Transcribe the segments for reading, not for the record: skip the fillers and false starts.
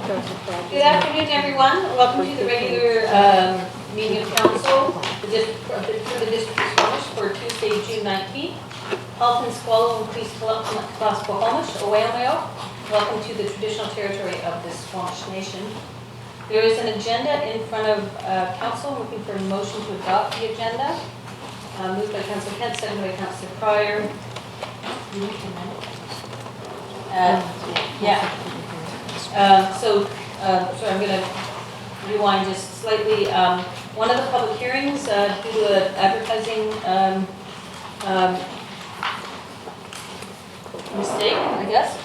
Good afternoon, everyone. Welcome to the regular meeting of council for the District of Squamish for Tuesday, June 19th. Health and Squallow and Please Squamish, Owayo. Welcome to the traditional territory of the Squamish Nation. There is an agenda in front of council. Looking for a motion to adopt the agenda. Moved by Councillor Kent, seconded by Councillor Pryor. So I'm going to rewind just slightly. One of the public hearings due to an advertising mistake, I guess,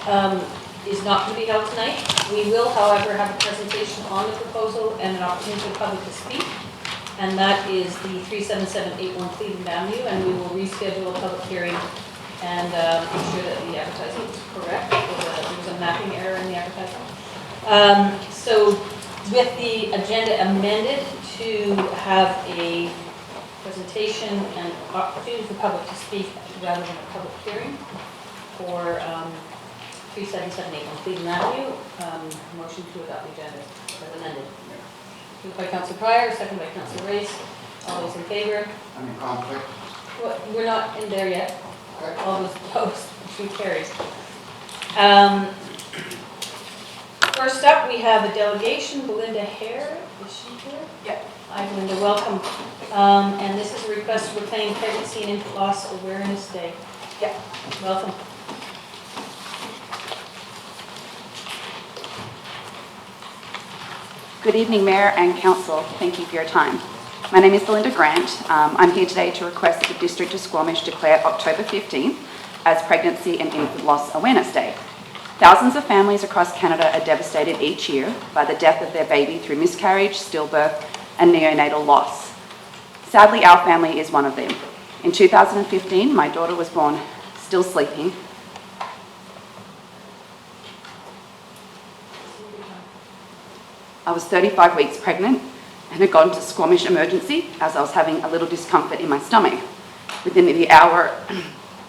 is not going to be held tonight. We will, however, have a presentation on the proposal and an opportunity for the public to speak. And that is the 37781 Cleveland Avenue, and we will reschedule a public hearing and make sure that the advertising is correct. There was a mapping error in the advertising. So with the agenda amended to have a presentation and opportunity for public to speak rather than a public hearing for 37781 Cleveland Avenue, motion to adopt the agenda as amended. Moved by Councillor Pryor, second by Councillor Race. All those in favor? Any conflict? Well, we're not in there yet. Okay. All those opposed, motion carries. First up, we have a delegation, Belinda Hare. Is she here? Yep. Hi, Belinda, welcome. And this is a request to proclaim Pregnancy and Infant Loss Awareness Day. Yep. Welcome. Good evening, Mayor and Council. Thank you for your time. My name is Belinda Grant. I'm here today to request that the District of Squamish declare October 15th as Pregnancy and Infant Loss Awareness Day. Thousands of families across Canada are devastated each year by the death of their baby through miscarriage, stillbirth, and neonatal loss. Sadly, our family is one of them. In 2015, my daughter was born still sleeping. I was 35 weeks pregnant and had gone to Squamish emergency as I was having a little discomfort in my stomach. Within the hour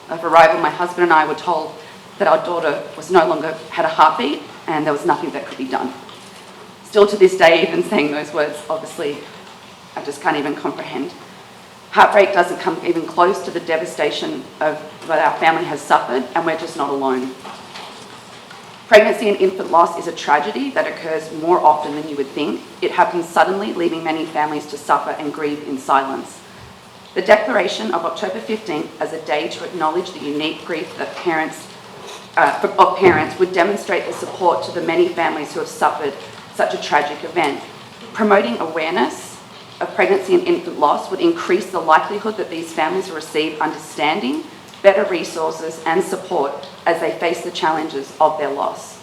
of arrival, my husband and I were told that our daughter was no longer had a heartbeat and there was nothing that could be done. Still to this day, even saying those words, obviously, I just can't even comprehend. Heartbreak doesn't come even close to the devastation of what our family has suffered, and we're just not alone. Pregnancy and infant loss is a tragedy that occurs more often than you would think. It happens suddenly, leaving many families to suffer and grieve in silence. The declaration of October 15th as a day to acknowledge the unique grief that parents would demonstrate the support to the many families who have suffered such a tragic event. Promoting awareness of pregnancy and infant loss would increase the likelihood that these families will receive understanding, better resources and support as they face the challenges of their loss.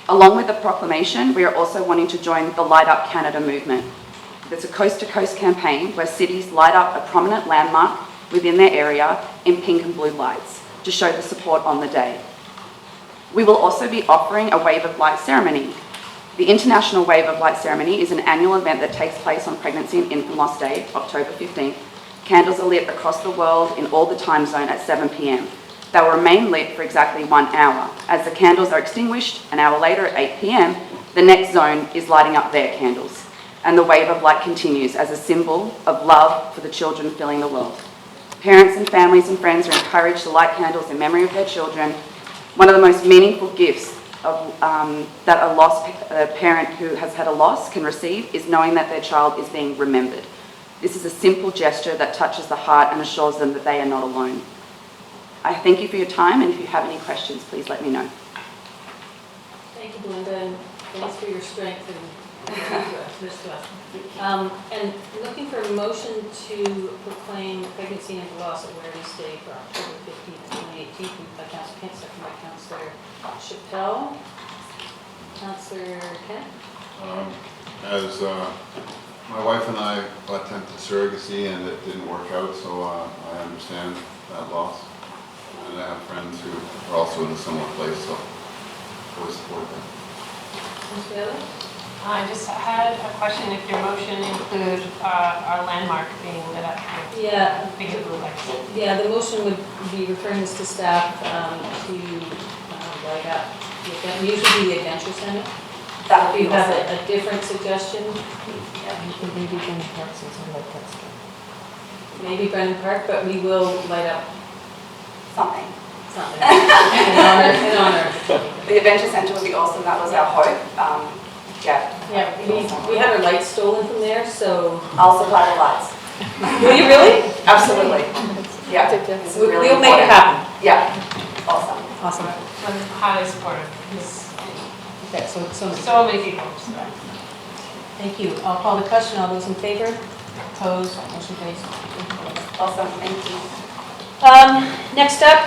Along with the proclamation, we are also wanting to join the Light Up Canada movement. It's a coast-to-coast campaign where cities light up a prominent landmark within their area in pink and blue lights to show the support on the day. We will also be offering a Wave of Light ceremony. The International Wave of Light ceremony is an annual event that takes place on Pregnancy and Infant Loss Day, October 15th. Candles are lit across the world in all the time zone at 7 p.m. They will remain lit for exactly 1 hour. As the candles are extinguished, an hour later at 8 p.m, the next zone is lighting up their candles. And the wave of light continues as a symbol of love for the children filling the world. Parents and families and friends are encouraged to light candles in memory of their children. One of the most meaningful gifts that a parent who has had a loss can receive is knowing that their child is being remembered. This is a simple gesture that touches the heart and assures them that they are not alone. I thank you for your time, and if you have any questions, please let me know. Thank you, Belinda, and thanks for your strength and this to us. And looking for a motion to proclaim Pregnancy and Loss Awareness Day for October 15th, 2018, moved by Councillor Kent, second by Councillor Chappelle. Councillor Kent? As my wife and I attempted surrogacy and it didn't work out, so I understand that loss. And I have friends who are also in a similar place, so I support them. Councillor Ellis? I just had a question if your motion include our landmark being lit up here. Yeah. Big blue lights. Yeah, the motion would be referring this to staff to light up the event, usually the Adventure Center. That If would you be have awesome. a different suggestion, Maybe Brennan Park since we like that stuff. maybe Brennan Park, but we will light up Something. something in honor. The adventure centre would be awesome. That was our hope. Yeah. Yeah, we had our lights stolen from there, so. I'll supply the lights. Will you really? Absolutely. Yeah. This is really We'll make it important. happen. Yeah. Awesome. Awesome. I'm highly supportive. He's Okay, so so many people. So. thank you. I'll call the question. All those in favor? Opposed? Motion carries. Awesome. Thank you. Next up,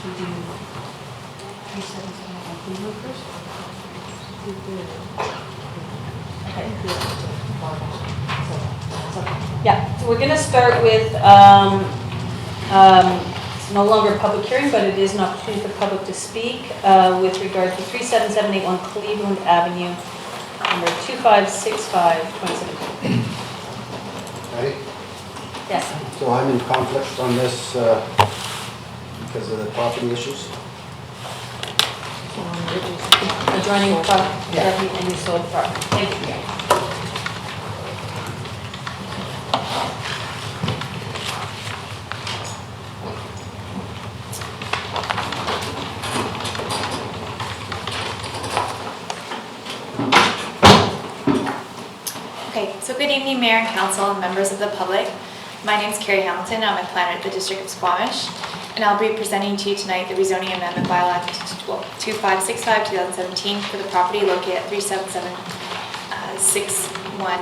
should we do 377 on Cleveland first? Okay. Yeah, so we're going to start with, it's no longer a public hearing, but it is an opportunity for public to speak with regard to 37781 Cleveland Avenue, number 2565, 2017. Right? Yes. So I'm in conflict on this because of the property issues. Adjoining property and you sold property. Thank you. Okay, so good evening, Mayor and Council and members of the public. My name is Carrie Hamilton. I'm a planner at the District of Squamish, and I'll be presenting to you tonight the rezoning amendment bylaw 2565-2017 for the property located at 377 61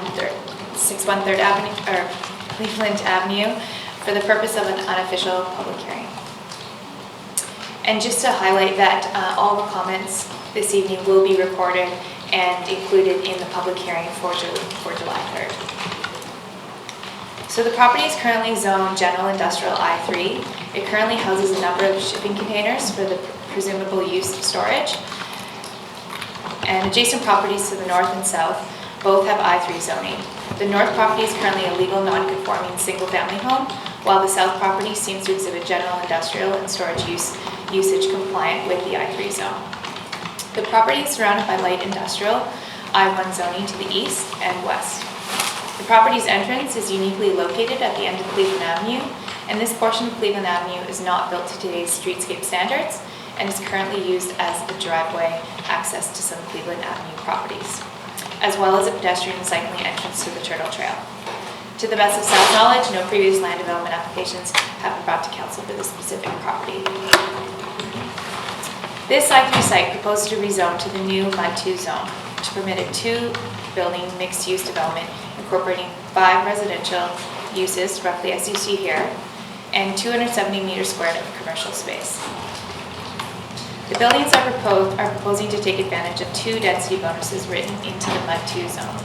3rd Avenue, or Cleveland Avenue, for the purpose of an unofficial public hearing. And just to highlight that all the comments this evening will be recorded and included in the public hearing for July 3rd. So the property is currently zoned General Industrial I3. It currently houses a number of shipping containers for the presumable use of storage. And adjacent properties to the north and south both have I3 zoning. The north property is currently a legal non-conforming single-family home, while the south property seems to exhibit general industrial and storage usage compliant with the I3 zone. The property is surrounded by light industrial I1 zoning to the east and west. The property's entrance is uniquely located at the end of Cleveland Avenue, and this portion of Cleveland Avenue is not built to today's streetscape standards and is currently used as a driveway access to some Cleveland Avenue properties, as well as a pedestrian and cycling entrance to the Turtle Trail. To the best of staff knowledge, no previous land development applications have been brought to council for this specific property. This I3 site proposes to rezone to the new MUD 2 zone, which permitted 2-building mixed-use development incorporating 5 residential uses, roughly as you see here, and 270 meters squared of commercial space. The buildings are proposing to take advantage of 2 density bonuses written into the MUD 2 zone.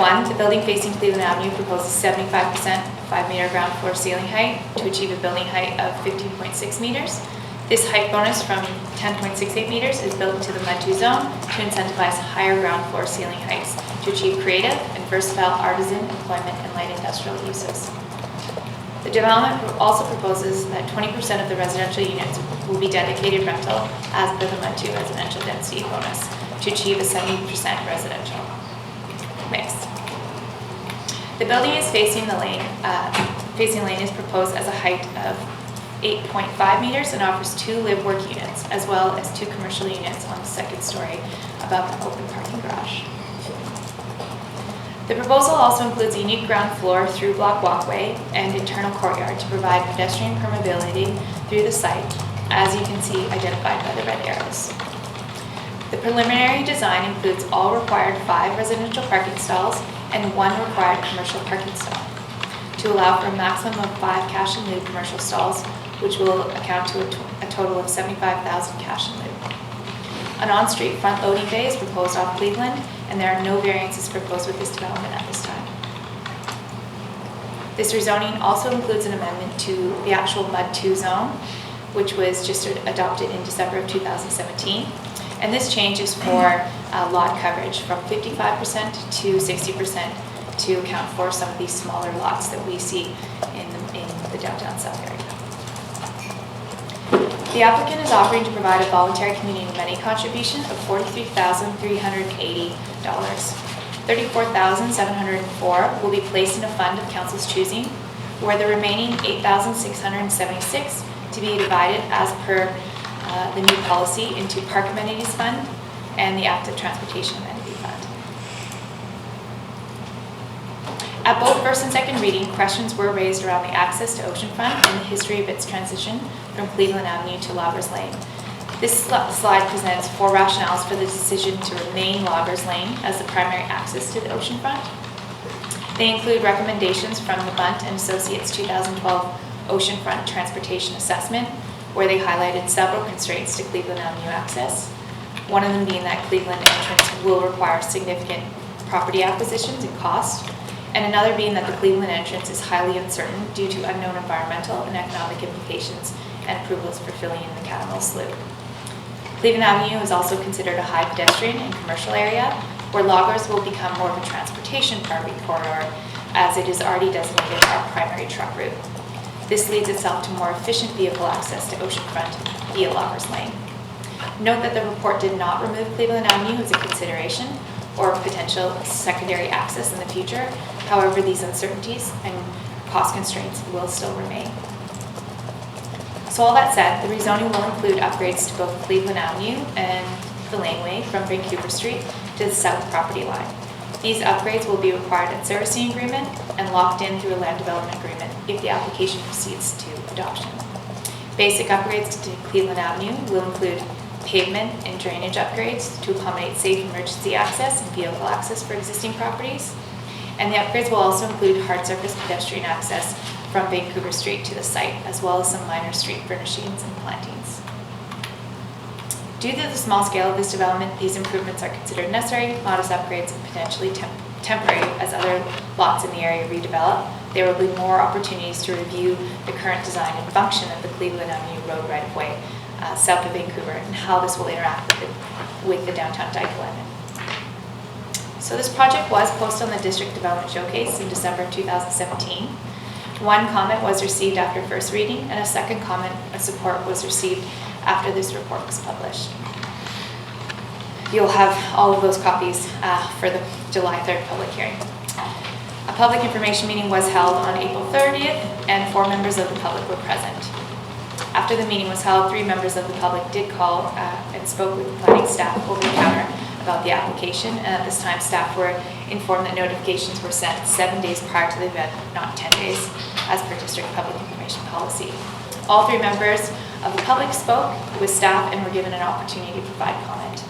1, the building facing Cleveland Avenue proposes 75% 5-meter ground floor ceiling height to achieve a building height of 15.6 meters. This height bonus from 10.68 meters is built into the MUD 2 zone to incentivize higher ground floor ceiling heights to achieve creative and versatile artisan, employment, and light industrial uses. The development also proposes that 20% of the residential units will be dedicated rental as per the MUD 2 residential density bonus to achieve a 70% residential mix. The building is facing lane is proposed as a height of 8.5 meters and offers 2 live-work units, as well as 2 commercial units on the 2nd story above an open parking garage. The proposal also includes a unique ground floor through block walkway and internal courtyard to provide pedestrian permeability through the site, as you can see identified by the red arrows. The preliminary design includes all required 5 residential parking stalls and 1 required commercial parking stall to allow for a maximum of 5 cash and lieu commercial stalls, which will account to a total of 75,000 cash and lieu. An on-street front loading bay is proposed off Cleveland, and there are no variances proposed with this development at this time. This rezoning also includes an amendment to the actual MUD 2 zone, which was just adopted in December of 2017. And this change is for lot coverage from 55% to 60% to account for some of these smaller lots that we see in the downtown south area. The applicant is offering to provide a voluntary community amenity contribution of $43,380. $34,704 will be placed in a fund of council's choosing, where the remaining $8,676 to be divided as per the new policy into Park Amenities Fund and the Active Transportation Amenity Fund. At both first and second reading, questions were raised around the access to Oceanfront and the history of its transition from Cleveland Avenue to Loggers Lane. This slide presents 4 rationales for the decision to remain Loggers Lane as the primary access to the Oceanfront. They include recommendations from the Bunt and Associates 2012 Oceanfront Transportation Assessment, where they highlighted several constraints to Cleveland Avenue access. One of them being that Cleveland entrance will require significant property acquisitions and cost, and another being that the Cleveland entrance is highly uncertain due to unknown environmental and economic implications and approvals for filling in the Catamount Slough. Cleveland Avenue is also considered a high pedestrian and commercial area, where Loggers will become more of a transportation corridor, as it is already designated our primary truck route. This leads itself to more efficient vehicle access to Oceanfront via Loggers Lane. Note that the report did not remove Cleveland Avenue as a consideration or potential secondary access in the future. However, these uncertainties and cost constraints will still remain. So all that said, the rezoning will include upgrades to both Cleveland Avenue and the laneway from Vancouver Street to the south property line. These upgrades will be required at servicing agreement and locked in through a land development agreement if the application proceeds to adoption. Basic upgrades to Cleveland Avenue will include pavement and drainage upgrades to accommodate safe emergency access and vehicle access for existing properties. And the upgrades will also include hard surface pedestrian access from Vancouver Street to the site, as well as some minor street furnishings and plantings. Due to the small scale of this development, these improvements are considered necessary, modest upgrades, and potentially temporary as other lots in the area redevelop. There will be more opportunities to review the current design and function of the Cleveland Avenue Road right-of-way south of Vancouver and how this will interact with the downtown dike alignment. So this project was posted on the District Development Showcase in December 2017. One comment was received after first reading, and a second comment of support was received after this report was published. You'll have all of those copies for the July 3rd public hearing. A public information meeting was held on April 30th, and 4 members of the public were present. After the meeting was held, 3 members of the public did call and spoke with the planning staff over the counter about the application, and at this time staff were informed that notifications were sent 7 days prior to the event, not 10 days, as per district public information policy. All 3 members of the public spoke with staff and were given an opportunity to provide comment.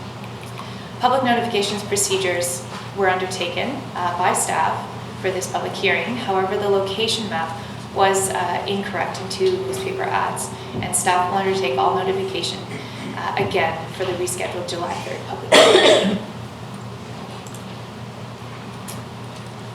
Public notifications procedures were undertaken by staff for this public hearing. However, the location map was incorrect in 2 newspaper ads, and staff will undertake all notification again for the rescheduled July 3rd public hearing.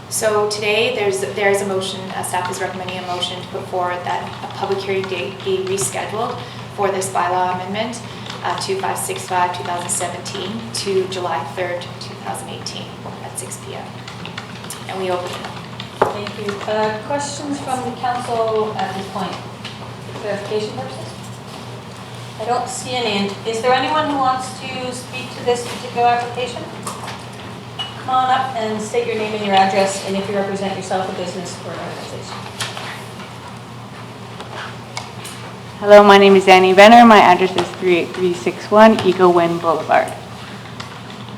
So today there's a motion, staff is recommending a motion to put forward that a public hearing date be rescheduled for this bylaw amendment 2565-2017 to July 3rd, 2018 at 6 p.m. And we open it up. Thank you. Questions from the council at this point? Clarification purposes? I don't see any. Is there anyone who wants to speak to this particular application? Come on up and state your name and your address, and if you represent yourself, a business or an organization. Hello, my name is Annie Venner. My address is 38361 Eagle Wind Boulevard.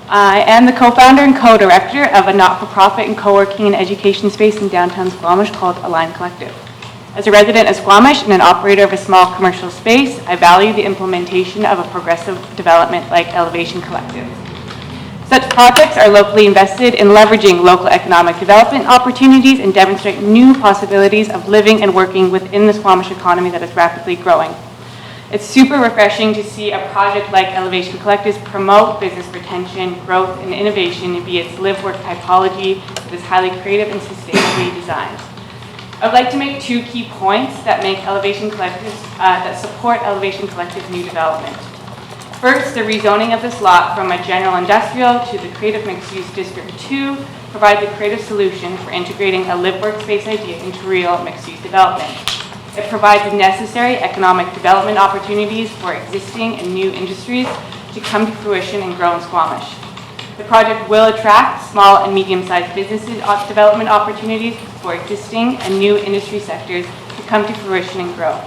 I am the co-founder and co-director of a not-for-profit and co-working and education space in downtown Squamish called Align Collective. As a resident of Squamish and an operator of a small commercial space, I value the implementation of a progressive development like Elevation Collective. Such projects are locally invested in leveraging local economic development opportunities and demonstrate new possibilities of living and working within the Squamish economy that is rapidly growing. It's super refreshing to see a project like Elevation Collective promote business retention, growth, and innovation via its live-work typology that is highly creative and sustainably designed. I'd like to make 2 key points that make Elevation Collective, that support Elevation Collective's new development. First, the rezoning of this lot from a general industrial to the creative mixed-use District 2 provides a creative solution for integrating a live-work space idea into real mixed-use development. It provides the necessary economic development opportunities for existing and new industries to come to fruition and grow in Squamish. The project will attract small and medium-sized businesses development opportunities for existing and new industry sectors to come to fruition and grow.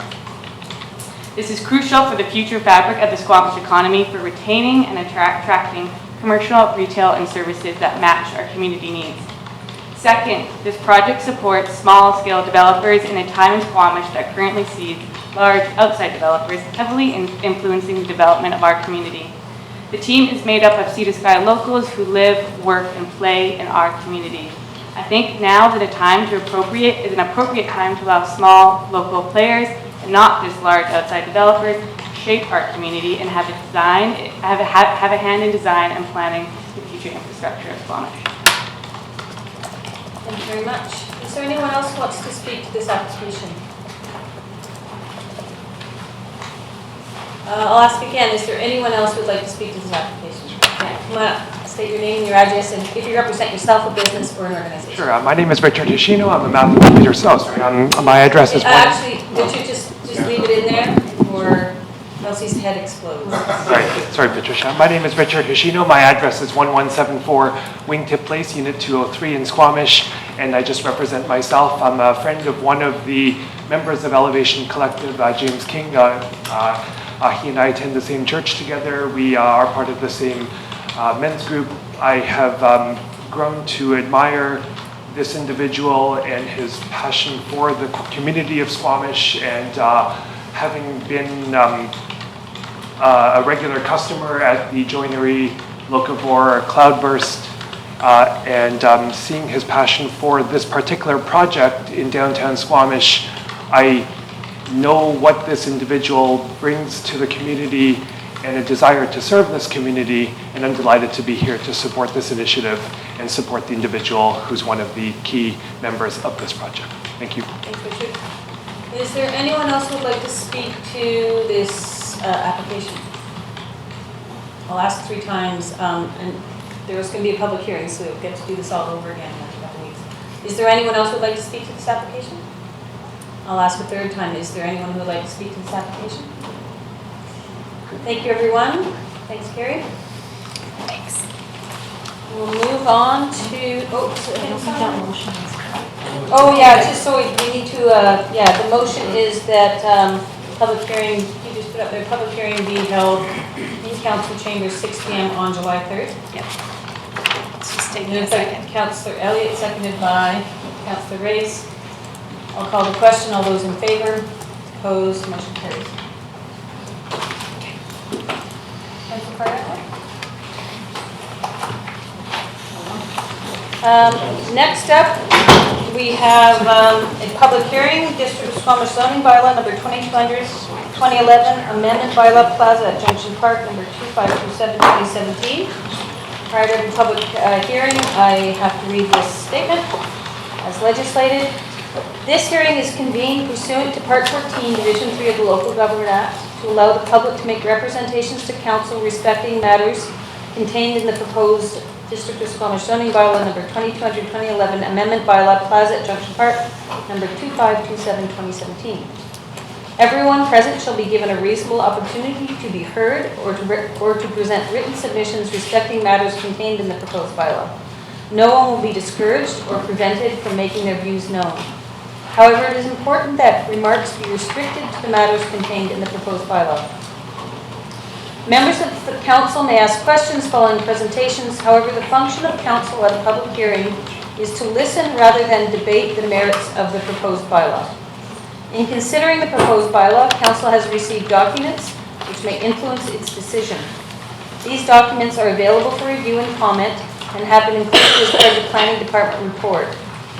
This is crucial for the future fabric of the Squamish economy for retaining and attracting commercial, retail, and services that match our community needs. Second, this project supports small-scale developers in a time in Squamish that currently sees large outside developers heavily influencing the development of our community. The team is made up of Sea to Sky locals who live, work, and play in our community. I think now is an appropriate time to allow small local players and not just large outside developers to shape our community and have a hand in design and planning the future infrastructure of Squamish. Thank you very much. Is there anyone else who wants to speak to this application? I'll ask again, is there anyone else who would like to speak to this application? Yeah, come on up, state your name, your address, and if you represent yourself, a business, or an organization. Sure. My name is Richard Hishino. I'm a mathematician. Sorry, my address is Actually, did you just leave it in there, or else his head explodes? Sorry, Patricia. My name is Richard Hishino. My address is 1174 Wingtip Place, Unit 203 in Squamish, and I just represent myself. I'm a friend of one of the members of Elevation Collective, James King. He and I attend the same church together. We are part of the same men's group. I have grown to admire this individual and his passion for the community of Squamish, and having been a regular customer at the joinery, Locavore, Cloudburst, and seeing his passion for this particular project in downtown Squamish, I know what this individual brings to the community and a desire to serve this community, and I'm delighted to be here to support this initiative and support the individual who's one of the key members of this project. Thank you. Thanks, Richard. Is there anyone else who would like to speak to this application? I'll ask 3 times, and there's going to be a public hearing, so we'll get to do this all over again in a couple weeks. Is there anyone else who would like to speak to this application? I'll ask a 3rd time. Is there anyone who would like to speak to this application? Thank you, everyone. Thanks, Carrie. Thanks. We'll move on to, oh yeah, just so we need to, yeah, the motion is that public hearing, you just put up there, public hearing be held in council chambers 6 p.m. on July 3rd. Yep. It's just taking a Moved by second. Councillor Elliott, seconded by Councillor Race. I'll call the question. All those in favor? Opposed? Motion carries. Councillor Carter? Next up, we have a public hearing, District of Squamish zoning bylaw number 2011, amendment bylaw Plaza at Junction Park number 2527-2017. Prior to the public hearing, I have to read this statement as legislated. This hearing is convened pursuant to Part 14, Division 3 of the Local Government Act to allow the public to make representations to council respecting matters contained in the proposed District of Squamish zoning bylaw number 2011 amendment bylaw Plaza at Junction Park number 2527-2017. Everyone present shall be given a reasonable opportunity to be heard or to present written submissions respecting matters contained in the proposed bylaw. No one will be discouraged or prevented from making their views known. However, it is important that remarks be restricted to the matters contained in the proposed bylaw. Members of the council may ask questions following presentations. However, the function of council at a public hearing is to listen rather than debate the merits of the proposed bylaw. In considering the proposed bylaw, council has received documents which may influence its decision. These documents are available for review and comment and have been included as part of the planning department report,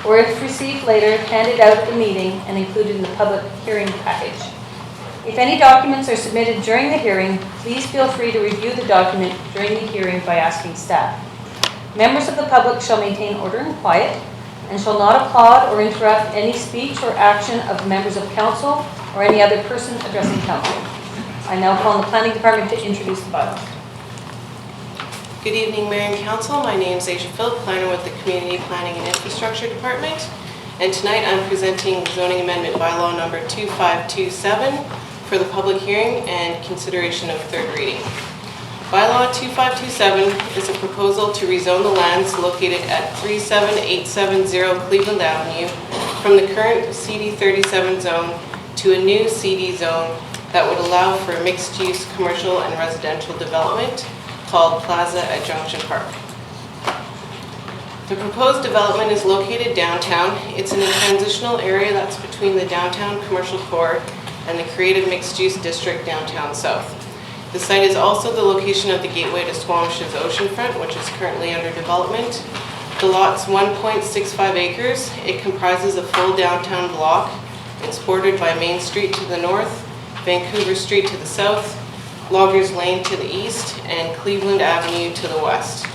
or if received later, handed out at the meeting and included in the public hearing package. If any documents are submitted during the hearing, please feel free to review the document during the hearing by asking staff. Members of the public shall maintain order and quiet and shall not applaud or interrupt any speech or action of members of council or any other person addressing council. I now call on the planning department to introduce the bylaw. Good evening, Mayor and Council. My name is Asia Phil, planner with the Community Planning and Infrastructure Department, and tonight I'm presenting zoning amendment bylaw number 2527 for the public hearing and consideration of third reading. Bylaw 2527 is a proposal to rezone the lands located at 37870 Cleveland Avenue from the current CD 37 zone to a new CD zone that would allow for mixed-use commercial and residential development called Plaza at Junction Park. The proposed development is located downtown. It's in a transitional area that's between the downtown commercial core and the creative mixed-use district downtown south. The site is also the location of the gateway to Squamish's Oceanfront, which is currently under development. The lot's 1.65 acres. It comprises a full downtown block. It's bordered by Main Street to the north, Vancouver Street to the south, Loggers Lane to the east, and Cleveland Avenue to the west.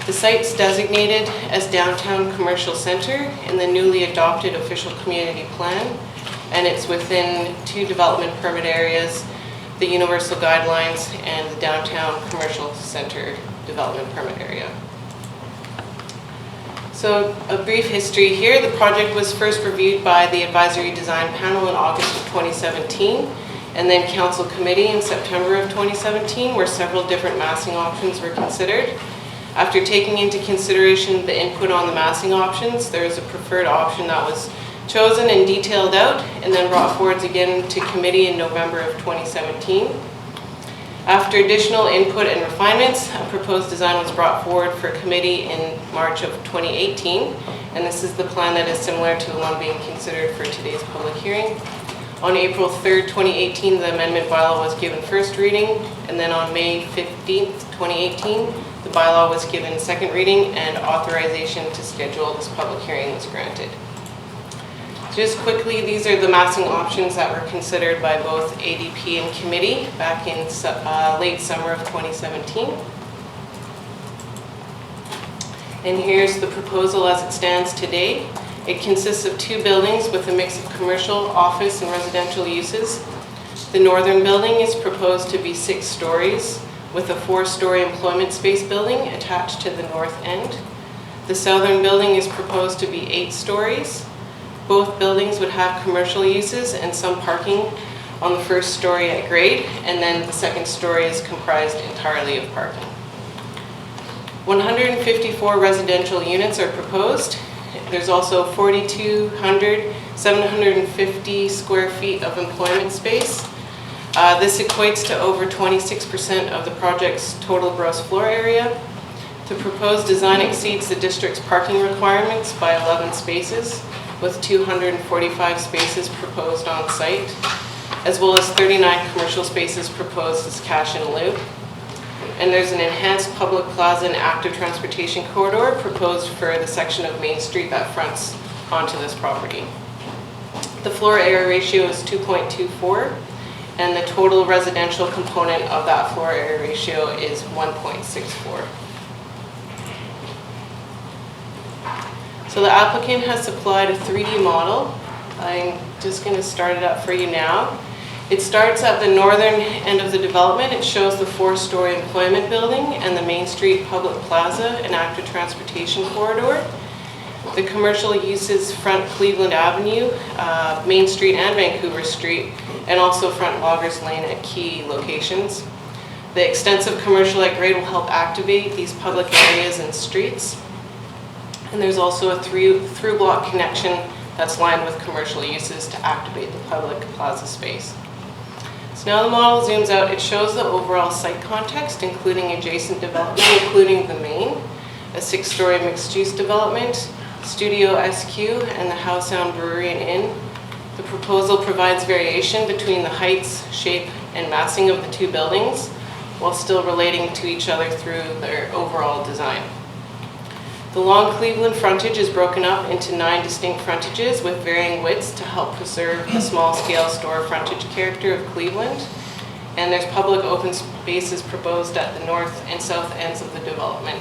The site's designated as Downtown Commercial Center in the newly adopted official community plan, and it's within 2 development permit areas, the Universal Guidelines and the Downtown Commercial Center development permit area. So a brief history here. The project was first reviewed by the Advisory Design Panel in August of 2017, and then Council Committee in September of 2017, where several different massing options were considered. After taking into consideration the input on the massing options, there was a preferred option that was chosen and detailed out and then brought forwards again to committee in November of 2017. After additional input and refinements, a proposed design was brought forward for committee in March of 2018, and this is the plan that is similar to the one being considered for today's public hearing. On April 3rd, 2018, the amendment bylaw was given first reading, and then on May 15th, 2018, the bylaw was given second reading and authorization to schedule this public hearing was granted. Just quickly, these are the massing options that were considered by both ADP and committee back in late summer of 2017. And here's the proposal as it stands today. It consists of 2 buildings with a mix of commercial, office, and residential uses. The northern building is proposed to be 6 stories with a 4-story employment space building attached to the north end. The southern building is proposed to be 8 stories. Both buildings would have commercial uses and some parking on the first story at grade, and then the second story is comprised entirely of parking. 154 residential units are proposed. There's also 750 square feet of employment space. This equates to over 26% of the project's total gross floor area. The proposed design exceeds the district's parking requirements by 11 spaces, with 245 spaces proposed on site, as well as 39 commercial spaces proposed as cash in lieu. And there's an enhanced public plaza and active transportation corridor proposed for the section of Main Street that fronts onto this property. The floor area ratio is 2.24, and the total residential component of that floor area ratio is 1.64. So the applicant has supplied a 3D model. I'm just going to start it up for you now. It starts at the northern end of the development. It shows the 4-story employment building and the Main Street Public Plaza and active transportation corridor. The commercial uses front Cleveland Avenue, Main Street and Vancouver Street, and also front Loggers Lane at key locations. The extensive commercial at grade will help activate these public areas and streets. And there's also a through block connection that's lined with commercial uses to activate the public plaza space. So now the model zooms out. It shows the overall site context, including adjacent development, including the main, a 6-story mixed-use development, Studio SQ, and the House Sound Brewery and Inn. The proposal provides variation between the heights, shape, and massing of the 2 buildings, while still relating to each other through their overall design. The long Cleveland frontage is broken up into 9 distinct frontages with varying widths to help preserve the small-scale store frontage character of Cleveland. And there's public open spaces proposed at the north and south ends of the development.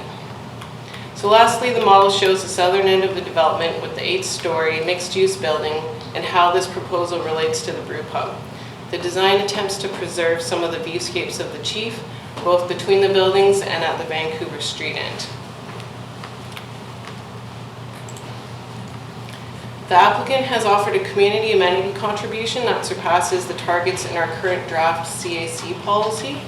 So lastly, the model shows the southern end of the development with the 8-story mixed-use building and how this proposal relates to the brew pub. The design attempts to preserve some of the viewscapes of the Chief, both between the buildings and at the Vancouver Street end. The applicant has offered a community amenity contribution that surpasses the targets in our current draft CAC policy.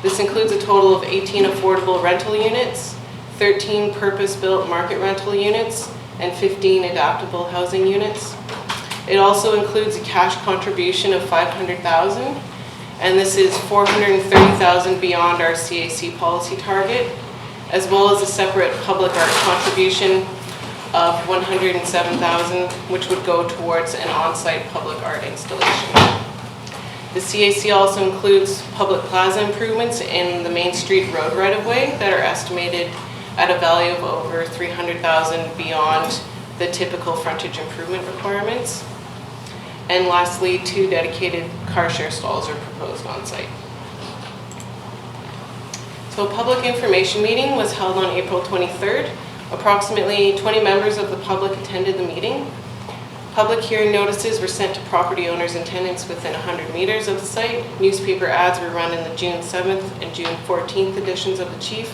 This includes a total of 18 affordable rental units, 13 purpose-built market rental units, and 15 adaptable housing units. It also includes a cash contribution of $500,000, and this is $430,000 beyond our CAC policy target, as well as a separate public art contribution of $107,000, which would go towards an on-site public art installation. The CAC also includes public plaza improvements in the Main Street Road right-of-way that are estimated at a value of over $300,000 beyond the typical frontage improvement requirements. And lastly, 2 dedicated car share stalls are proposed on site. So a public information meeting was held on April 23rd. Approximately 20 members of the public attended the meeting. Public hearing notices were sent to property owners and tenants within 100 meters of the site. Newspaper ads were run in the June 7th and June 14th editions of the Chief.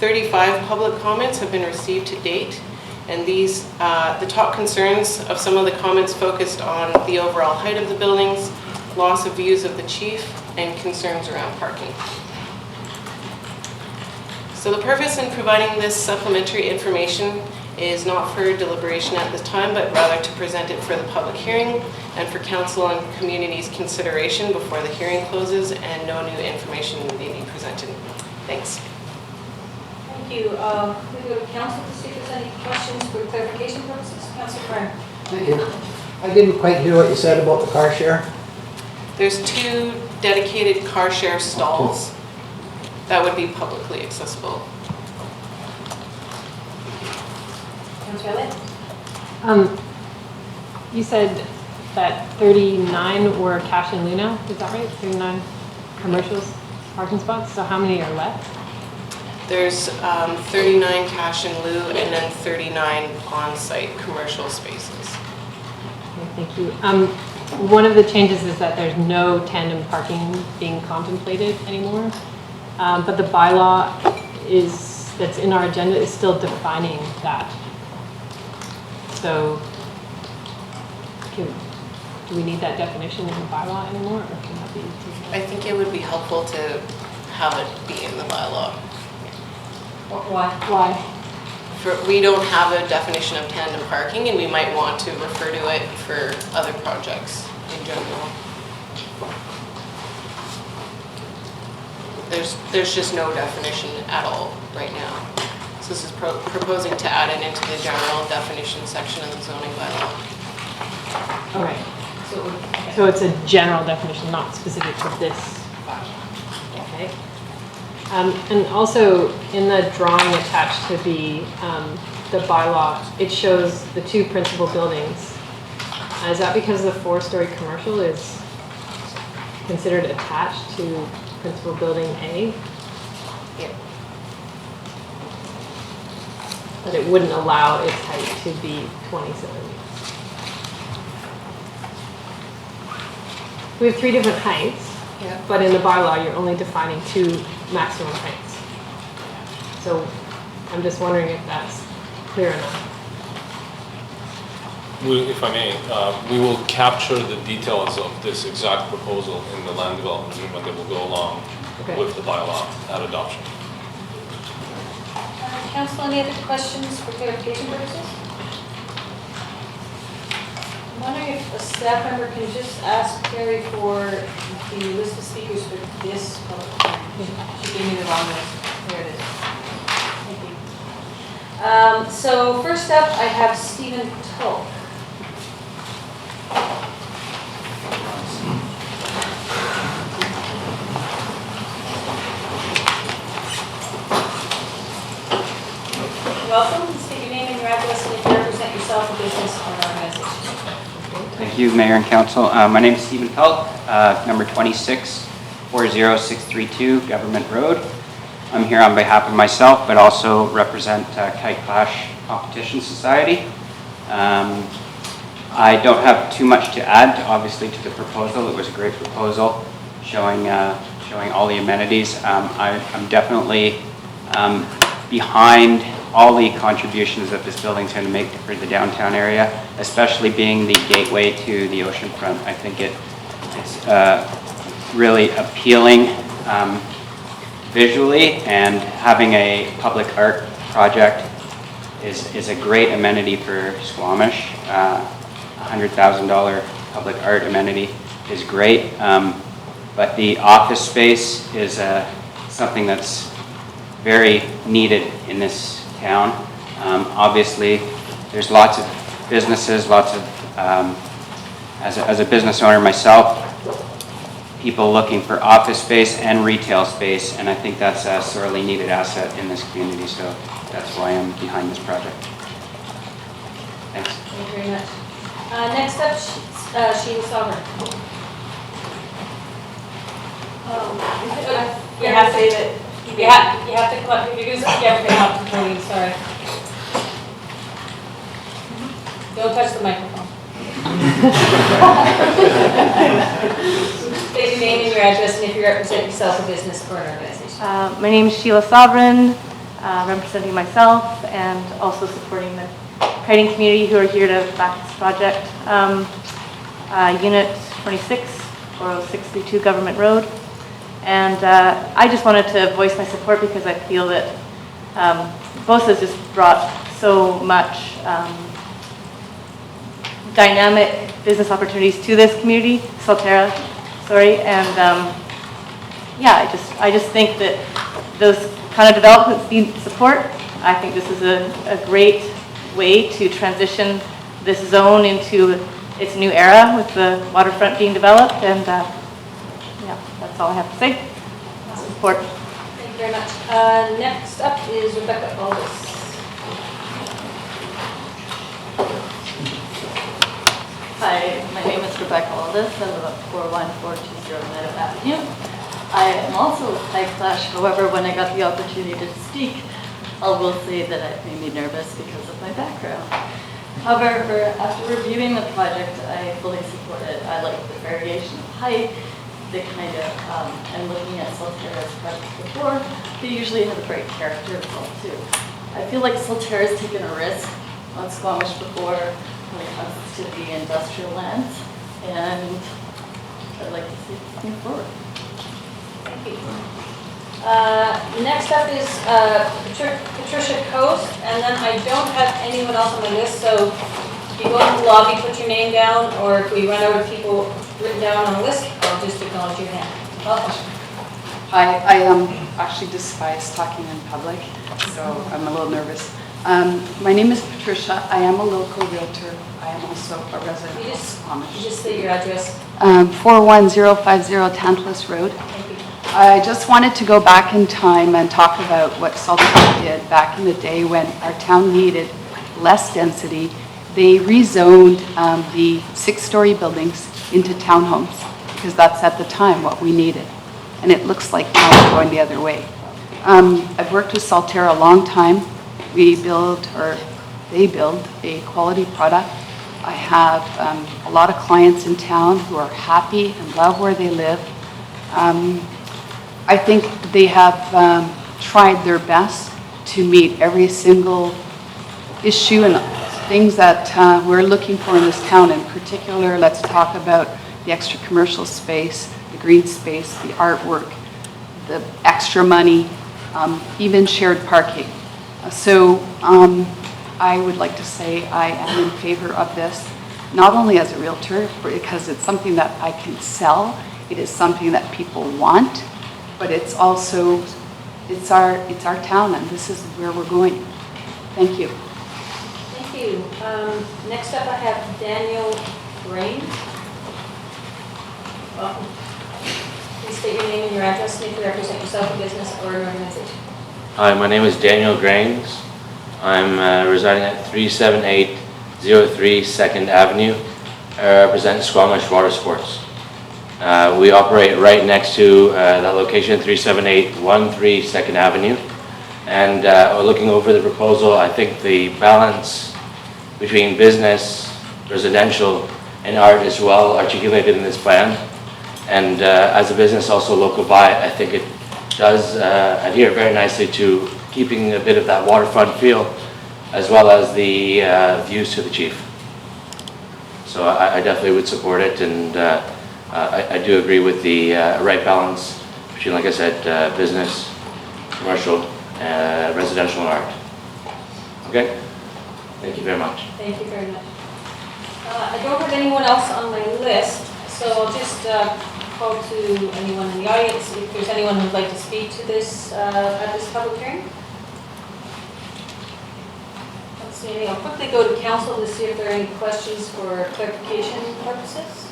35 public comments have been received to date, and these, the top concerns of some of the comments focused on the overall height of the buildings, loss of views of the Chief, and concerns around parking. So the purpose in providing this supplementary information is not for deliberation at this time, but rather to present it for the public hearing and for council and community's consideration before the hearing closes, and no new information will be presented. Thanks. Thank you. We go to council to see if there's any questions for clarification purposes. Councilor Hare. Thank you. I didn't quite hear what you said about the car share. There's 2 dedicated car share stalls that would be publicly accessible. Councilor Elliott. You said that 39 were cash in lieu now, is that right? 39 commercials, parking spots, so how many are left? There's 39 cash in lieu and then 39 on-site commercial spaces. Okay, thank you. One of the changes is that there's no tandem parking being contemplated anymore, but the bylaw that's in our agenda is still defining that. So, do we need that definition in the bylaw anymore, or can that be taken out? I think it would be helpful to have it be in the bylaw. Why? We don't have a definition of tandem parking, and we might want to refer to it for other projects in general. There's just no definition at all right now. So this is proposing to add it into the general definition section of the zoning bylaw. All right. So it's a general definition, not specific to this bylaw. Okay. And also in the drawing attached to the bylaw, it shows the 2 principal buildings. Is that because the 4-story commercial is considered attached to principal building A? Yeah. But it wouldn't allow its height to be 27. We have 3 different heights. Yeah. But in the bylaw, you're only defining 2 maximum heights. So I'm just wondering if that's clear enough. If I may, we will capture the details of this exact proposal in the land development agreement that will go along with the bylaw at adoption. Council, any other questions for clarification purposes? I'm wondering if a staff member can just ask Carrie for the list of speakers for this public hearing. She gave me the wrong list. There it is. Thank you. So first up, I have Stephen Tulk. Welcome. State your name and your address, and if you represent yourself, a business or an organization. Thank you, Mayor and Council. My name is Stephen Pelk, number 2640632 Government Road. I'm here on behalf of myself, but also represent Kite Clash Competition Society. I don't have too much to add, obviously, to the proposal. It was a great proposal, showing all the amenities. I'm definitely behind all the contributions that this building's going to make for the downtown area, especially being the gateway to the oceanfront. I think it's really appealing visually, and having a public art project is a great amenity for Squamish. $100,000 public art amenity is great, but the office space is something that's very needed in this town. Obviously, there's lots of businesses, as a business owner myself, people looking for office space and retail space, and I think that's a sorely needed asset in this community, so that's why I'm behind this project. Thanks. Thank you very much. Next up, Sheila Sovereign. You have to say that. You have to come up, if you're going to speak, you have to come up to the podium, sorry. Don't touch the microphone. State your name and your address, and if you represent yourself, a business or an organization. My name is Sheila Sovereign, representing myself and also supporting the kiting community who are here to back this project. Unit 26, 40632 Government Road. And I just wanted to voice my support because I feel that BOS has just brought so much dynamic business opportunities to this community, Solterra, sorry, and yeah, I just think that those kind of developments need support. I think this is a great way to transition this zone into its new era with the waterfront being developed, and yeah, that's all I have to say. Support. Thank you very much. Next up is Rebecca Aldis. Hi, my name is Rebecca Aldis. I live at 41420 Meadow Avenue. I am also with High Clash. However, when I got the opportunity to speak, I will say that it made me nervous because of my background. However, after reviewing the project, I fully support it. I like the variation of height, the kind of, and looking at Solterra's projects before, they usually have a great character as well too. I feel like Solterra's taken a risk on Squamish before when it comes to the industrial lands, and I'd like to see it move forward. Thank you. Next up is Patricia Coast, and then I don't have anyone else on the list, so if you go to the lobby, put your name down, or if we run out of people written down on the list, I'll just acknowledge your hand. Welcome. Hi, I actually despise talking in public, so I'm a little nervous. My name is Patricia. I am a local realtor. I am also a resident of Squamish. You just say your address. 41050 Tantalus Road. Thank you. I just wanted to go back in time and talk about what Solterra did back in the day when our town needed less density. They rezoned the 6-story buildings into townhomes because that's at the time what we needed. And it looks like now we're going the other way. I've worked with Solterra a long time. We build, or they build, a quality product. I have a lot of clients in town who are happy and love where they live. I think they have tried their best to meet every single issue and things that we're looking for in this town. In particular, let's talk about the extra commercial space, the green space, the artwork, the extra money, even shared parking. So I would like to say I am in favor of this, not only as a realtor, because it's something that I can sell, it is something that people want, but it's also, it's our town, and this is where we're going. Thank you. Thank you. Next up I have Daniel Grain. Welcome. Please state your name and your address, and if you represent yourself, a business or an organization. Hi, my name is Daniel Grains. I'm residing at 37803 2nd Avenue. I represent Squamish Water Sports. We operate right next to that location, 37813 2nd Avenue. And looking over the proposal, I think the balance between business, residential, and art is well articulated in this plan. And as a business also local by, I think it does adhere very nicely to keeping a bit of that waterfront feel, as well as the views to the chief. So I definitely would support it, and I do agree with the right balance between, like I said, business, commercial, residential, and art. Okay? Thank you very much. Thank you very much. I don't have anyone else on my list, so I'll just call to anyone in the audience if there's anyone who'd like to speak to this at this public hearing. Let's see, I'll quickly go to council to see if there are any questions for clarification purposes.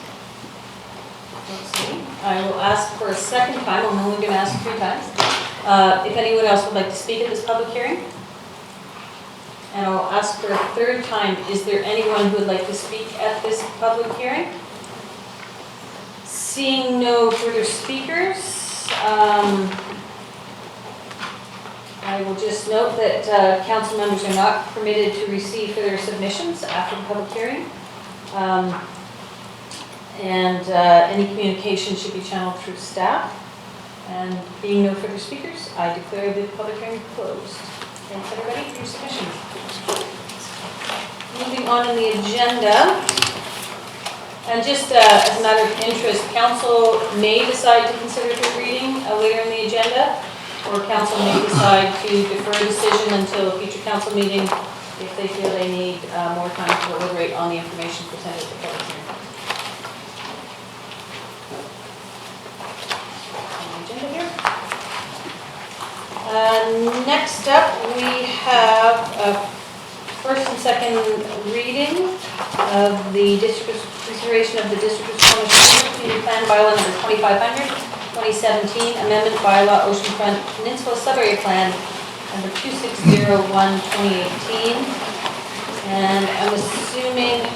Let's see. I will ask for a second time. I'm only going to ask 3 times. If anyone else would like to speak at this public hearing. And I'll ask for a 3rd time, is there anyone who would like to speak at this public hearing? Seeing no further speakers, I will just note that council members are not permitted to receive further submissions after the public hearing. Any communication should be channeled through staff. And being no further speakers, I declare the public hearing closed. Thanks everybody for your submissions. Moving on in the agenda, and just as a matter of interest, council may decide to consider third reading later in the agenda, or council may decide to defer a decision until a future council meeting if they feel they need more time to deliberate on the information presented at the public hearing. Next up, we have a first and second reading of the consideration of the District of Squamish Community Plan Bylaw number 2500, 2017, Amendment Bylaw Oceanfront Peninsula Subarea Plan number 2601, 2018. And I'm assuming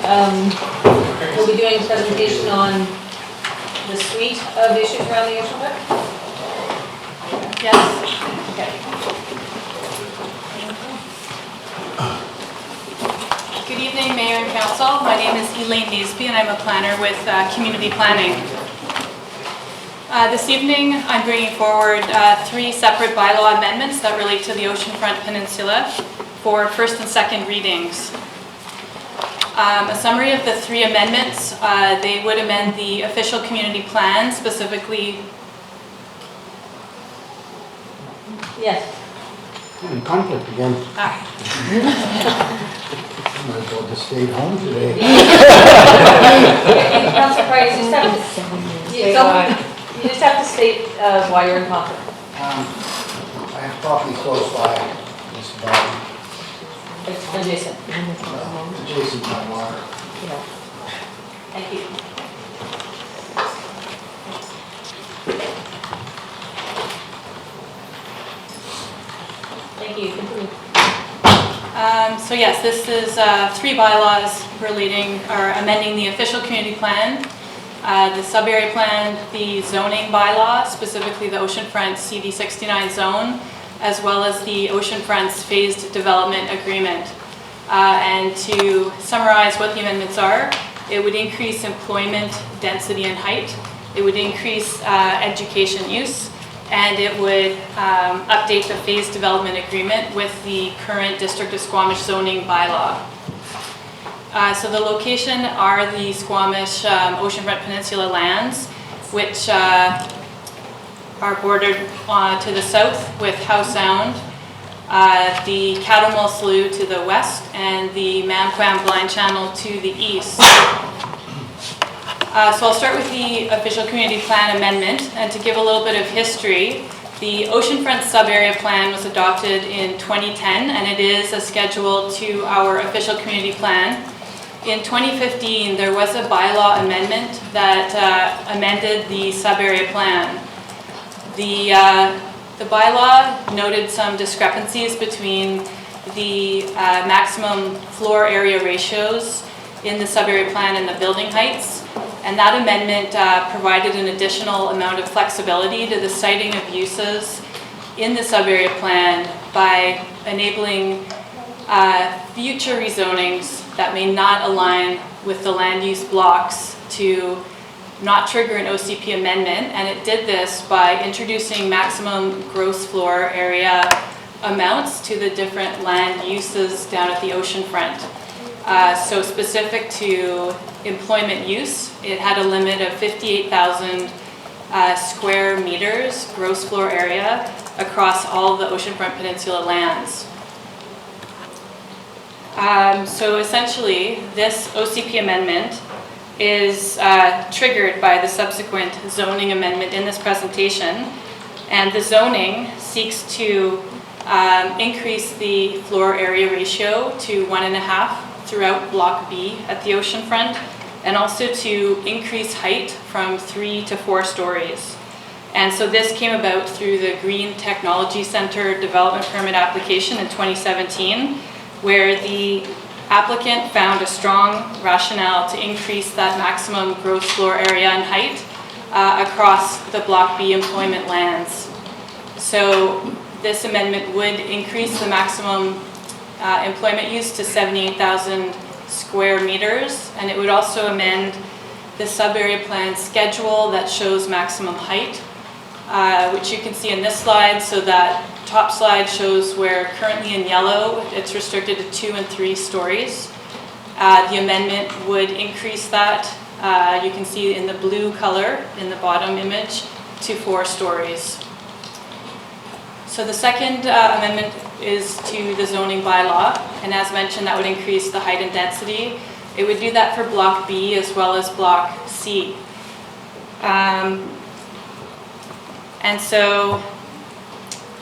we'll be doing a presentation on the suite of issues around the oceanfront. Yes. Okay. Good evening, Mayor and Council. My name is Elaine Naseby, and I'm a planner with Community Planning. This evening, I'm bringing forward 3 separate bylaw amendments that relate to the Oceanfront Peninsula for first and second readings. A summary of the 3 amendments, they would amend the official community plan, specifically. Yes. In conflict again. Might as well just stay home today. Councilor Price, you just have to state why you're in conflict. I have property close by this body. It's adjacent. Adjacent to my water. Yeah. Thank you. Thank you. Continue. So yes, this is 3 bylaws relating or amending the official community plan, the sub-area plan, the zoning bylaw, specifically the Oceanfront CD69 zone, as well as the Oceanfront's phased development agreement. And to summarize what the amendments are, it would increase employment density and height, it would increase education use, and it would update the phased development agreement with the current District of Squamish zoning bylaw. So the location are the Squamish Oceanfront Peninsula lands, which are bordered to the south with Howe Sound, the Catamount Slough to the west, and the Mamquam Blind Channel to the east. So I'll start with the official community plan amendment, and to give a little bit of history, the Oceanfront sub-area plan was adopted in 2010, and it is a schedule to our official community plan. In 2015, there was a bylaw amendment that amended the sub-area plan. The bylaw noted some discrepancies between the maximum floor area ratios in the sub-area plan and the building heights. And that amendment provided an additional amount of flexibility to the siting of uses in the sub-area plan by enabling future rezonings that may not align with the land use blocks to not trigger an OCP amendment. And it did this by introducing maximum gross floor area amounts to the different land uses down at the oceanfront. So specific to employment use, it had a limit of 58,000 square meters gross floor area across all the Oceanfront Peninsula lands. So essentially, this OCP amendment is triggered by the subsequent zoning amendment in this presentation, and the zoning seeks to increase the floor area ratio to 1.5 throughout Block B at the oceanfront, and also to increase height from 3 to 4 stories. And so this came about through the Green Technology Center development permit application in 2017, where the applicant found a strong rationale to increase that maximum gross floor area and height across the Block B employment lands. So this amendment would increase the maximum employment use to 78,000 square meters, and it would also amend the sub-area plan schedule that shows maximum height, which you can see in this slide. So that top slide shows where currently in yellow it's restricted to 2 and 3 stories. The amendment would increase that, you can see in the blue color in the bottom image, to 4 stories. So the second amendment is to the zoning bylaw, and as mentioned, that would increase the height and density. It would do that for Block B as well as Block C. And so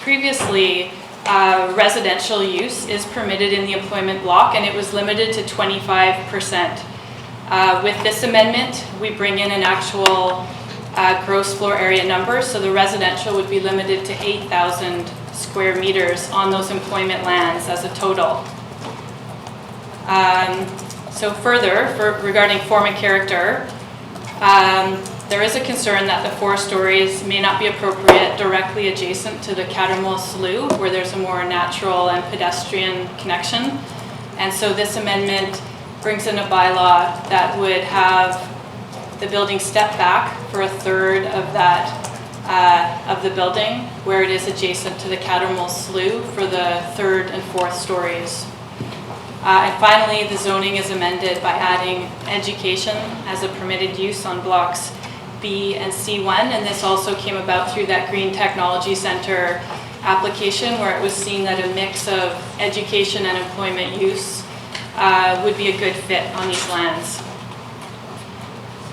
previously, residential use is permitted in the employment block, and it was limited to 25%. With this amendment, we bring in an actual gross floor area number, so the residential would be limited to 8,000 square meters on those employment lands as a total. So further, regarding form and character, there is a concern that the 4 stories may not be appropriate directly adjacent to the Cattermole Slough, where there's a more natural and pedestrian connection. And so this amendment brings in a bylaw that would have the building step back for 1/3 of that of the building, where it is adjacent to the Cattermole Slough for the 3rd and 4th stories. And finally, the zoning is amended by adding education as a permitted use on blocks B and C1, and this also came about through that Green Technology Center application, where it was seen that a mix of education and employment use would be a good fit on these lands.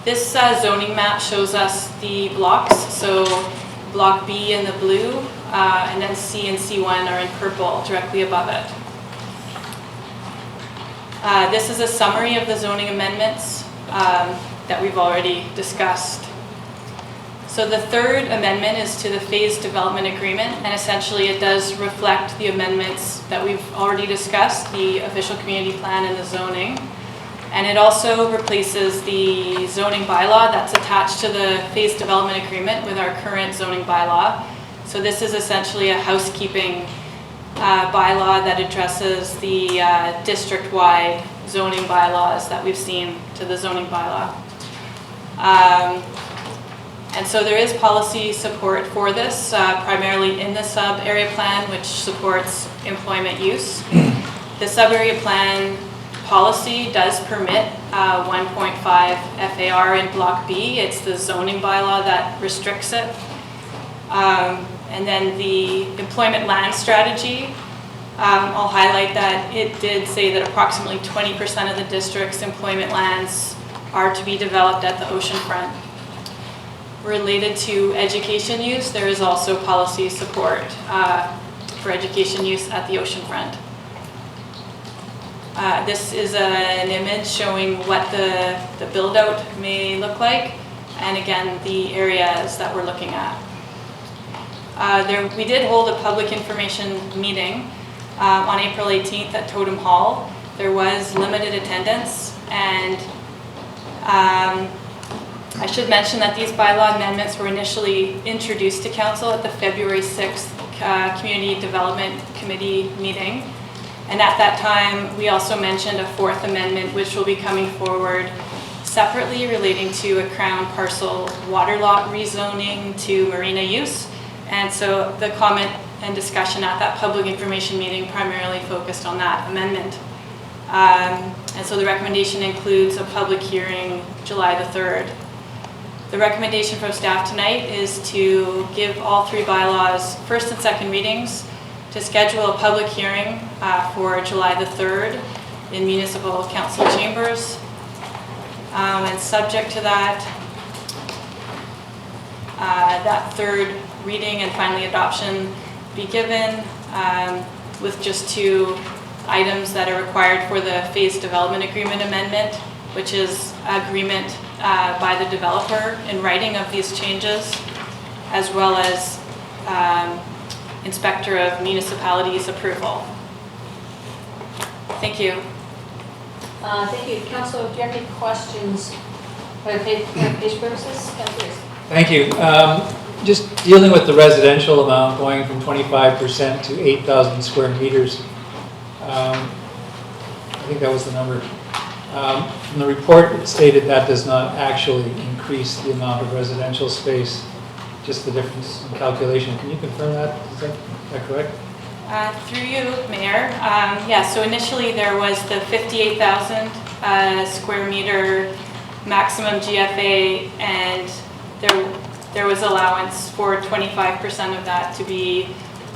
This zoning map shows us the blocks, so Block B in the blue, and then C and C1 are in purple directly above it. This is a summary of the zoning amendments that we've already discussed. So the 3rd amendment is to the phased development agreement, and essentially it does reflect the amendments that we've already discussed, the official community plan and the zoning. And it also replaces the zoning bylaw that's attached to the phased development agreement with our current zoning bylaw. So this is essentially a housekeeping bylaw that addresses the district-wide zoning bylaws that we've seen to the zoning bylaw. And so there is policy support for this, primarily in the sub-area plan, which supports employment use. The sub-area plan policy does permit 1.5 FAR in Block B. It's the zoning bylaw that restricts it. And then the employment land strategy, I'll highlight that it did say that approximately 20% of the district's employment lands are to be developed at the oceanfront. Related to education use, there is also policy support for education use at the oceanfront. This is an image showing what the build-out may look like, and again, the areas that we're looking at. We did hold a public information meeting on April 18th at Totem Hall. There was limited attendance, and I should mention that these bylaw amendments were initially introduced to Council at the February 6th Community Development Committee meeting. And at that time, we also mentioned a 4th amendment, which will be coming forward separately, relating to a Crown parcel water lot rezoning to marina use. And so the comment and discussion at that public information meeting primarily focused on that amendment. And so the recommendation includes a public hearing July the 3rd. The recommendation from staff tonight is to give all 3 bylaws first and second readings, to schedule a public hearing for July the 3rd in municipal council chambers. And subject to that, that 3rd reading and finally adoption be given with just 2 items that are required for the phased development agreement amendment, which is agreement by the developer in writing of these changes, as well as Inspector of Municipalities approval. Thank you. Thank you. Councilor, do you have any questions for clarification purposes? Councilors? Thank you. Just dealing with the residential amount going from 25% to 8,000 square meters. I think that was the number. From the report, it stated that does not actually increase the amount of residential space, just the difference in calculation. Can you confirm that? Is that correct? Through you, Mayor. Yeah, so initially there was the 58,000 square meter maximum GFA, and there was allowance for 25% of that to be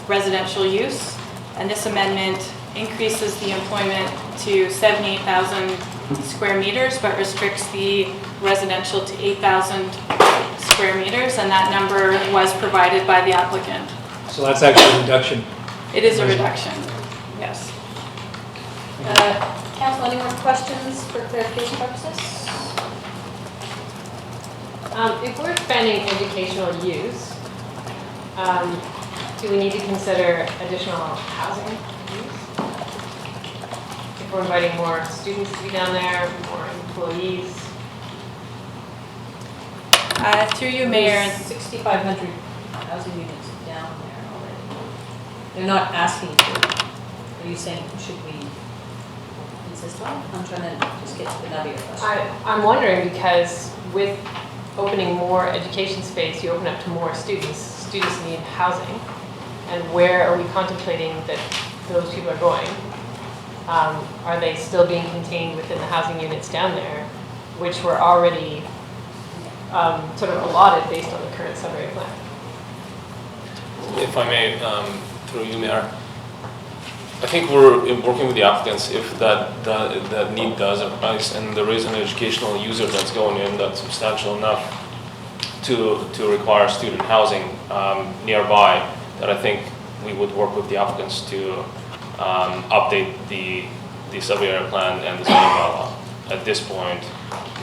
residential use. And this amendment increases the employment to 78,000 square meters, but restricts the residential to 8,000 square meters, and that number was provided by the applicant. So that's actually a reduction. It is a reduction, yes. Council, any more questions for clarification purposes? If we're expanding educational use, do we need to consider additional housing use? If we're inviting more students to be down there, more employees? Through you, Mayor. 6,500 housing units down there already. They're not asking for it. Are you saying, should we insist on? I'm trying to just get to the nub of your question. I'm wondering, because with opening more education space, you open up to more students. Students need housing. And where are we contemplating that those people are going? Are they still being contained within the housing units down there, which were already sort of allotted based on the current sub-area plan? If I may, through you, Mayor, I think we're working with the applicants. If that need does arise and there is an educational user that's going in that's substantial enough to require student housing nearby, that I think we would work with the applicants to update the sub-area plan and the zoning bylaw. At this point,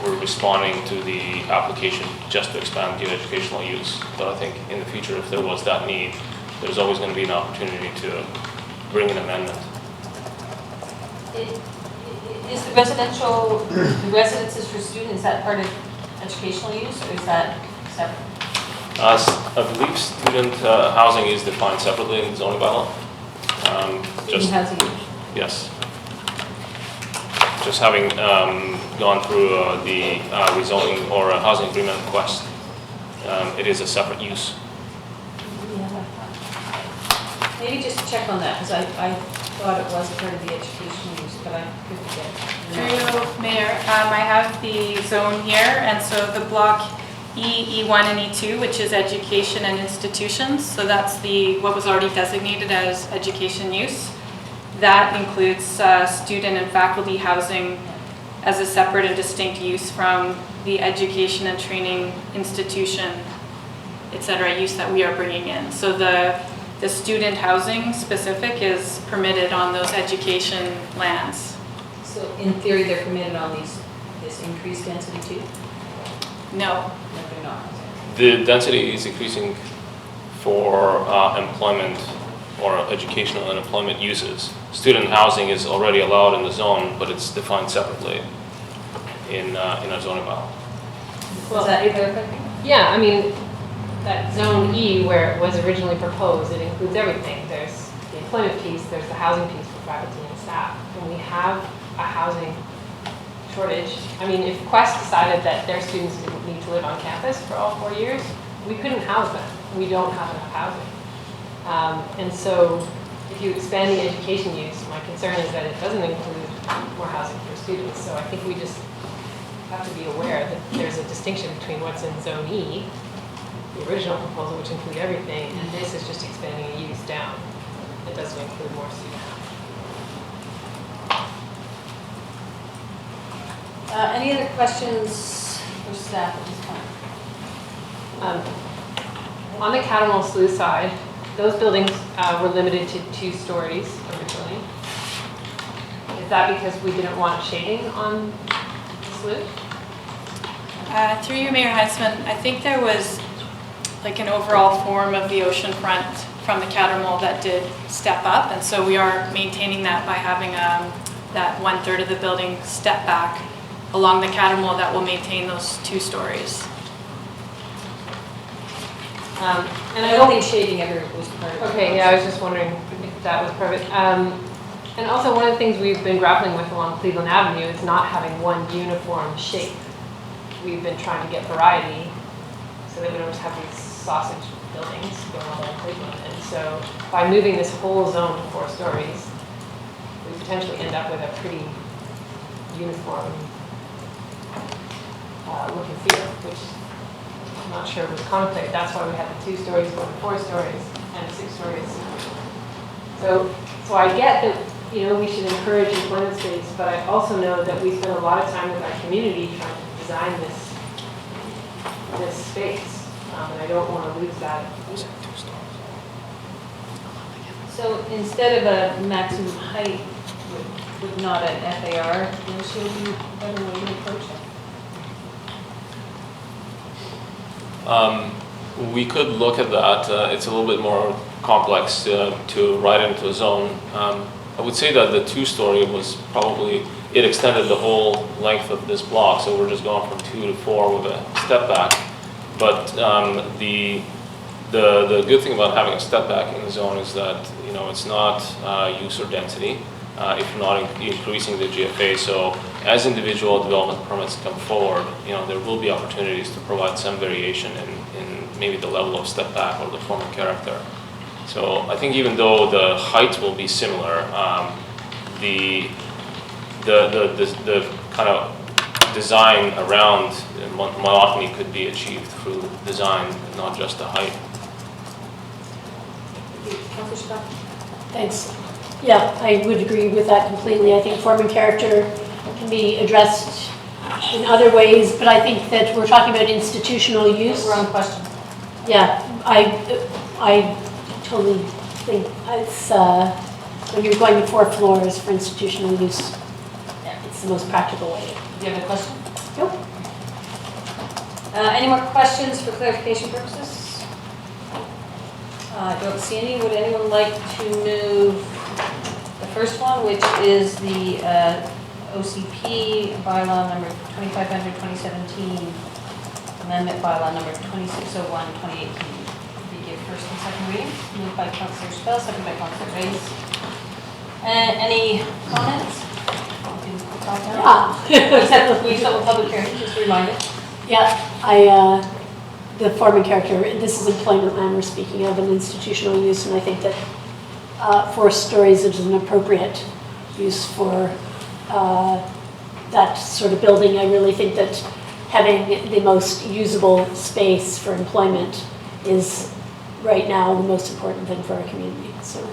we're responding to the application just to expand the educational use. But I think in the future, if there was that need, there's always going to be an opportunity to bring an amendment. Is the residential, the residences for students, is that part of educational use, or is that separate? I believe student housing is defined separately in the zoning bylaw. Student housing? Yes. Just having gone through the rezoning or housing agreement request, it is a separate use. Maybe just check on that, because I thought it was part of the educational use, but I couldn't get it. Through Mayor, I have the zone here, and so the block E, E1, and E2, which is education and institutions. So that's what was already designated as education use. That includes student and faculty housing as a separate and distinct use from the education and training institution, et cetera, use that we are bringing in. So the student housing specific is permitted on those education lands. So in theory, they're permitted on this increased density too? No. No, they're not. The density is increasing for employment or educational and employment uses. Student housing is already allowed in the zone, but it's defined separately in our zoning bylaw. Well, is that perfect? Yeah, I mean, that zone E where it was originally proposed, it includes everything. There's the employment piece, there's the housing piece for faculty and staff. And we have a housing shortage. I mean, if Quest decided that their students didn't need to live on campus for all 4 years, we couldn't house them. We don't have enough housing. And so if you expand the education use, my concern is that it doesn't include more housing for students. So I think we just have to be aware that there's a distinction between what's in Zone E, the original proposal, which include everything, and this is just expanding a use down. It doesn't include more students. Any other questions for staff at this point? On the Catamount Slough side, those buildings were limited to 2 stories originally. Is that because we didn't want shading on the slough? Through you, Mayor Heisman, I think there was like an overall form of the oceanfront from the Catamount that did step up, and so we are maintaining that by having that 1/3 of the building step back along the Catamount that will maintain those 2 stories. And I don't think shading ever was part of it. Okay, yeah, I was just wondering if that was part of it. And also one of the things we've been grappling with along Cleveland Avenue is not having one uniform shape. We've been trying to get variety so that we don't just have these sausage buildings going all down Cleveland. And so by moving this whole zone to 4 stories, we potentially end up with a pretty uniform look and feel, which I'm not sure was contemplated. That's why we had the 2 stories, going to 4 stories, and 6 stories. So I get that, you know, we should encourage employment space, but I also know that we spend a lot of time with our community trying to design this space, and I don't want to lose that. So instead of a maximum height, would not an FAR ratio be a better way to approach it? We could look at that. It's a little bit more complex to write into a zone. I would say that the 2-story was probably, it extended the whole length of this block, so we're just going from 2 to 4 with a step back. But the good thing about having a step back in the zone is that, you know, it's not user density if you're not increasing the GFA. So as individual development permits come forward, you know, there will be opportunities to provide some variation in maybe the level of step back or the form of character. So I think even though the height will be similar, the kind of design around monotony could be achieved through design, not just the height. Thanks. Yeah, I would agree with that completely. I think form and character can be addressed in other ways, but I think that we're talking about institutional use. Wrong question. Yeah, I totally think it's, when you're going to 4 floors for institutional use, it's the most practical way. Do you have a question? Nope. Any more questions for clarification purposes? I don't see any. Would anyone like to move the first one, which is the OCP bylaw number 2500-2017, amendment bylaw number 2601-2018. Give first and second reading. Moved by Councillor Spell, second by Councillor Reyes. Any comments? We still have public hearing, just a reminder. Yeah, the form and character, this is employment land we're speaking of, an institutional use, and I think that 4 stories is an appropriate use for that sort of building. I really think that having the most usable space for employment is right now the most important thing for our community. So,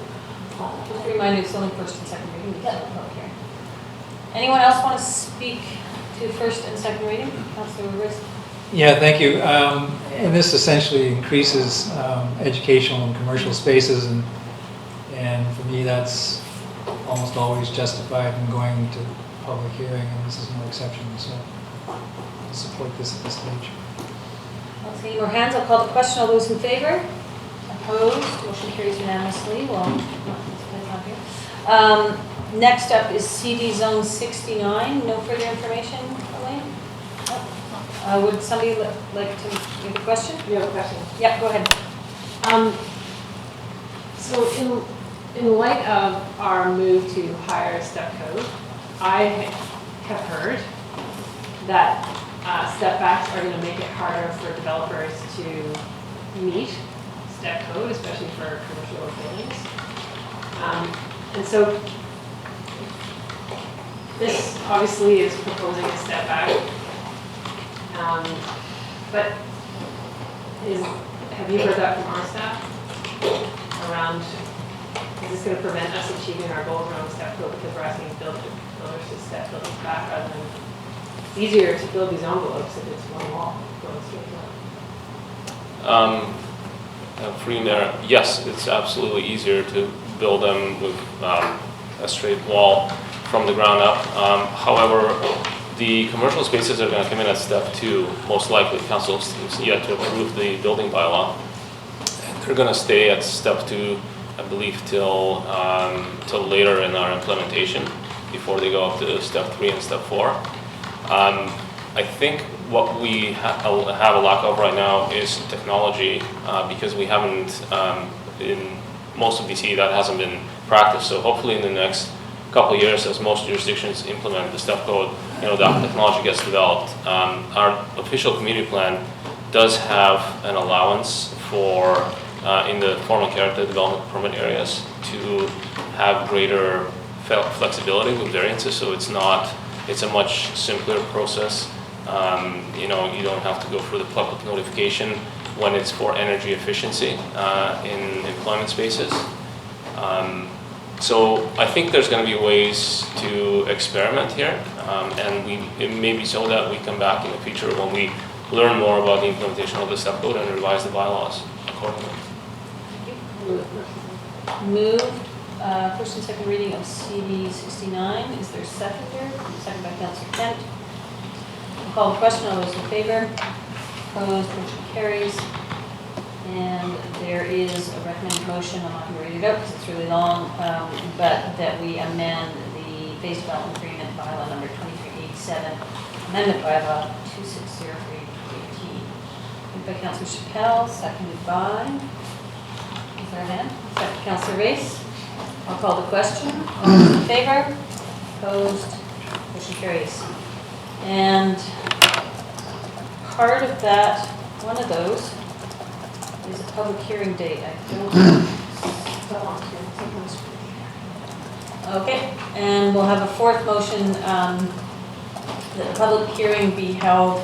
just a reminder, it's only first and second reading. Okay. Anyone else want to speak to first and second reading? Councillor Reyes. Yeah, thank you. And this essentially increases educational and commercial spaces, and for me that's almost always justified in going to public hearing, and this is no exception. So I support this at this stage. I'll see more hands. I'll call the question. All those in favor? Opposed? Motion carries unanimously. Well, not here. Next up is CD Zone 69. No further information, Elaine? No. Would somebody like to give a question? You have a question? Yeah, go ahead. So in light of our move to higher step code, I have heard that step backs are going to make it harder for developers to meet step code, especially for commercial buildings. And so this obviously is proposing a step back. But have you heard that from our staff around, is this going to prevent us achieving our goal around step code because we're asking builders to step buildings back rather than, it's easier to build these envelopes if it's one wall going straight up. Free there, yes, it's absolutely easier to build them with a straight wall from the ground up. However, the commercial spaces are going to come in at step 2, most likely. Council is yet to approve the building bylaw. They're going to stay at step 2, I believe, till later in our implementation, before they go up to step 3 and step 4. I think what we have a lack of right now is technology, because we haven't, in most of BC, that hasn't been practiced. So hopefully in the next couple of years, as most jurisdictions implement the step code, that technology gets developed. Our official community plan does have an allowance for, in the formal character development permit areas, to have greater flexibility with variances. So it's a much simpler process. You don't have to go through the public notification when it's for energy efficiency in employment spaces. So I think there's going to be ways to experiment here, and it may be so that we come back in the future when we learn more about the implementation of the step code and revise the bylaws accordingly. Moved, first and second reading of CD 69. Is there a second here? Second by Councillor Kent. I'll call the question. All those in favor? Opposed? Motion carries. And there is a recommended motion, I'm not going to read it out because it's really long, but that we amend the phase development agreement bylaw number 2387, amendment bylaw 2603-18. Moved by Councillor Chappelle, seconded by, is there a hand? Second, Councillor Race. I'll call the question. All those in favor? Opposed? Motion carries. And part of that, one of those, is a public hearing date. I don't want to. Okay, and we'll have a fourth motion that the public hearing be held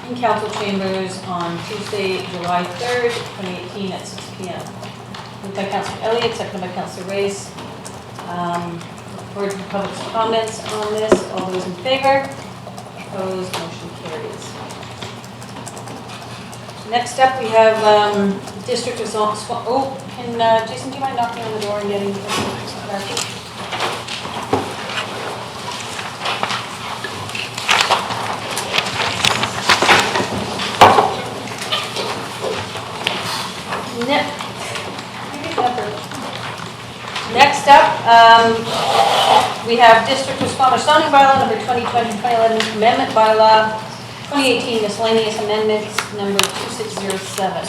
in council chambers on Tuesday, July 3rd, 2018 at 6 p.m. Moved by Councillor Elliott, seconded by Councillor Race. Look forward to the public's comments on this. All those in favor? Opposed? Motion carries. Next up, we have District of can Jason, do you mind knocking on the door and getting Next up, we have District of Squamish zoning bylaw number 2020-2011 amendment bylaw 2018 miscellaneous amendments number 2607.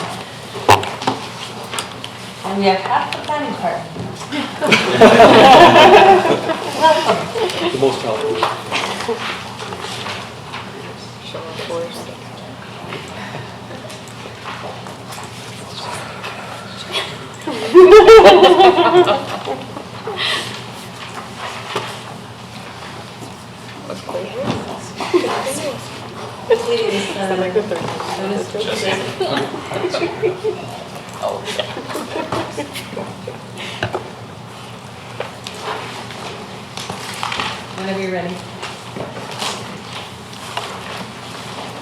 And we have half the planning part. The most helpful. Whenever you're ready.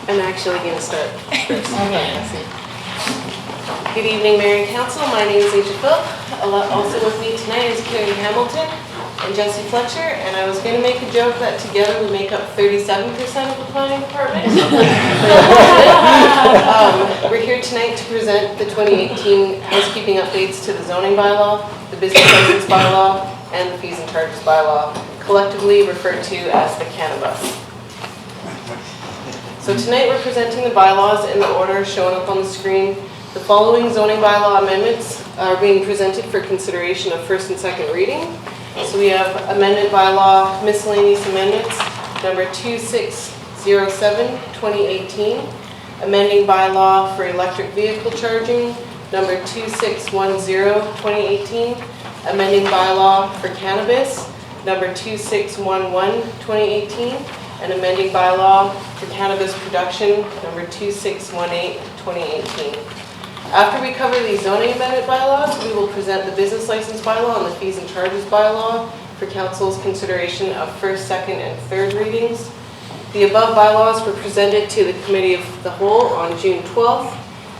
I'm actually going to start first. Good evening, Mayor and Council. My name is Asia Phil. Also with me tonight is Carrie Hamilton and Jesse Fletcher, and I was going to make a joke that together we make up 37% of the planning department. We're here tonight to present the 2018 housekeeping updates to the zoning bylaw, the business license bylaw, and the fees and charges bylaw, collectively referred to as the cannabis. So tonight we're presenting the bylaws in the order shown up on the screen. The following zoning bylaw amendments are being presented for consideration of first and second reading. So we have amendment bylaw miscellaneous amendments number 2607 2018, amending bylaw for electric vehicle charging number 2610-2018, amending bylaw for cannabis, number 2611-2018, and amending bylaw for cannabis production, number 2618-2018. After we cover the zoning amendment bylaws, we will present the business license bylaw and the fees and charges bylaw for council's consideration of first, second, and third readings. The above bylaws were presented to the Committee of the Whole on June 12th,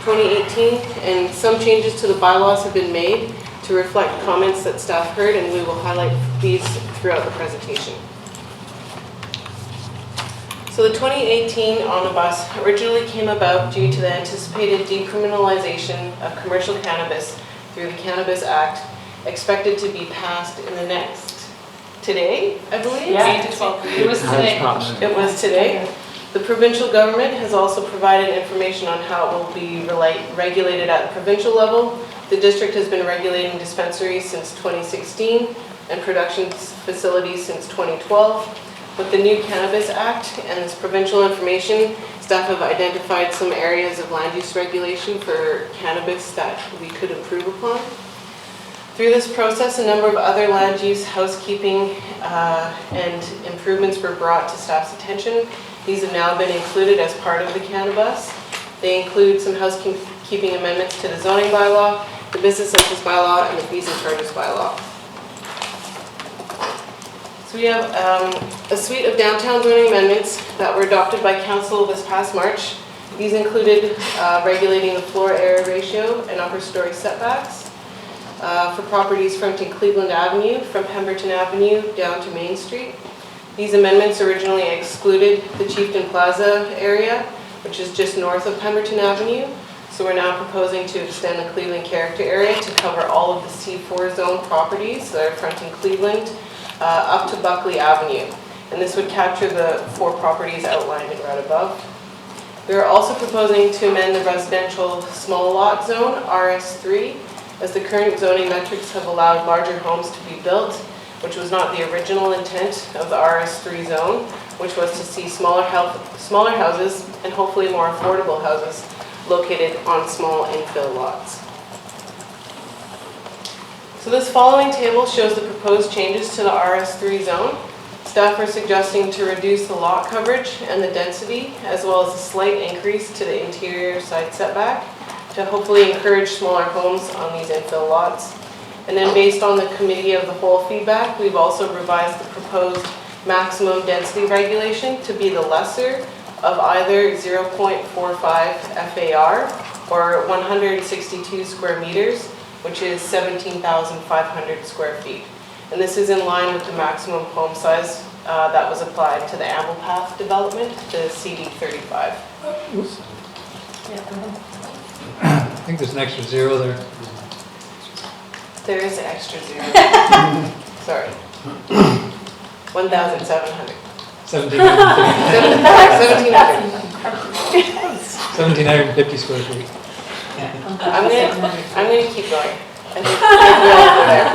2018, and some changes to the bylaws have been made to reflect comments that staff heard, and we will highlight these throughout the presentation. So the 2018 omnibus originally came about due to the anticipated decriminalization of commercial cannabis through the Cannabis Act, expected to be passed in the next today, I believe? Yeah. 8 to 12 weeks. It was today. It was today. The provincial government has also provided information on how it will be regulated at the provincial level. The district has been regulating dispensaries since 2016 and production facilities since 2012. With the new Cannabis Act and this provincial information, staff have identified some areas of land use regulation for cannabis that we could improve upon. Through this process, a number of other land use, housekeeping, and improvements were brought to staff's attention. These have now been included as part of the cannabis. They include some housekeeping amendments to the zoning bylaw, the business license bylaw, and the fees and charges bylaw. So we have a suite of downtown zoning amendments that were adopted by council this past March. These included regulating the floor area ratio and upper story setbacks for properties fronting Cleveland Avenue from Pemberton Avenue down to Main Street. These amendments originally excluded the Chieftain Plaza area, which is just north of Pemberton Avenue. So we're now proposing to extend the Cleveland character area to cover all of the C4 zone properties that are fronting Cleveland up to Buckley Avenue. And this would capture the 4 properties outlined in red above. We are also proposing to amend the residential small lot zone, RS3, as the current zoning metrics have allowed larger homes to be built, which was not the original intent of the RS3 zone, which was to see smaller houses and hopefully more affordable houses located on small infill lots. So this following table shows the proposed changes to the RS3 zone. Staff are suggesting to reduce the lot coverage and the density, as well as a slight increase to the interior side setback, to hopefully encourage smaller homes on these infill lots. And then based on the Committee of the Whole feedback, we've also revised the proposed maximum density regulation to be the lesser of either 0.45 FAR or 162 square meters, which is 17,500 square feet. And this is in line with the maximum home size that was applied to the Amble Path development, the CD35. I think there's an extra 0 there. There is an extra 0. Sorry. 1,700. 1,750 square feet. I'm gonna keep going. I think we all go there.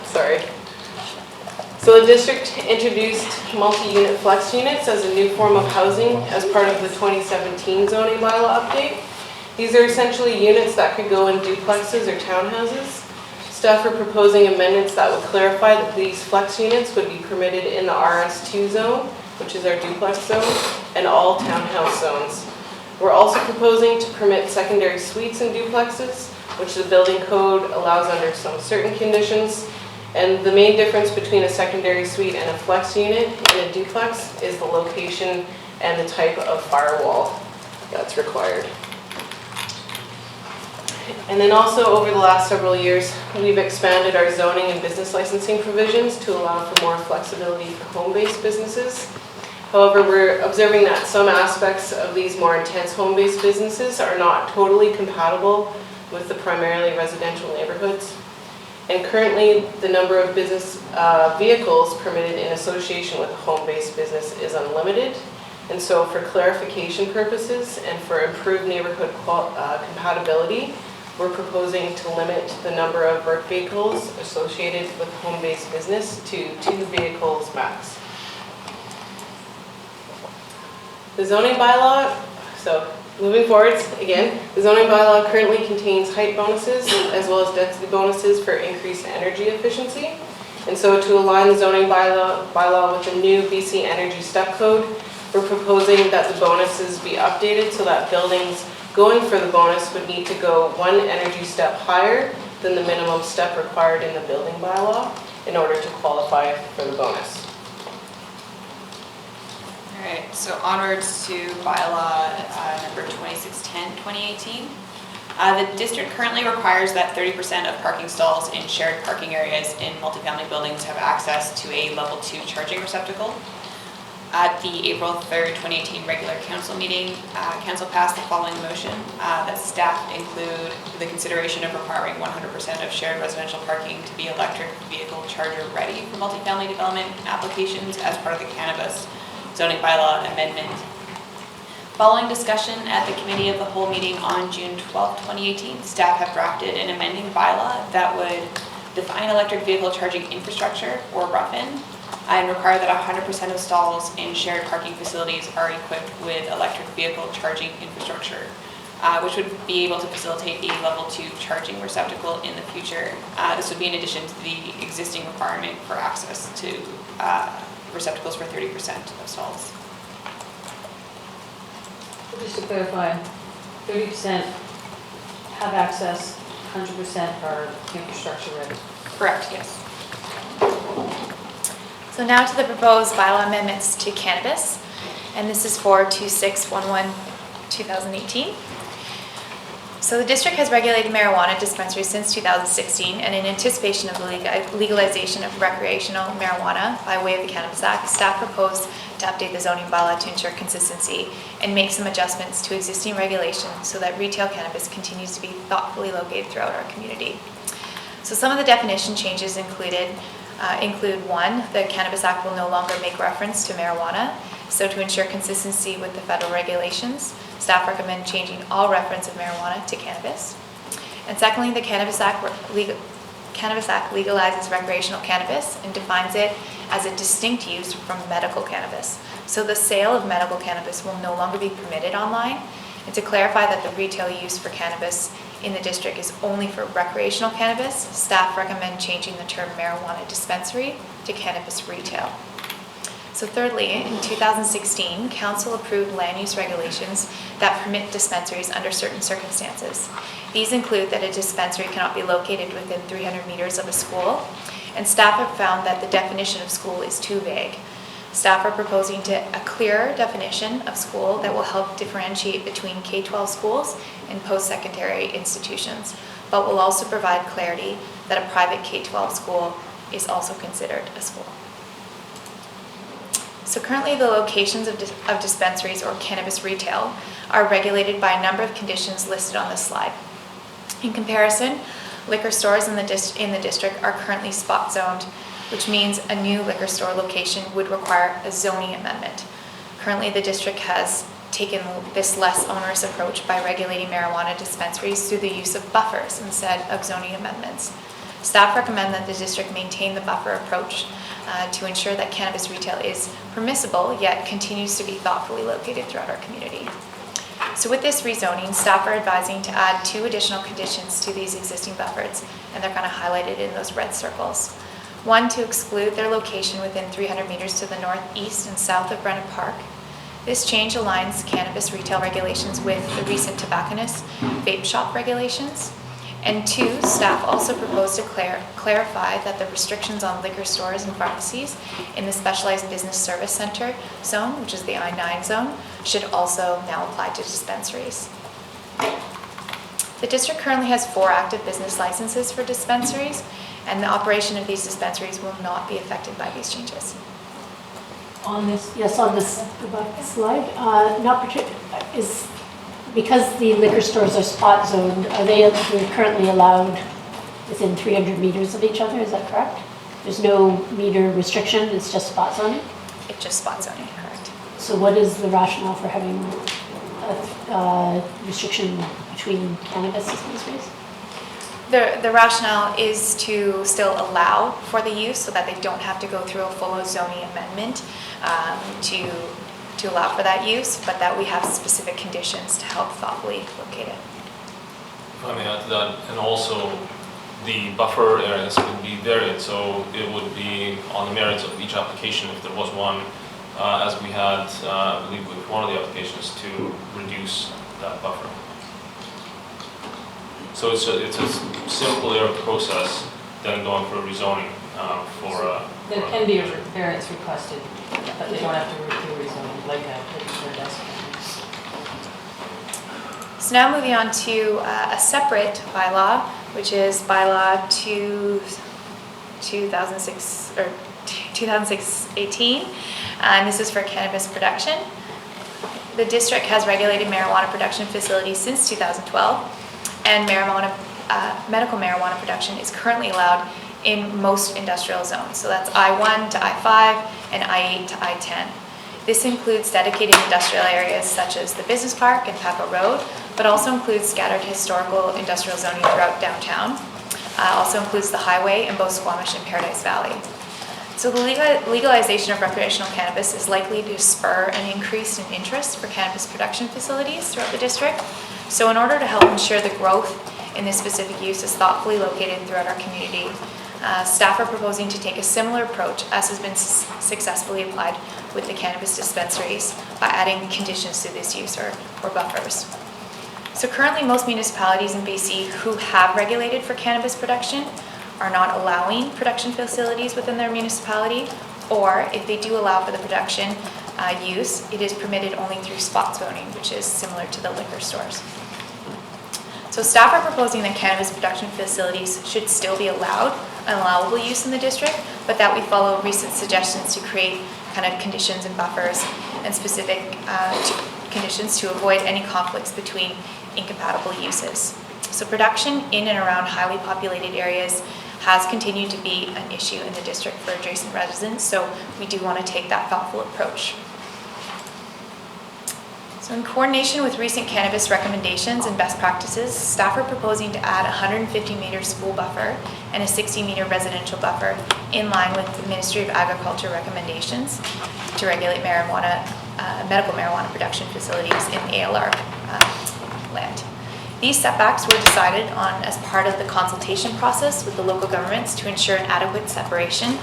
Sorry. So the district introduced multi-unit flex units as a new form of housing as part of the 2017 zoning bylaw update. These are essentially units that could go in duplexes or townhouses. Staff are proposing amendments that would clarify that these flex units would be permitted in the RS2 zone, which is our duplex zone, and all townhouse zones. We're also proposing to permit secondary suites in duplexes, which the building code allows under some certain conditions. And the main difference between a secondary suite and a flex unit in a duplex is the location and the type of firewall that's required. And then also over the last several years, we've expanded our zoning and business licensing provisions to allow for more flexibility for home-based businesses. However, we're observing that some aspects of these more intense home-based businesses are not totally compatible with the primarily residential neighborhoods. And currently, the number of business vehicles permitted in association with a home-based business is unlimited. And so for clarification purposes and for improved neighborhood compatibility, we're proposing to limit the number of work vehicles associated with home-based business to 2 vehicles max. The zoning bylaw, so moving forward, again, the zoning bylaw currently contains height bonuses as well as density bonuses for increased energy efficiency. And so to align the zoning bylaw with the new BC Energy Step Code, we're proposing that the bonuses be updated so that buildings going for the bonus would need to go one energy step higher than the minimum step required in the building bylaw in order to qualify for the bonus. All right, so onwards to bylaw number 2610, 2018. The district currently requires that 30% of parking stalls in shared parking areas in multifamily buildings have access to a level 2 charging receptacle. At the April 3rd, 2018 regular council meeting, council passed the following motion that staff include the consideration of requiring 100% of shared residential parking to be electric vehicle charger ready for multifamily development applications as part of the cannabis zoning bylaw amendment. Following discussion at the committee of the whole meeting on June 12, 2018, staff have drafted an amending bylaw that would define electric vehicle charging infrastructure, or RUFIN, and require that 100% of stalls in shared parking facilities are equipped with electric vehicle charging infrastructure, which would be able to facilitate a level 2 charging receptacle in the future. This would be in addition to the existing requirement for access to receptacles for 30% of stalls. Just to clarify, 30% have access, 100% are infrastructure ready. Correct, yes. So now to the proposed bylaw amendments to cannabis, and this is for 2611-2018. So the district has regulated marijuana dispensaries since 2016, and in anticipation of the legalization of recreational marijuana by way of the Cannabis Act, staff proposed to update the zoning bylaw to ensure consistency and make some adjustments to existing regulations so that retail cannabis continues to be thoughtfully located throughout our community. So some of the definition changes include one, the Cannabis Act will no longer make reference to marijuana. So to ensure consistency with the federal regulations, staff recommend changing all reference of marijuana to cannabis. And secondly, the Cannabis Act legalizes recreational cannabis and defines it as a distinct use from medical cannabis. So the sale of medical cannabis will no longer be permitted online. And to clarify that the retail use for cannabis in the district is only for recreational cannabis, staff recommend changing the term marijuana dispensary to cannabis retail. So thirdly, in 2016, council approved land use regulations that permit dispensaries under certain circumstances. These include that a dispensary cannot be located within 300 meters of a school, and staff have found that the definition of school is too vague. Staff are proposing a clearer definition of school that will help differentiate between K-12 schools and post-secondary institutions, but will also provide clarity that a private K-12 school is also considered a school. So currently the locations of dispensaries or cannabis retail are regulated by a number of conditions listed on this slide. In comparison, liquor stores in the district are currently spot zoned, which means a new liquor store location would require a zoning amendment. Currently the district has taken this less onerous approach by regulating marijuana dispensaries through the use of buffers instead of zoning amendments. Staff recommend that the district maintain the buffer approach to ensure that cannabis retail is permissible yet continues to be thoughtfully located throughout our community. So with this rezoning, staff are advising to add 2 additional conditions to these existing buffers, and they're kind of highlighted in those red circles. One, to exclude their location within 300 meters to the northeast and south of Brennan Park. This change aligns cannabis retail regulations with the recent tobacconist vape shop regulations. And 2, staff also proposed to clarify that the restrictions on liquor stores and pharmacies in the Specialized Business Service Center zone, which is the I-9 zone, should also now apply to dispensaries. The district currently has 4 active business licenses for dispensaries, and the operation of these dispensaries will not be affected by these changes. On this, yes, on this slide, because the liquor stores are spot zoned, they're currently allowed within 300 meters of each other, is that correct? There's no meter restriction, it's just spot zoning? It's just spot zoning, correct. So what is the rationale for having a restriction between cannabis dispensaries? The rationale is to still allow for the use so that they don't have to go through a full zoning amendment to to allow for that use, but that we have specific conditions to help thoughtfully locate it. If I may add to that, and also the buffer areas can be varied, so it would be on the merits of each application if there was one, as we had, I believe, with one of the applications to reduce that buffer. So it's a simpler process than going for a rezoning for. There can be a variance requested, but they don't have to do rezoning like a particular desk. So now moving on to a separate bylaw, which is Bylaw 2006-18, and this is for cannabis production. The district has regulated marijuana production facilities since 2012, and medical marijuana production is currently allowed in most industrial zones. So that's I-1 to I-5 and I-8 to I-10. This includes dedicated industrial areas such as the Business Park and Paco Road, but also includes scattered historical industrial zoning throughout downtown. Also includes the highway in both Squamish and Paradise Valley. So the legalization of recreational cannabis is likely to spur an increase in interest for cannabis production facilities throughout the district. So in order to help ensure the growth in this specific use is thoughtfully located throughout our community, staff are proposing to take a similar approach as has been successfully applied with the cannabis dispensaries by adding conditions to this use or buffers. So currently most municipalities in BC who have regulated for cannabis production are not allowing production facilities within their municipality, or if they do allow for the production use, it is permitted only through spot zoning, which is similar to the liquor stores. So staff are proposing that cannabis production facilities should still be allowed, an allowable use in the district, but that we follow recent suggestions to create kind of conditions and buffers and specific conditions to avoid any conflicts between incompatible uses. So production in and around highly populated areas has continued to be an issue in the district for adjacent residents, so we do want to take that thoughtful approach. So in coordination with recent cannabis recommendations and best practices, staff are proposing to add a 150-meter school buffer and a 60-meter residential buffer in line with the Ministry of Agriculture recommendations to regulate medical marijuana production facilities in ALR land. These setbacks were decided on as part of the consultation process with the local governments to ensure an adequate separation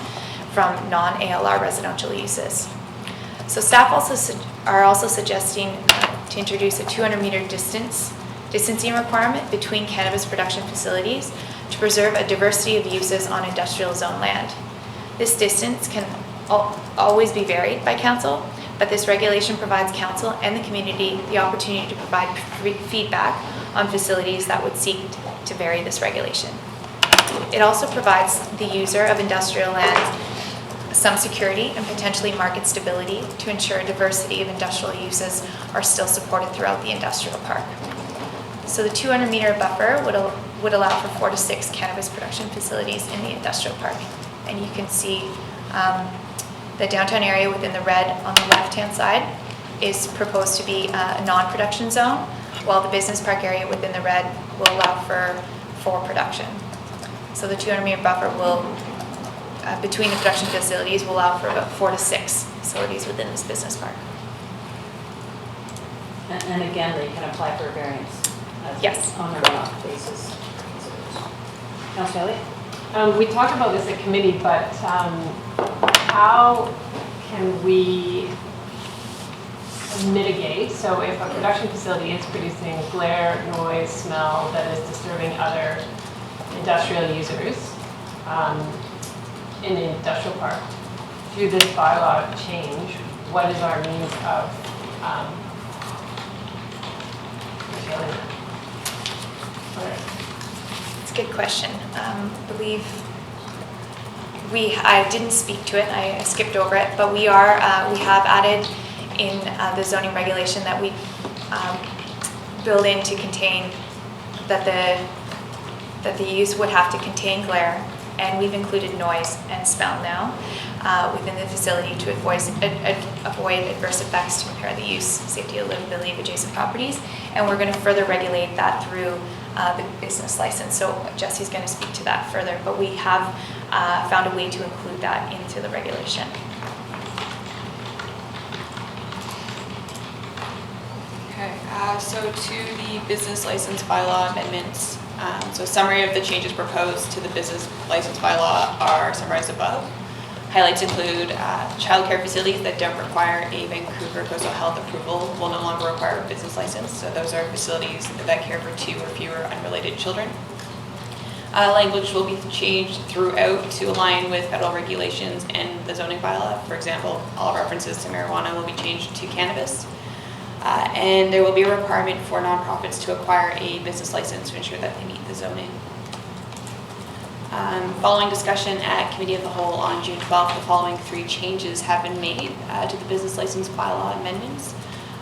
from non-ALR residential uses. So staff are also suggesting to introduce a 200-meter distancing requirement between cannabis production facilities to preserve a diversity of uses on industrial zone land. This distance can always be varied by council, but this regulation provides council and the community the opportunity to provide feedback on facilities that would seek to vary this regulation. It also provides the user of industrial land some security and potentially market stability to ensure diversity of industrial uses are still supported throughout the industrial park. So the 200-meter buffer would allow for 4 to 6 cannabis production facilities in the industrial park. And you can see the downtown area within the red on the left-hand side is proposed to be a non-production zone, while the business park area within the red will allow for production. So the 200-meter buffer will between the production facilities will allow for about 4 to 6 facilities within this business park. And again, they can apply for a variance. Yes. On a runoff basis. Councilor Elliott? We talked about this at committee, but how can we mitigate? So if a production facility is producing glare, noise, smell that is disturbing other industrial users, in the industrial park, through this bylaw change, what is our means of curtailing that? It's a good question. I believe I didn't speak to it, I skipped over it, but we have added in the zoning regulation that we build in to contain that the use would have to contain glare, and we've included noise and smell now within the facility to avoid adverse effects to impair the use, safety, or livability of adjacent properties. And we're going to further regulate that through the business license. So Jesse's going to speak to that further, but we have found a way to include that into the regulation. So to the business license bylaw amendments, so summary of the changes proposed to the business license bylaw are summarized above. Highlights include childcare facilities that don't require a Vancouver Coastal Health approval will no longer require a business license. So those are facilities that care for 2 or fewer unrelated children. Language will be changed throughout to align with federal regulations and the zoning bylaw. For example, all references to marijuana will be changed to cannabis. And there will be a requirement for nonprofits to acquire a business license to ensure that they meet the zoning. Following discussion at Committee of the Whole on June 12th, the following 3 changes have been made to the business license bylaw amendments.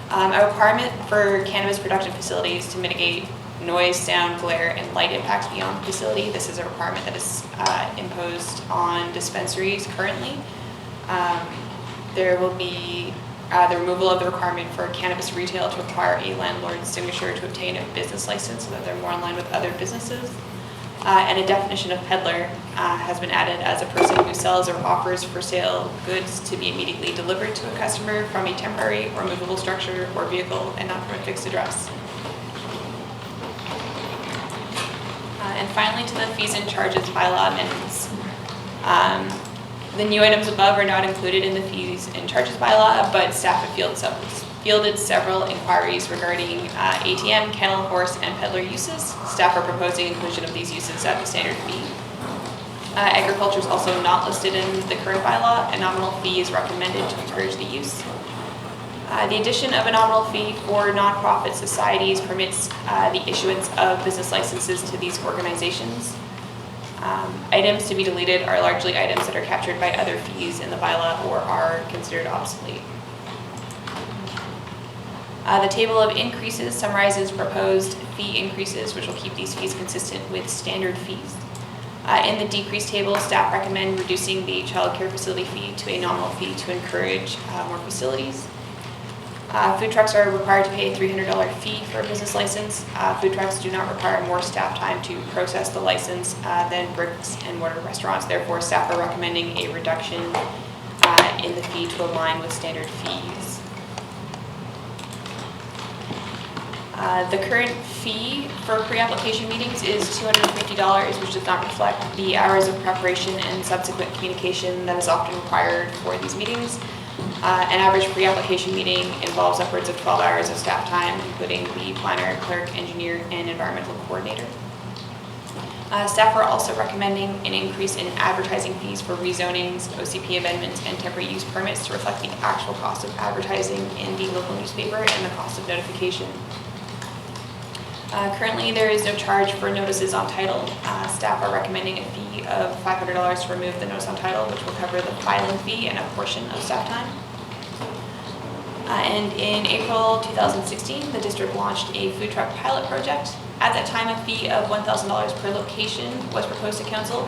A requirement for cannabis production facilities to mitigate noise, sound, glare, and light impacts beyond the facility. This is a requirement that is imposed on dispensaries currently. There will be the removal of the requirement for cannabis retail to require a landlord's signature to obtain a business license so that they're more in line with other businesses. And a definition of peddler has been added as a person who sells or offers for sale goods to be immediately delivered to a customer from a temporary or movable structure or vehicle and not from a fixed address. And finally, to the fees and charges bylaw amendments. The new items above are not included in the fees and charges bylaw, but staff have fielded several inquiries regarding ATM, kennel, horse, and peddler uses. Staff are proposing inclusion of these uses at the standard fee. Agriculture is also not listed in the current bylaw. A nominal fee is recommended to encourage the use. The addition of a nominal fee for nonprofit societies permits the issuance of business licenses to these organizations. Items to be deleted are largely items that are captured by other fees in the bylaw or are considered obsolete. The table of increases summarizes proposed fee increases, which will keep these fees consistent with standard fees. In the decrease table, staff recommend reducing the child care facility fee to a nominal fee to encourage more facilities. Food trucks are required to pay a $300 fee for a business license. Food trucks do not require more staff time to process the license than bricks and mortar restaurants. Therefore, staff are recommending a reduction in the fee to align with standard fees. The current fee for pre-application meetings is $250, which does not reflect the hours of preparation and subsequent communication that is often required for these meetings. An average pre-application meeting involves upwards of 12 hours of staff time, including the planner, clerk, engineer, and environmental coordinator. Staff are also recommending an increase in advertising fees for rezonings, OCP amendments, and temporary use permits to reflect the actual cost of advertising in the local newspaper and the cost of notification. Currently, there is no charge for notices on title. Staff are recommending a fee of $500 to remove the notice on title, which will cover the filing fee and a portion of staff time. And in April 2016, the district launched a food truck pilot project. At that time, a fee of $1,000 per location was proposed to council.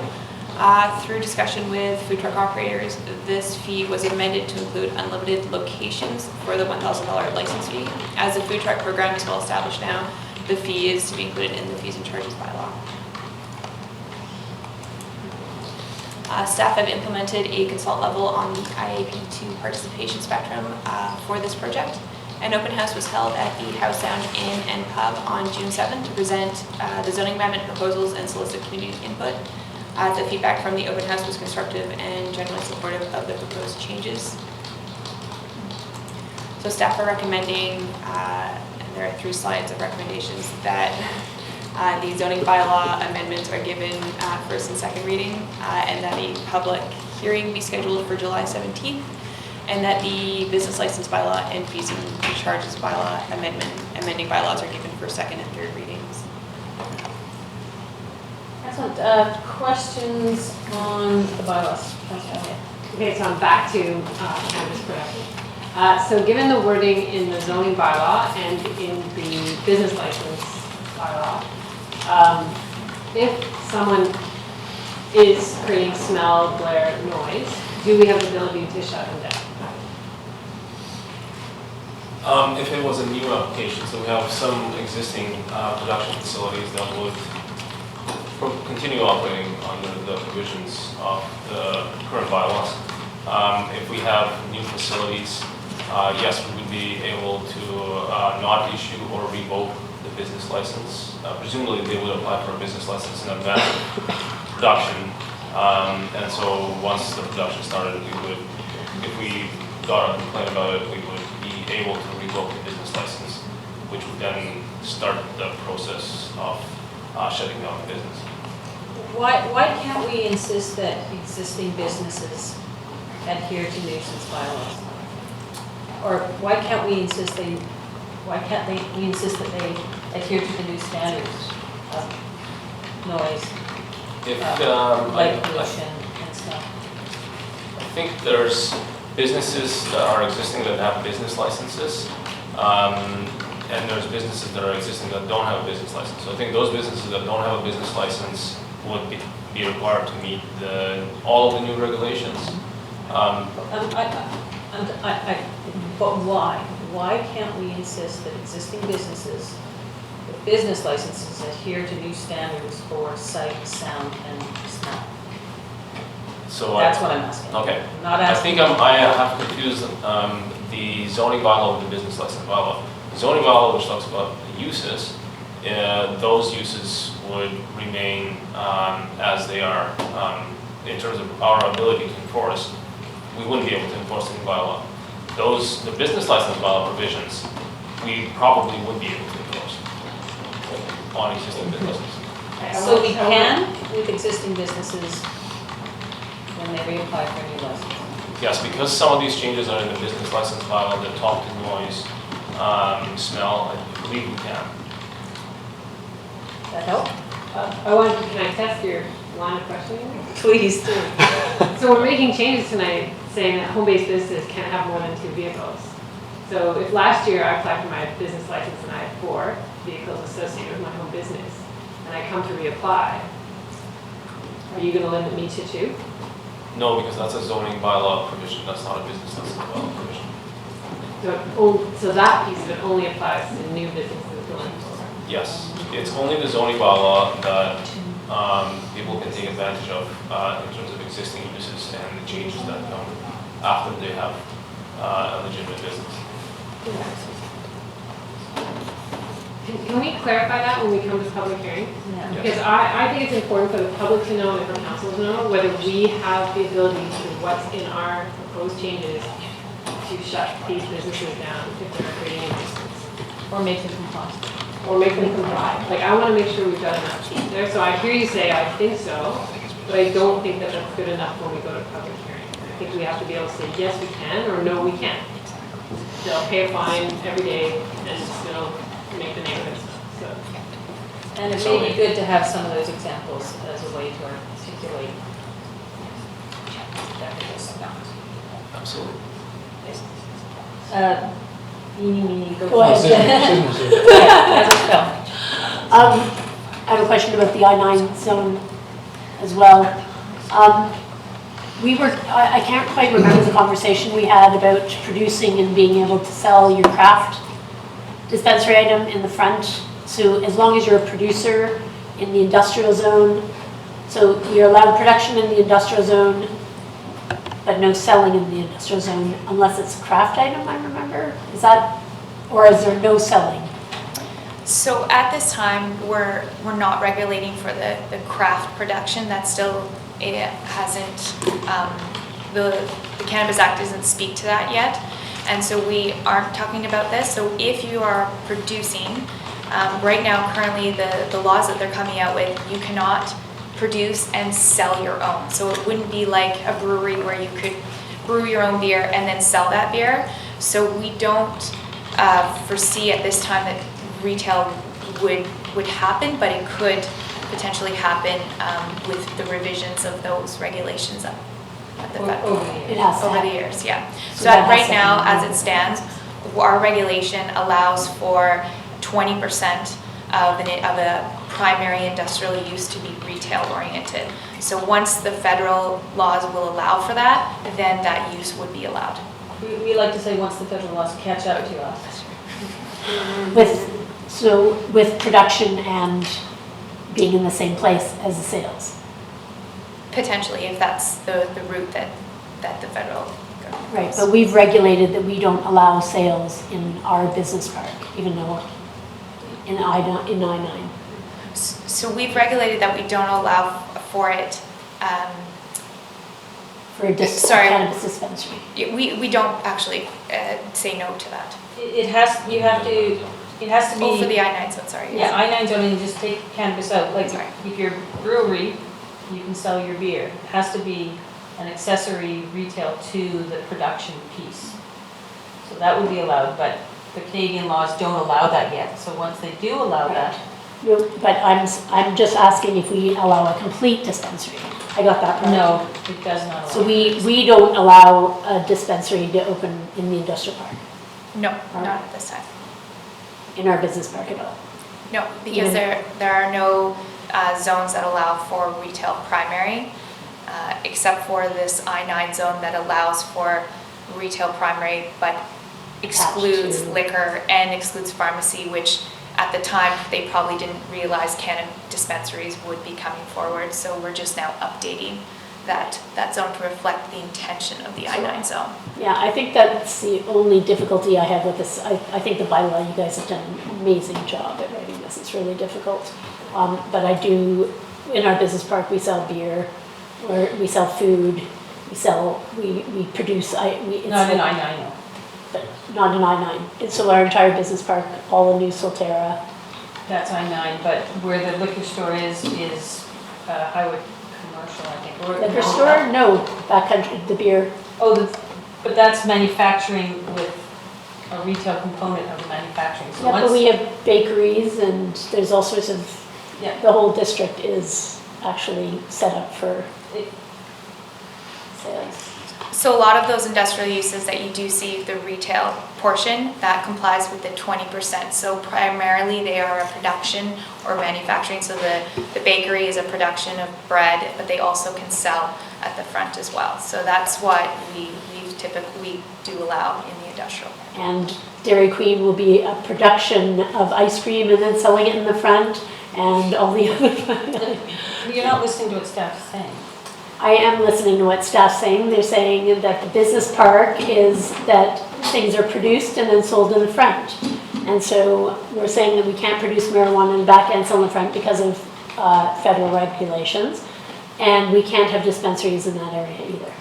Through discussion with food truck operators, this fee was amended to include unlimited locations for the $1,000 license fee. As the food truck program is well established now, the fee is to be included in the fees and charges bylaw. Staff have implemented a consult level on the IAP2 participation spectrum for this project. An open house was held at the House Sound Inn and Pub on June 7 to present the zoning amendment proposals and solicit community input. The feedback from the open house was constructive and generally supportive of the proposed changes. So staff are recommending, and there are 3 slides of recommendations, that the zoning bylaw amendments are given first and second reading, and that a public hearing be scheduled for July 17th, and that the business license bylaw and fees and charges bylaw amending bylaws are given for second and third readings. Excellent. Questions on the bylaws? Okay, so I'm back to cannabis production. So given the wording in the zoning bylaw and in the business license bylaw, if someone is creating smell, glare, noise, do we have the ability to shut them down? If it was a new application, so we have some existing production facilities that would continue operating under the provisions of the current bylaws. If we have new facilities, yes, we would be able to not issue or revoke the business license. Presumably, they would apply for a business license in advance of production. And so once the production started, we would, if we got a complaint about it, we would be able to revoke the business license, which would then start the process of shutting down the business. Why can't we insist that existing businesses adhere to nuisance bylaws? Or why can't we insist we insist that they adhere to the new standards of noise, light pollution and stuff? I think there's businesses that are existing that have business licenses, and there's businesses that are existing that don't have a business license. So I think those businesses that don't have a business license would be required to meet all of the new regulations. But why? Why can't we insist that existing businesses with business licenses adhere to new standards for sight, sound, and smell? So That's what I'm asking. Okay. I'm not asking. I have confused the zoning bylaw with the business license bylaw. The zoning bylaw, which talks about the uses, those uses would remain as they are in terms of our ability to enforce. We wouldn't be able to enforce the new bylaw. The business license bylaw provisions, we probably would be able to enforce on existing businesses. So we can with existing businesses when they reapply for a new license? Yes, because some of these changes are in the business license bylaw that talk to noise, smell, I believe we can. That help? Can I test your line of questioning? Please do. So we're making changes tonight saying that home-based businesses can't have more than 2 vehicles. So if last year I applied for my business license and I had 4 vehicles associated with my home business, and I come to reapply, are you going to limit me to 2? No, because that's a zoning bylaw provision, that's not a business license bylaw provision. So that piece of it only applies to new businesses going forward? Yes, it's only the zoning bylaw that people can take advantage of in terms of existing uses and the changes that come after they have a legitimate business. Can we clarify that when we come to public hearing? Yeah. Because I think it's important for the public to know and for council to know whether we have the ability to, what's in our proposed changes, to shut these businesses down if they're creating a nuisance. Or make them comply. Or make them comply. Like, I want to make sure we've got enough teeth there. So I hear you say, I think so, but I don't think that that's good enough when we go to public hearing. I think we have to be able to say, yes, we can, or no, we can't. They'll pay a fine every day and still make the neighborhood so. And it may be good to have some of those examples as a way to articulate that it is not. Absolutely. Go ahead. I have a question about the I-9 zone as well. I can't quite remember the conversation we had about producing and being able to sell your craft dispensary item in the front. So as long as you're a producer in the industrial zone, so you're allowed production in the industrial zone, but no selling in the industrial zone unless it's a craft item, I remember. Is that, or is there no selling? So at this time, we're not regulating for the craft production. That still, it hasn't, the Cannabis Act doesn't speak to that yet. And so we aren't talking about this. So if you are producing, right now, currently, the laws that they're coming out with, you cannot produce and sell your own. So it wouldn't be like a brewery where you could brew your own beer and then sell that beer. So we don't foresee at this time that retail would happen, but it could potentially happen with the revisions of those regulations at the federal over the years. Yeah. So right now, as it stands, our regulation allows for 20% of a primary industrial use to be retail oriented. So once the federal laws will allow for that, then that use would be allowed. We like to say once the federal laws catch up to us. With production and being in the same place as the sales? Potentially, if that's the route that the federal government. Right, but we've regulated that we don't allow sales in our business park, even though in I-9. So we've regulated that we don't allow for it. For a cannabis dispensary. We don't actually say no to that. It has to be. Oh, for the I-9 zone, sorry. Yeah, I-9 zoning, just take cannabis out. Like, Sorry. if you're a brewery, you can sell your beer. It has to be an accessory retail to the production piece. So that would be allowed, but the Canadian laws don't allow that yet. So once they do allow that. No, but I'm just asking if we allow a complete dispensary. I got that right. No, it does not allow. So we don't allow a dispensary to open in the industrial park, No, not at this time. in our business park at all. No, because there are no zones that allow for retail primary, except for this I-9 zone that allows for retail primary, but excludes liquor and excludes pharmacy, which at the time, they probably didn't realize cannabis dispensaries would be coming forward, so we're just now updating that zone to reflect the intention of the I-9 zone. Yeah, I think that's the only difficulty I have with this. I think the bylaw, you guys have done an amazing job at writing this. It's really difficult. But I do, in our business park, we sell beer, or we sell food, we produce, Not in I-9, no. But not in I-9. And so our entire business park, all the new Solterra. That's I-9, but where the liquor store is highway commercial, I think. Liquor store? No, backcountry, the beer. Oh, but that's manufacturing with a retail component of the manufacturing. So Yeah, but we have bakeries and there's all sorts of, the whole district is actually set up for sales. So a lot of those industrial uses that you do see, the retail portion, that complies with the 20%. So primarily they are a production or manufacturing. So the bakery is a production of bread, but they also can sell at the front as well. So that's what we typically do allow in the industrial. And Dairy Queen will be a production of ice cream and then selling it in the front and all the other. You're not listening to what staff is saying. I am listening to what staff's saying. They're saying that the business park is that things are produced and then sold in the front. And so we're saying that we can't produce marijuana in the back and sell in the front because of federal regulations. And we can't have dispensaries in that area either.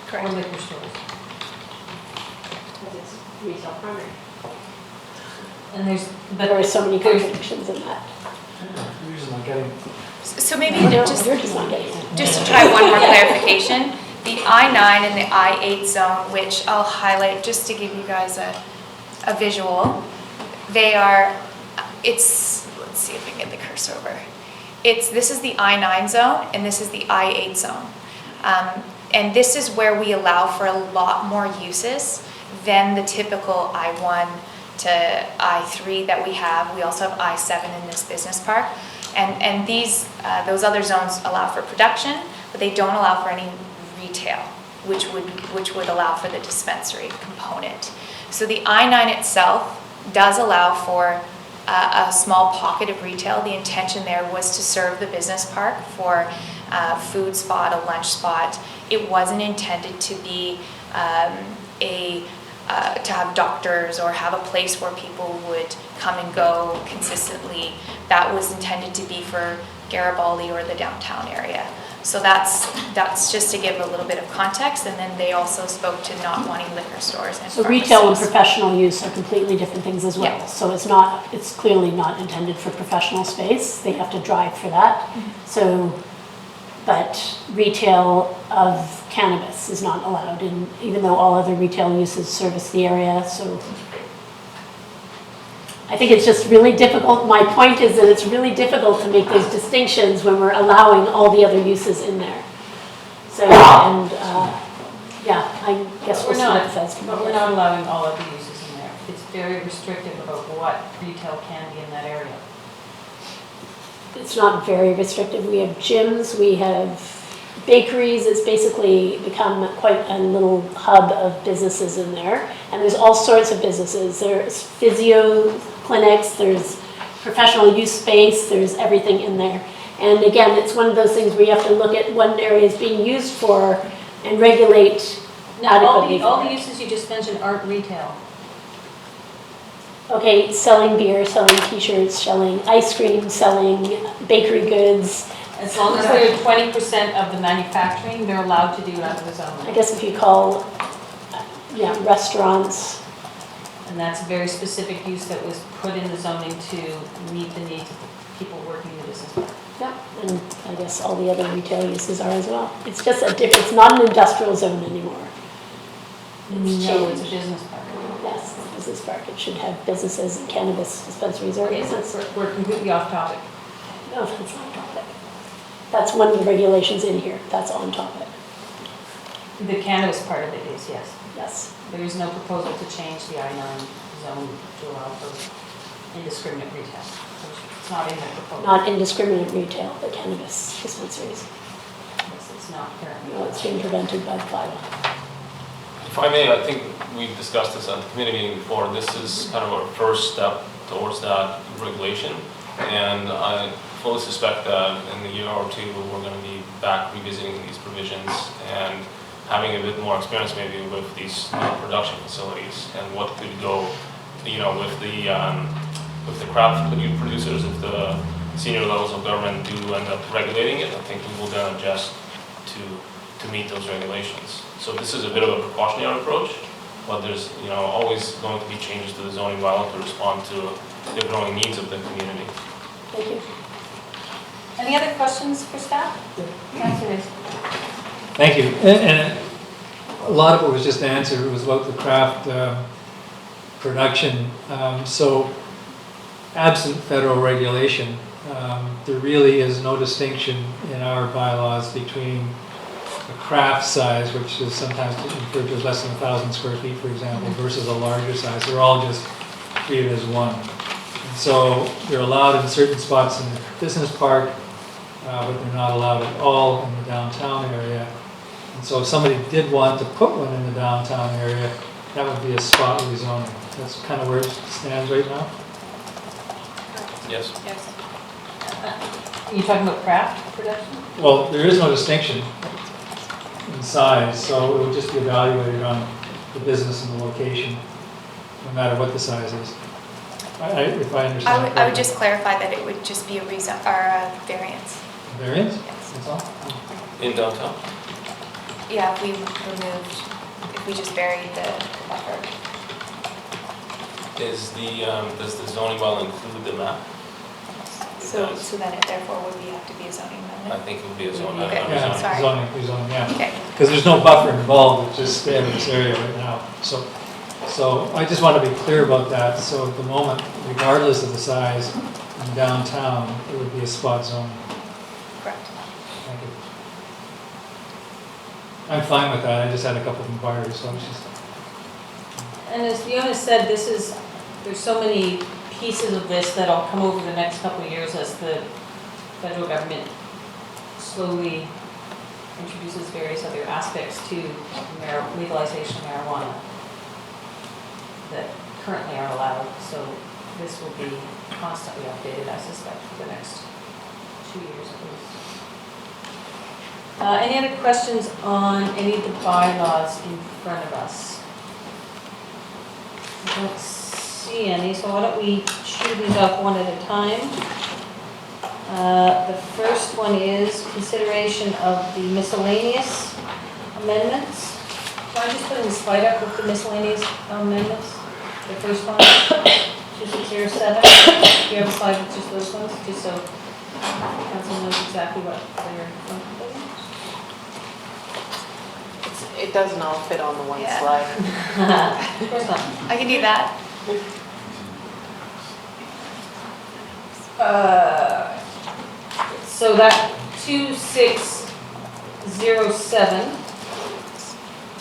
Correct. Or liquor stores. Because it's retail primary. And there are so many contradictions in that. You're just not getting it. So maybe You're just not getting it. to try one more clarification, the I-9 and the I-8 zone, which I'll highlight just to give you guys a visual, let's see if we can get the cursor over. This is the I-9 zone and this is the I-8 zone. And this is where we allow for a lot more uses than the typical I-1 to I-3 that we have. We also have I-7 in this business park. And those other zones allow for production, but they don't allow for any retail, which would allow for the dispensary component. So the I-9 itself does allow for a small pocket of retail. The intention there was to serve the business park for a food spot, a lunch spot. It wasn't intended to be to have doctors or have a place where people would come and go consistently. That was intended to be for Garibaldi or the downtown area. So that's just to give a little bit of context, and then they also spoke to not wanting liquor stores and So pharmacies. retail and professional use are completely different things as well. Yeah. So it's clearly not intended for professional space. They have to drive for that. So, but retail of cannabis is not allowed, and even though all other retail uses service the area, so. I think it's just really difficult. My point is that it's really difficult to make those distinctions when we're allowing all the other uses in there. So, and yeah, I guess we'll see what it says. But we're not allowing all other uses in there. It's very restrictive about what retail can be in that area. It's not very restrictive. We have gyms, we have bakeries. It's basically become quite a little hub of businesses in there. And there's all sorts of businesses. There's physio clinics, there's professional use space, there's everything in there. And again, it's one of those things where you have to look at what an area is being used for and regulate Now, all adequately. all the uses you just mentioned aren't retail. Okay, selling beer, selling t-shirts, selling ice cream, selling bakery goods. As long as they're 20% of the manufacturing, they're allowed to do it under the zone. I guess if you call, restaurants. And that's a very specific use that was put in the zoning to meet the needs of people working in the business park. Yep, and I guess all the other retail uses are as well. It's just a different, it's not an industrial zone anymore. It's No, it's a changed. business park. Yes, it's a business park. It should have businesses and cannabis dispensaries or Okay, so business. we're completely off topic. No, that's on topic. That's one of the regulations in here. That's on topic. The cannabis part of it is, yes. Yes. There is no proposal to change the I-9 zone to allow for indiscriminate retail. It's not in the proposal. Not indiscriminate retail, but cannabis dispensaries. It's not currently. No, it's being prevented by the bylaw. If I may, I think we discussed this at the committee meeting before. This is kind of our first step towards that regulation. And I fully suspect that in a year or two, we're going to be back revisiting these provisions and having a bit more experience maybe with these production facilities and what could go, with the craft producers, if the senior levels of government do end up regulating it, I think we will then adjust to meet those regulations. So this is a bit of a precautionary approach, but there's always going to be changes to the zoning bylaw to respond to the growing needs of the community. Thank you. Any other questions for staff? Councilor. Thank you. And a lot of it was just answered. It was about the craft production. So absent federal regulation, there really is no distinction in our bylaws between a craft size, which is sometimes referred to as less than 1,000 square feet, for example, versus a larger size. They're all just treated as one. And so they're allowed in certain spots in the business park, but they're not allowed at all in the downtown area. And so if somebody did want to put one in the downtown area, that would be a spot rezoning. That's kind of where it stands right now. Yes. Yes. Are you talking about craft production? Well, there is no distinction in size, so it would just be evaluated on the business and the location, no matter what the size is. If I understand. I would correctly. just clarify that it would just be a variance. Variance? Yes. That's all? In downtown? Yeah, if we just varied the buffer. Does the zoning bylaw include the map? So then it therefore would have to be a zoning I amendment? think it would be a zoning. Okay. Yeah, Sorry. zoning, yeah. Okay. Because there's no buffer involved, it's just there in this area right now. So I just want to be clear about that. So at the moment, regardless of the size in downtown, it would be a spot zone. Correct. Thank you. I'm fine with that. I just had a couple of inquiries, so I was just. And as Fiona said, there's so many pieces of this that'll come over the next couple of years as the federal government slowly introduces various other aspects to legalization of marijuana that currently are allowed. So this will be constantly updated, I suspect, for the next 2 years at least. Any other questions on any of the bylaws in front of us? I don't see any, so why don't we chew these off one at a time. The first one is consideration of the miscellaneous amendments. Can I just put in the slide up with the miscellaneous amendments? The first one, 2607. Do you have a slide with just those ones, just so council knows exactly what they're contemplating? It doesn't all fit on the one Yeah. slide. Of course not. I can do that. So that 2607,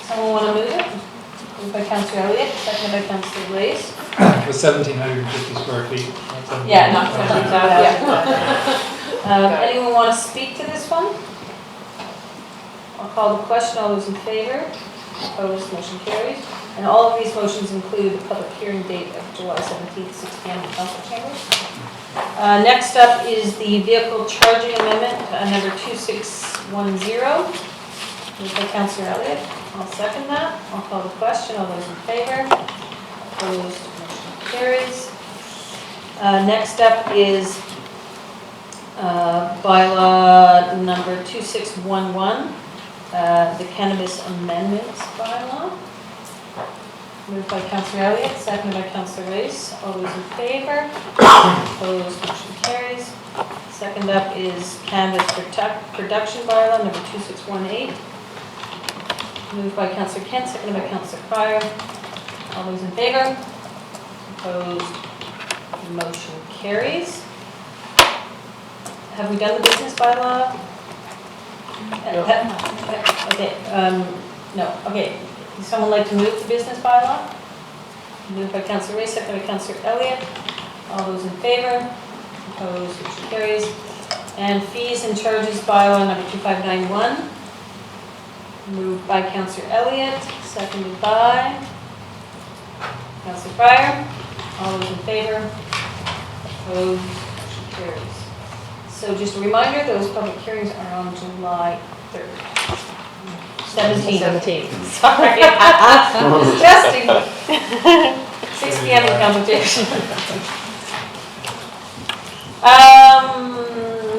someone want to move it? Moved by Councillor Elliott, seconded by Councillor Blaze. With 1,750 square feet. Yeah, not 17,000. Anyone want to speak to this one? I'll call the question. All those in favor? Opposed? Motion carries. And all of these motions include the public hearing date of July 17th, 6 p.m. in council chambers. Next up is the vehicle charging amendment, number 2610, moved by Councillor Elliott. I'll second that. I'll call the question. All those in favor? Opposed? Motion carries. Next up is bylaw number 2611, the cannabis amendments bylaw. Moved by Councillor Elliott, seconded by Councillor Race. All those in favor? Opposed? Motion carries. Second up is cannabis production bylaw number 2618. Moved by Councillor Kent, seconded by Councillor Cryer. All those in favor? Opposed? Motion carries. Have we done the business bylaw? Okay, no, okay. Would someone like to move the business bylaw? Moved by Councillor Ray, seconded by Councillor Elliott. All those in favor? Opposed? Motion carries. And fees and charges bylaw number 2591. Moved by Councillor Elliott, seconded by Councillor Cryer. All those in favor? Opposed? Motion carries. So just a reminder, those public hearings are on July 3rd. 17th. Sorry. Just testing. 6 p.m. in competition.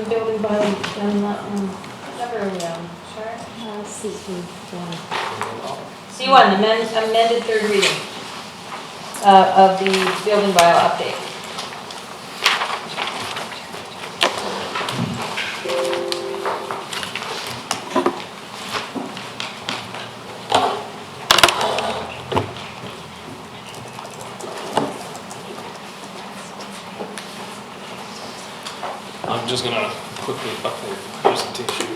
Building bylaw, done that one. Never really on. Sure. C1, amended third reading of the building bylaw update. I'm just gonna quickly update the presentation.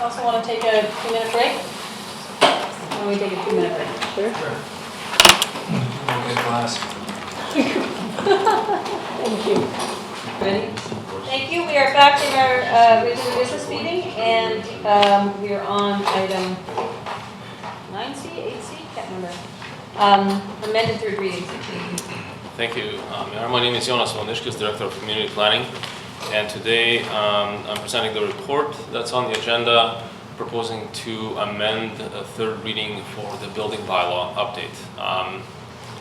Also want to take a 2-minute break? Why don't we take a 2-minute break? Sure. Okay, class. Thank you. Ready? Thank you. We are back in our regular business meeting, and we are on item 9C, 8C, can't remember. Amended third reading. Thank you, Mayor. My name is Jonas Vonishkis, Director of Community Planning, and today I'm presenting the report that's on the agenda, proposing to amend a third reading for the building bylaw update.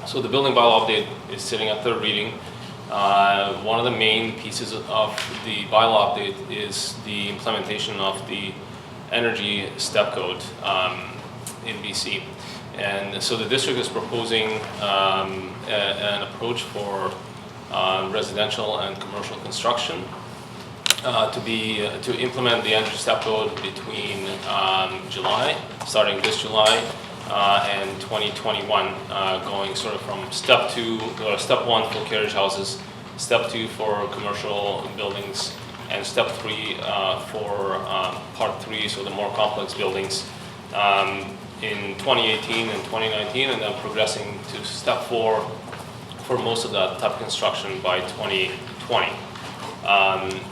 So the building bylaw update is sitting at third reading. One of the main pieces of the bylaw update is the implementation of the energy step code in BC. And so the district is proposing an approach for residential and commercial construction to implement the energy step code between July, starting this July, and 2021, going sort of from step 2 or step 1 for carriage houses, step 2 for commercial buildings, and step 3 for part 3, so the more complex buildings. In 2018 and 2019, and then progressing to step 4 for most of that type of construction by 2020.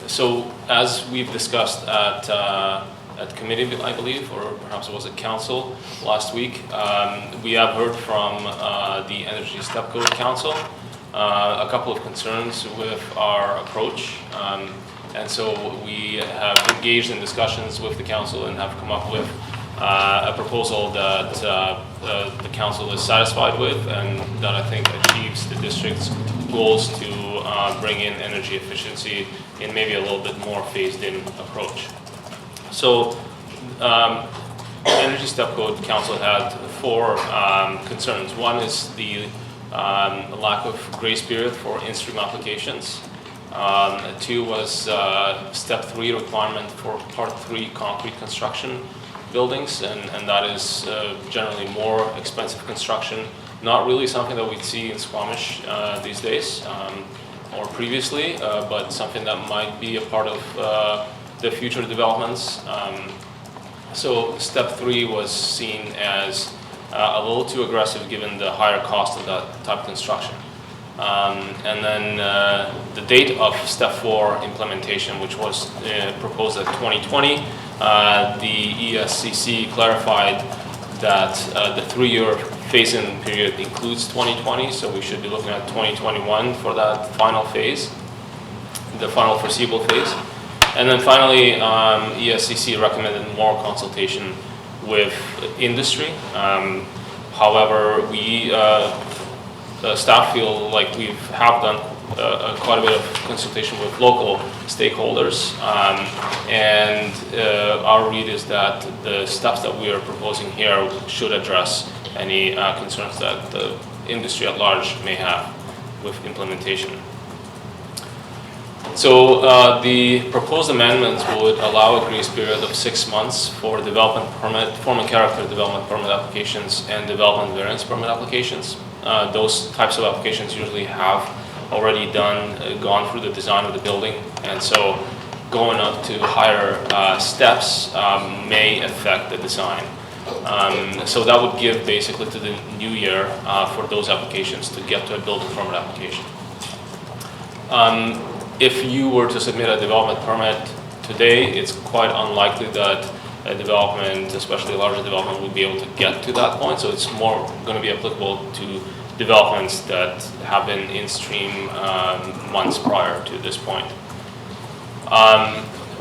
So as we've discussed at committee, I believe, or perhaps it was at council last week, we have heard from the Energy Step Code Council a couple of concerns with our approach. And so we have engaged in discussions with the council and have come up with a proposal that the council is satisfied with, and that I think achieves the district's goals to bring in energy efficiency in maybe a little bit more phased-in approach. So, Energy Step Code Council had 4 concerns. One is the lack of grace period for in-stream applications. 2 was step 3 requirement for part 3 concrete construction buildings, and that is generally more expensive construction. Not really something that we'd see in Squamish these days, or previously, but something that might be a part of the future developments. So step 3 was seen as a little too aggressive given the higher cost of that type of construction. And then the date of step 4 implementation, which was proposed at 2020, the ESCC clarified that the 3-year phase-in period includes 2020, so we should be looking at 2021 for that final phase, the final foreseeable phase. And then finally, ESCC recommended more consultation with industry. However, we staff feel like we have done quite a bit of consultation with local stakeholders, and our read is that the steps that we are proposing here should address any concerns that the industry at large may have with implementation. So the proposed amendments would allow a grace period of 6 months for development permit, form and character development permit applications and development variance permit applications. Those types of applications usually have already gone through the design of the building, and so going up to higher steps may affect the design. So that would give basically to the new year for those applications to get to a building permit application. If you were to submit a development permit today, it's quite unlikely that a development, especially a larger development, would be able to get to that point. So it's more going to be applicable to developments that have been in stream months prior to this point.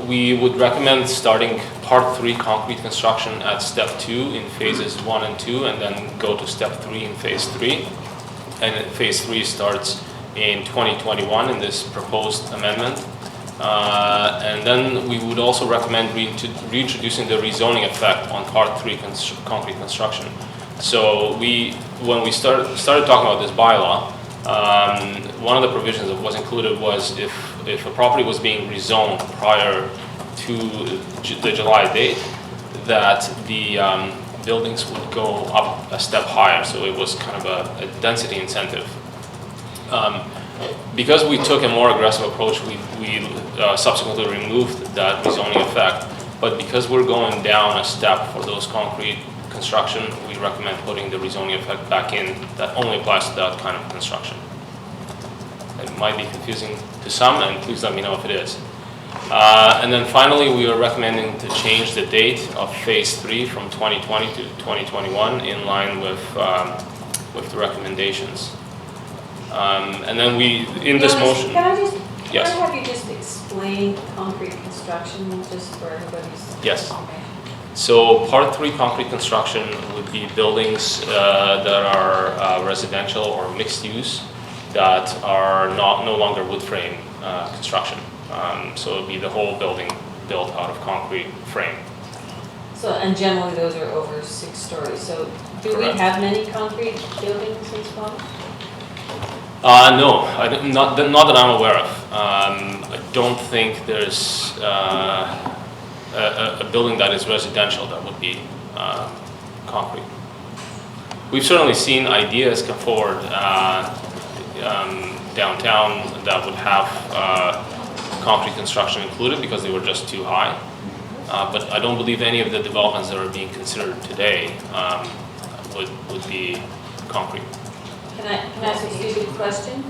We would recommend starting part 3 concrete construction at step 2 in phases 1 and 2, and then go to step 3 in phase 3. And phase 3 starts in 2021 in this proposed amendment. And then we would also recommend reintroducing the rezoning effect on part 3 concrete construction. So when we started talking about this bylaw, one of the provisions that was included was if a property was being rezoned prior to the July date, that the buildings would go up a step higher. So it was kind of a density incentive. Because we took a more aggressive approach, we subsequently removed that rezoning effect. But because we're going down a step for those concrete construction, we recommend putting the rezoning effect back in. That only applies to that kind of construction. It might be confusing to some, and please let me know if it is. And then finally, we are recommending to change the date of phase 3 from 2020 to 2021 in line with the recommendations. And then in this motion. Can I just, yes. Can I have you just explain concrete construction just for everybody's Yes. information? So part 3 concrete construction would be buildings that are residential or mixed use that are no longer wood frame construction. So it would be the whole building built out of concrete frame. So, and generally those are over 6 stories. So do we have many concrete buildings in Squamish? No, not that I'm aware of. I don't think there's a building that is residential that would be concrete. We've certainly seen ideas come forward downtown that would have concrete construction included because they were just too high. But I don't believe any of the developments that are being considered today would be concrete. Can I ask a stupid question?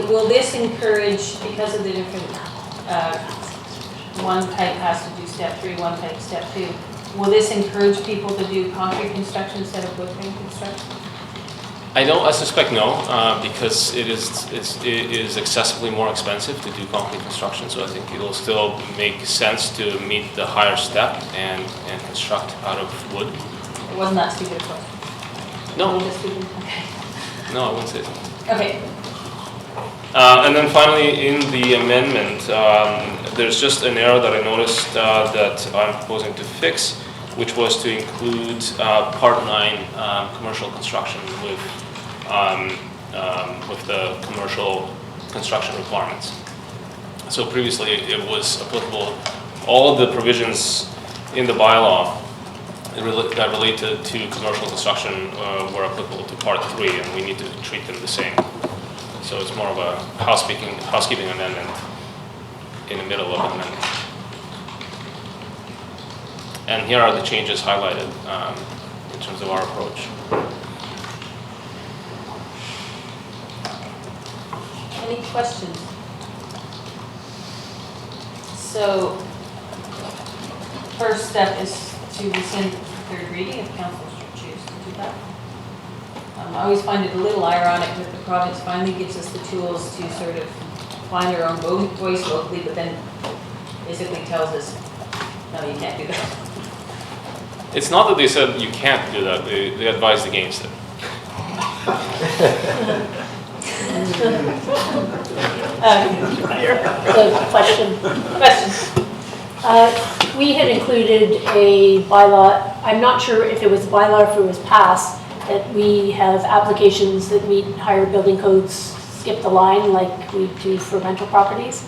Will this encourage, because of the different, one type has to do step 3, one type step 2, will this encourage people to do concrete construction instead of wood frame construction? I suspect no, because it is excessively more expensive to do concrete construction. So I think it'll still make sense to meet the higher step and construct out of wood. It wasn't that stupid a question. No. Okay. No, I wouldn't say so. Okay. And then finally, in the amendment, there's just an error that I noticed that I'm proposing to fix, which was to include Part 9 commercial construction with the commercial construction requirements. So previously, it was applicable. All of the provisions in the bylaw that related to commercial construction were applicable to Part 3, and we need to treat them the same. So it's more of a housekeeping amendment in the middle of an amendment. And here are the changes highlighted in terms of our approach. Any questions? So, first step is to rescind third reading if council should choose to do that. I always find it a little ironic that the province finally gives us the tools to sort of find our own voice locally, but then basically tells us, no, you can't do that. It's not that they said you can't do that, they advised against it. So, question. We had included a bylaw, I'm not sure if it was a bylaw or if it was passed, that we have applications that meet higher building codes, skip the line like we do for rental properties.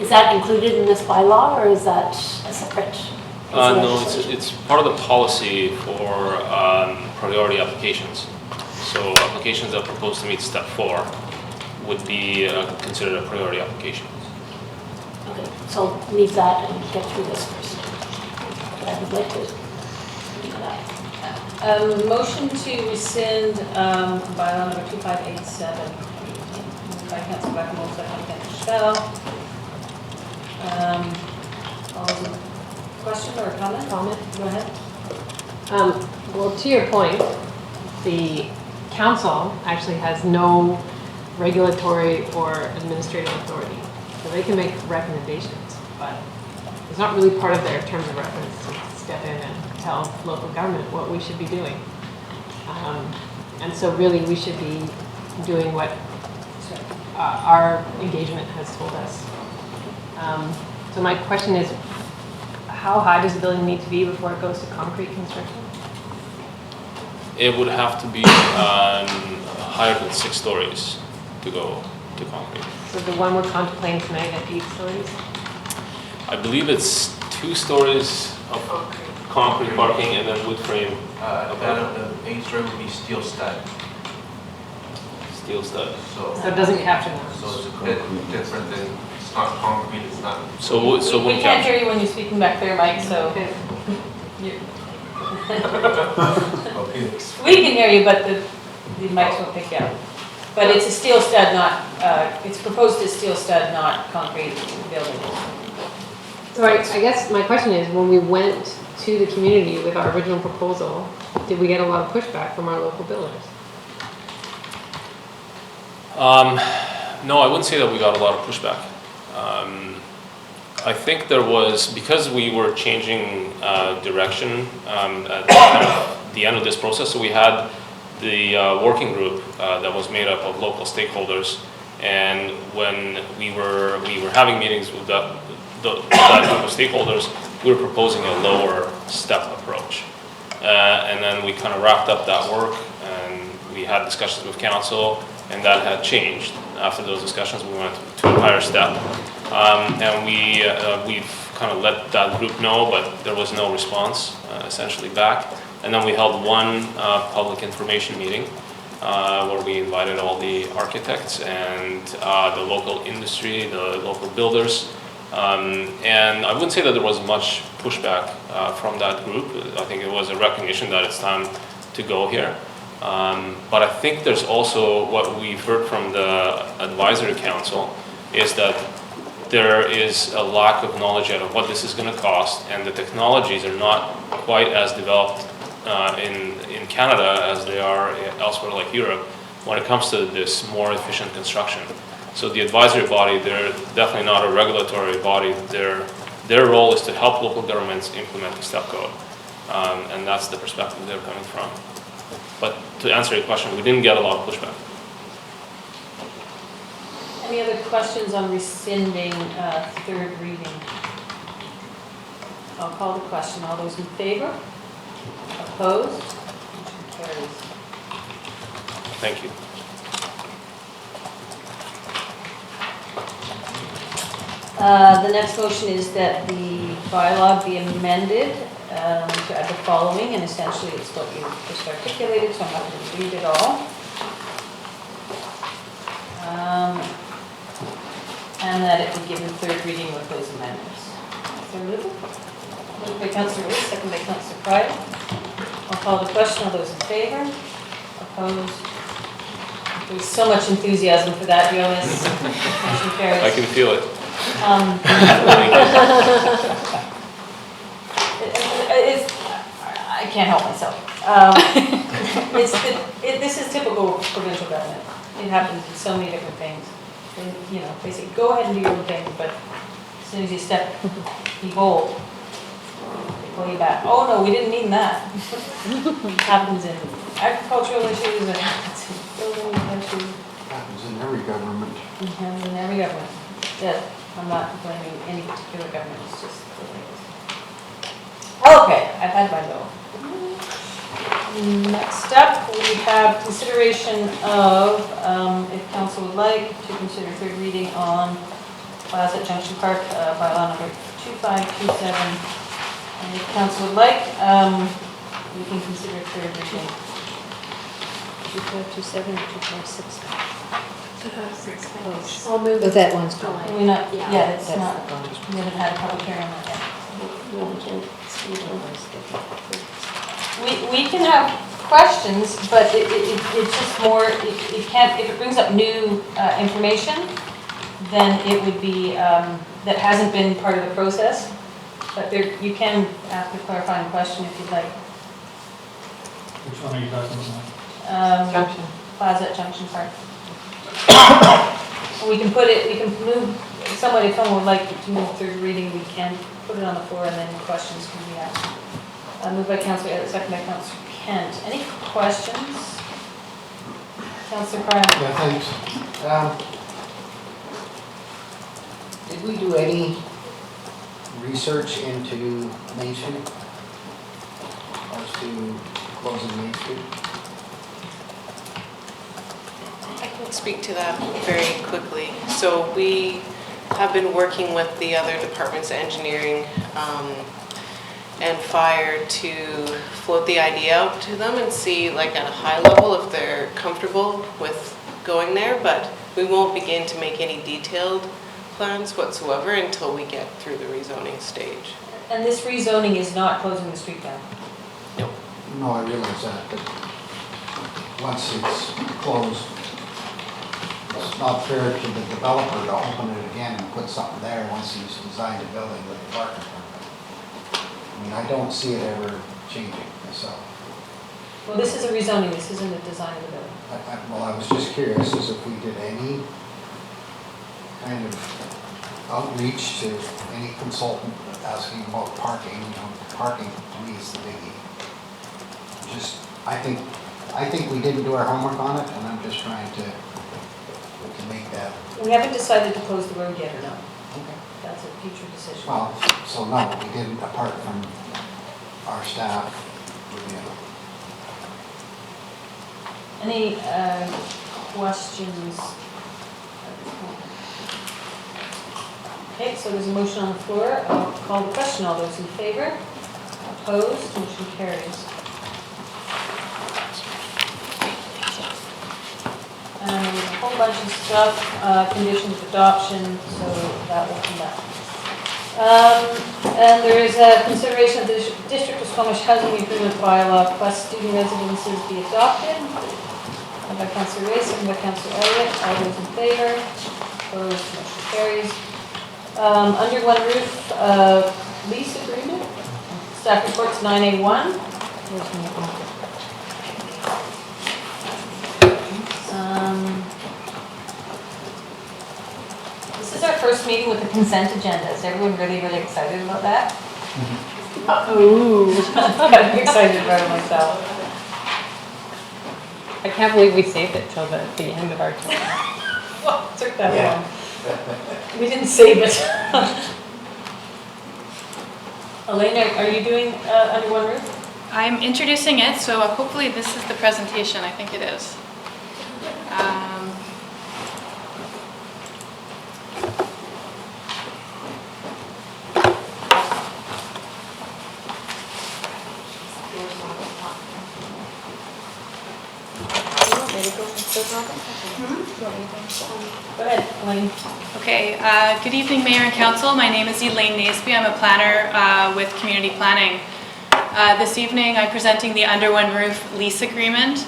Is that included in this bylaw, or is that a separate? No, it's part of the policy for priority applications. So applications that propose to meet step 4 would be considered a priority application. Okay, so leave that and get through this first. I would like to do that. Motion to rescind bylaw number 2587. Moved by Councillor Blackamore, second by Councillor Schell. All those in question or comment? Comment. Go ahead. Well, to your point, the council actually has no regulatory or administrative authority. So they can make recommendations, but it's not really part of their terms of reference to step in and tell local government what we should be doing. And so really we should be doing what our engagement has told us. So my question is, how high does the building need to be before it goes to concrete construction? It would have to be higher than 6 stories to go to concrete. So the one we're contemplating tonight at 8 stories? I believe it's 2 stories of concrete parking and then wood frame. The 8th story would be steel stud. Steel stud. So it doesn't capture that. So it's a bit different than, it's not concrete, it's not. We can't hear you when you're speaking back there, Mike, so. We can hear you, but the mics won't pick you up. But it's a steel stud, not, it's proposed as steel stud, not concrete building. So I guess my question is, when we went to the community with our original proposal, did we get a lot of pushback from our local builders? No, I wouldn't say that we got a lot of pushback. I think there was, because we were changing direction at the end of this process, so we had the working group that was made up of local stakeholders, and when we were having meetings with that group of stakeholders, we were proposing a lower step approach. And then we kind of wrapped up that work, and we had discussions with council, and that had changed. After those discussions, we went to a higher step. And we've kind of let that group know, but there was no response essentially back. And then we held one public information meeting where we invited all the architects and the local industry, the local builders. And I wouldn't say that there was much pushback from that group. I think it was a recognition that it's time to go here. But I think there's also what we've heard from the advisory council is that there is a lack of knowledge yet of what this is going to cost, and the technologies are not quite as developed in Canada as they are elsewhere like Europe when it comes to this more efficient construction. So the advisory body, they're definitely not a regulatory body. Their role is to help local governments implement the step code, and that's the perspective they're coming from. But to answer your question, we didn't get a lot of pushback. Any other questions on rescinding third reading? I'll call the question. All those in favor? Opposed? Motion carries. Thank you. The next motion is that the bylaw be amended to add the following, and essentially it's what you just articulated, so I'm not going to read it all. And that it be given third reading with those amendments. Is there a mover? Moved by Councillor Wood, second by Councillor Pryor. I'll call the question. All those in favor? Opposed? There's so much enthusiasm for that, Jonas. Motion carries. I can feel it. I can't help myself. This is typical provincial government. It happens in so many different things. they say, go ahead and do your own thing, but as soon as you be bold, they pull you back. Oh, no, we didn't mean that. Happens in agricultural issues, and happens in building issues. Happens in every government. It happens in every government. Yeah, I'm not blaming any particular government, it's just the way it is. Okay, I've had my go. Next up, we have consideration of, if council would like, to consider third reading on Plaza Junction Park, bylaw number 2527. And if council would like, we can consider third reading. 2527 or 2526? I'll move. Oh, that one's gone. We're not, Yeah, yeah, it's that's not, we haven't had a public hearing on that yet. No, we can't speak on this. We can have questions, but it's just more, it can't, if it brings up new information, then it would be, that hasn't been part of the process. But there, you can ask a clarifying question if you'd like. Which one are you talking about? Junction. Plaza at Junction Park. We can put it, we can move, if somebody from would like to move third reading, we can put it on the floor and then questions can be asked. Moved by Councillor Elliott, second by Councillor Kent. Any questions? Councillor Crown? Yeah, thanks. Did we do any research into Main Street? As to closing Main Street? I can speak to that very quickly. So we have been working with the other departments, engineering and fire, to float the idea out to them and see, like, at a high level if they're comfortable with going there, but we won't begin to make any detailed plans whatsoever until we get through the rezoning stage. And this rezoning is not closing the street down? No. No, I realize that, but once it's closed, it's not fair to the developer to open it again and put something there once he's designed a building with a parking permit. I mean, I don't see it ever changing myself. Well, this is a rezoning, this isn't a design of the building. Well, I was just curious as if we did any kind of outreach to any consultant asking about parking. Parking to me is the biggie. I think we didn't do our homework on it, and I'm just trying to make that. We haven't decided to close the road yet or not. Okay. That's a future decision. Well, so no, we didn't, apart from our staff review. Any questions? Okay, so there's a motion on the floor. I'll call the question. All those in favor? Opposed? Motion carries. And there's a whole bunch of stuff, conditions of adoption, so that will come back. And there is a consideration of the District of Squamish Housing Improvement Bylaw plus student residences be adopted. By Councillor Ray, second by Councillor Elliott. All those in favor? Opposed? Motion carries. Under one roof lease agreement. Staff reports 9A1. This is our first meeting with the consent agenda. Is everyone really, really excited about that? Ooh. I'm excited about it myself. I can't believe we saved it till the end of our term. Well, it took that long. We didn't save it. Elena, are you doing under one roof? I'm introducing it, so hopefully this is the presentation. I think it is. Go ahead, Elaine. Okay, good evening, Mayor and Council. My name is Elaine Naseby. I'm a planner with Community Planning. This evening, I'm presenting the Under One Roof lease agreement,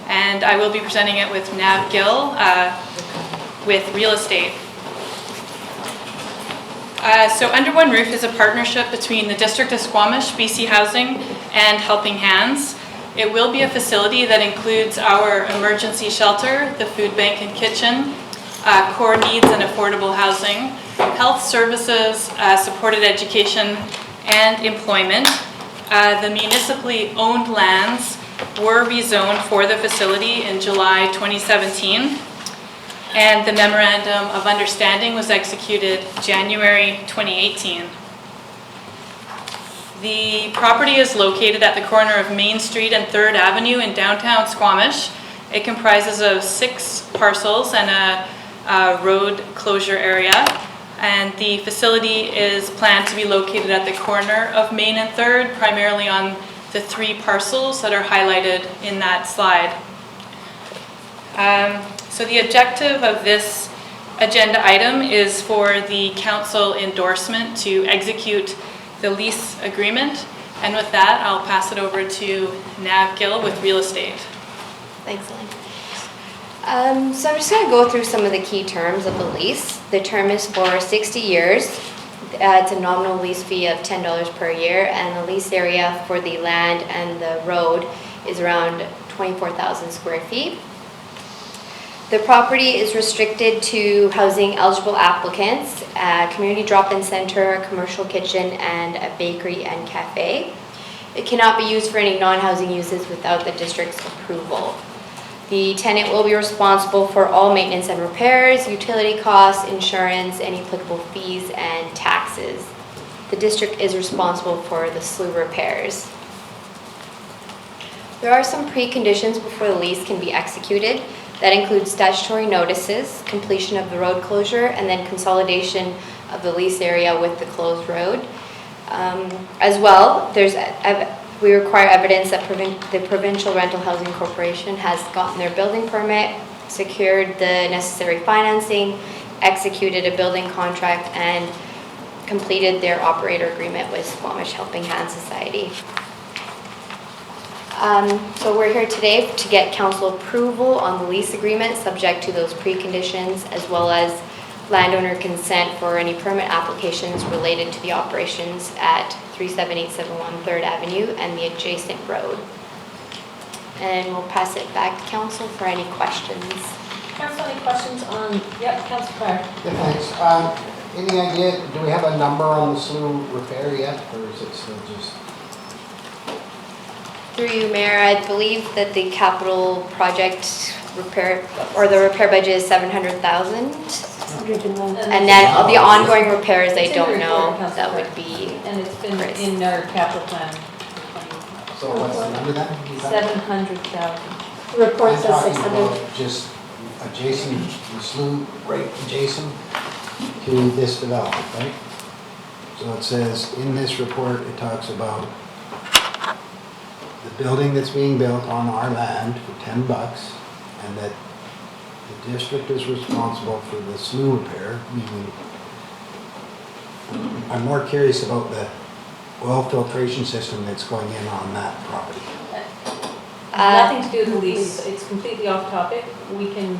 and I will be presenting it with Nav Gill with real estate. So Under One Roof is a partnership between the District of Squamish, BC Housing, and Helping Hands. It will be a facility that includes our emergency shelter, the food bank and kitchen, core needs and affordable housing, health services, supported education, and employment. The municipally owned lands were rezoned for the facility in July 2017, and the Memorandum of Understanding was executed January 2018. The property is located at the corner of Main Street and 3rd Avenue in downtown Squamish. It comprises of 6 parcels and a road closure area. And the facility is planned to be located at the corner of Main and 3rd, primarily on the 3 parcels that are highlighted in that slide. So the objective of this agenda item is for the council endorsement to execute the lease agreement. And with that, I'll pass it over to Nav Gill with real estate. Thanks, Lynn. So I'm just going to go through some of the key terms of the lease. The term is for 60 years. It's a nominal lease fee of $10 per year, and the lease area for the land and the road is around 24,000 square feet. The property is restricted to housing eligible applicants, a community drop-in center, a commercial kitchen, and a bakery and cafe. It cannot be used for any non-housing uses without the district's approval. The tenant will be responsible for all maintenance and repairs, utility costs, insurance, any applicable fees, and taxes. The district is responsible for the slough repairs. There are some preconditions before the lease can be executed. That includes statutory notices, completion of the road closure, and then consolidation of the lease area with the closed road. As well, we require evidence that the Provincial Rental Housing Corporation has gotten their building permit, secured the necessary financing, executed a building contract, and completed their operator agreement with Squamish Helping Hand Society. So we're here today to get council approval on the lease agreement subject to those preconditions, as well as landowner consent for any permit applications related to the operations at 37871 3rd Avenue and the adjacent road. And we'll pass it back to council for any questions. Council, any questions on, yep, Council Hare. Yeah, thanks. Any idea, do we have a number on the slough repair yet, or is it still just? Through you, Mayor, I believe that the capital project repair, or the repair budget is 700,000. And then the ongoing repairs, I don't know, that would be. And it's been in our capital plan. So what's the number then? 700,000. The report says I'm talking 600. about just adjacent, the slough right adjacent to this development, right? So it says, in this report, it talks about the building that's being built on our land for $10, and that the district is responsible for the slough repair, meaning I'm more curious about the oil filtration system that's going in on that property. Nothing to do with the lease. It's completely off topic. We can.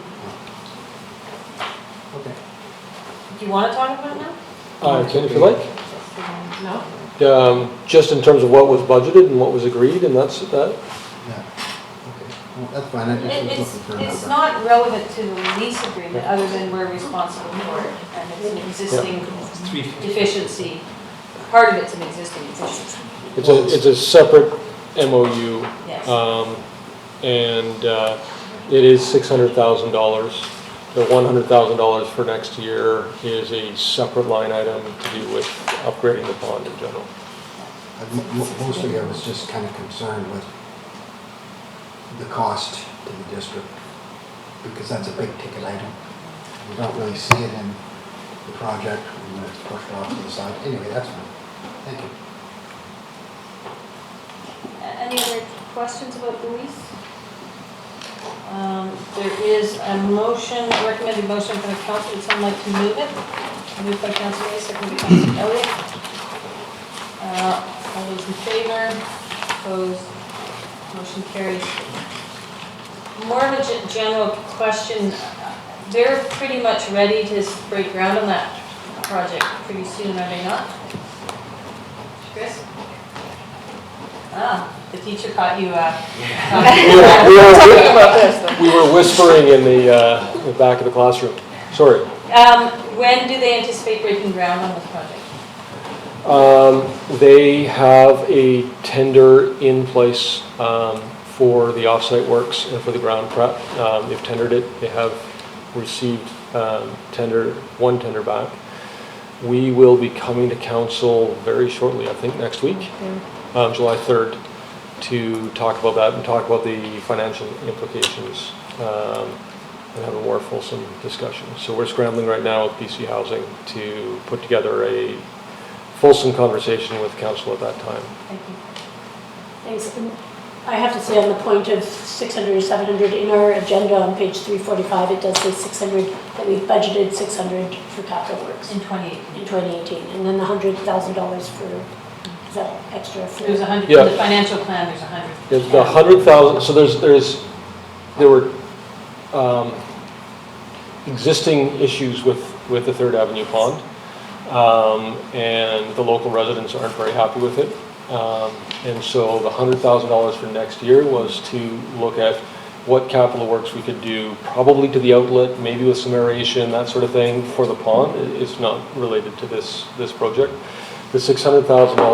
Okay. Do you want to talk about it now? Can if you like. No. Just in terms of what was budgeted and what was agreed, and that's that. Yeah. Okay. Well, that's fine. I just was looking for a number. It's not relevant to the lease agreement, other than we're responsible for it, and it's an existing deficiency. Part of it's an existing deficiency. It's a separate MOU. Yes. And it is $600,000. The $100,000 for next year is a separate line item to do with upgrading the pond in general. Mostly I was just kind of concerned with the cost to the district, because that's a big ticket item. You don't really see it in the project when it's pushed off to the side. Anyway, that's fine. Thank you. Any other questions about the lease? There is a motion, a recommended motion from the council. Would someone like to move it? Moved by Councilor Ray, seconded by Councilor Elliott. All those in favor? Opposed? Motion carries. More of a general question. They're pretty much ready to break ground on that project pretty soon, are they not? Chris? The teacher caught you talking about this. We were whispering in the back of the classroom. Sorry. When do they anticipate breaking ground on this project? They have a tender in place for the offsite works and for the ground prep. They've tendered it. They have received one tender back. We will be coming to council very shortly, I think next week, July 3rd, to talk about that and talk about the financial implications and have a more fulsome discussion. So we're scrambling right now with BC Housing to put together a fulsome conversation with council at that time. Thank you. Thanks. And I have to say on the point of 600 or 700, in our agenda on page 345, it does say 600, that we've budgeted 600 for capital works. In 2018. In 2018. And then the $100,000 for, is that extra? For There's 100, Yeah. in the financial plan, there's 100. The 100,000, so there were existing issues with the Third Avenue pond, and the local residents aren't very happy with it. And so the $100,000 for next year was to look at what capital works we could do, probably to the outlet, maybe with some aeration, that sort of thing, for the pond. It's not related to this project. The $600,000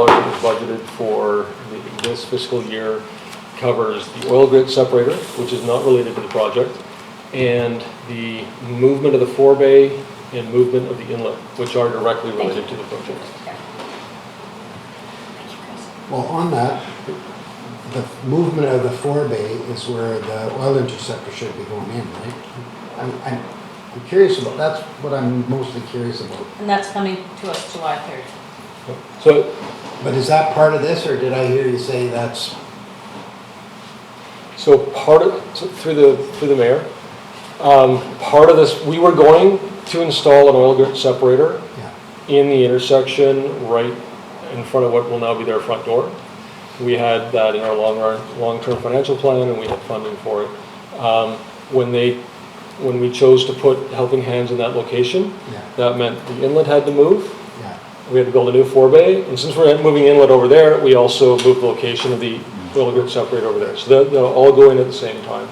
that was budgeted for this fiscal year covers the oil grit separator, which is not related to the project, and the movement of the forebay and movement of the inlet, which are directly related to the project. Well, on that, the movement of the forebay is where the oil interceptor should be going in, right? I'm curious about, that's what I'm mostly curious about. And that's coming to us July 3rd. So, but is that part of this, or did I hear you say that's? So part of, through the mayor, part of this, we were going to install an oil grit separator in the intersection right in front of what will now be their front door. We had that in our long-term financial plan, and we had funding for it. When we chose to put helping hands in that location, that meant the inlet had to move. We had to build a new forebay, and since we're moving inlet over there, we also moved the location of the oil grit separator over there. So they'll all go in at the same time.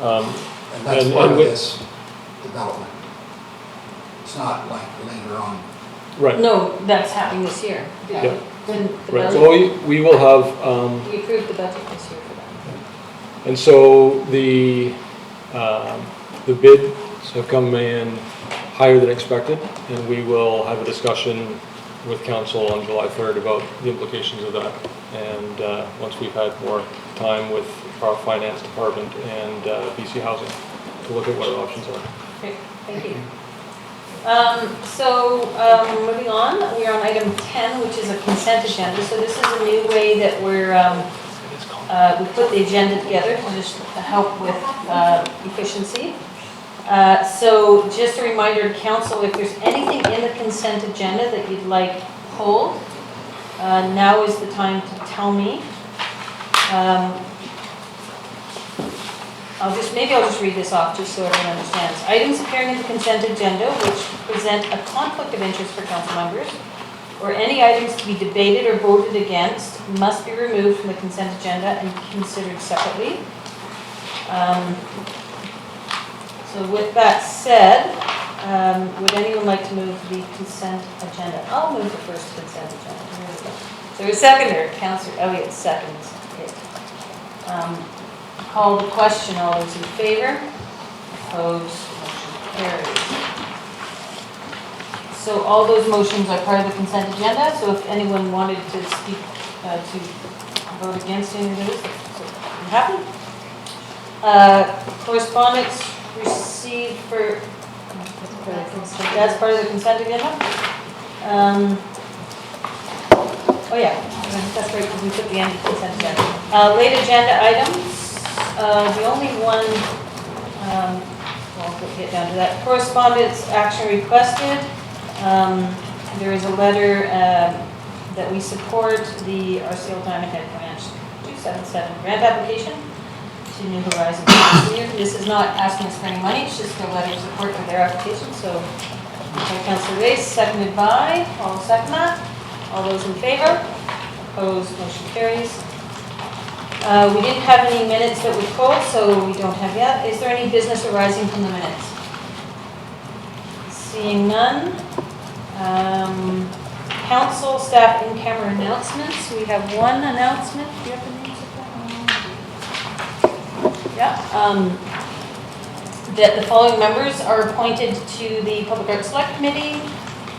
And that's part of this development. It's not like later on. Right. No, that's happening this year. Yeah. The Right. budget- So we will have. We approved the budget this year for that. And so the bids have come in higher than expected, and we will have a discussion with council on July 3rd about the implications of that. And once we've had more time with our finance department and BC Housing to look at what our options are. Okay, thank you. Moving on, we are on item 10, which is a consent agenda. So this is a new way that we put the agenda together to just help with efficiency. So just a reminder to council, if there's anything in the consent agenda that you'd like pulled, now is the time to tell me. Maybe I'll just read this off just so everyone understands. Items appearing in the consent agenda which present a conflict of interest for council members, or any items to be debated or voted against, must be removed from the consent agenda and considered separately. So with that said, would anyone like to move the consent agenda? I'll move the first consent agenda. So a seconder, Councillor Elliott seconds. Okay. Call the question. All those in favor? Opposed? Motion carries. So all those motions are part of the consent agenda. So if anyone wanted to speak, to vote against any of those, so you happy? Correspondence received for, that's part of the consent agenda? Oh yeah, that's right, because we took the end of the consent agenda. Late agenda items, the only one, well, we'll get down to that. Correspondence action requested. There is a letter that we support the RCL Diamond Head Ranch 277 grant application to New Horizons. This is not asking us for any money, it's just a letter of support for their application. So, by Councillor Race, seconded by, I'll second that. All those in favor? Opposed? Motion carries. We didn't have any minutes that we pulled, so we don't have yet. Is there any business arising from the minutes? Seeing none. Council staff in-camera announcements. We have one announcement. Do you have the names of that? Yeah. That the following members are appointed to the Public Art Select Committee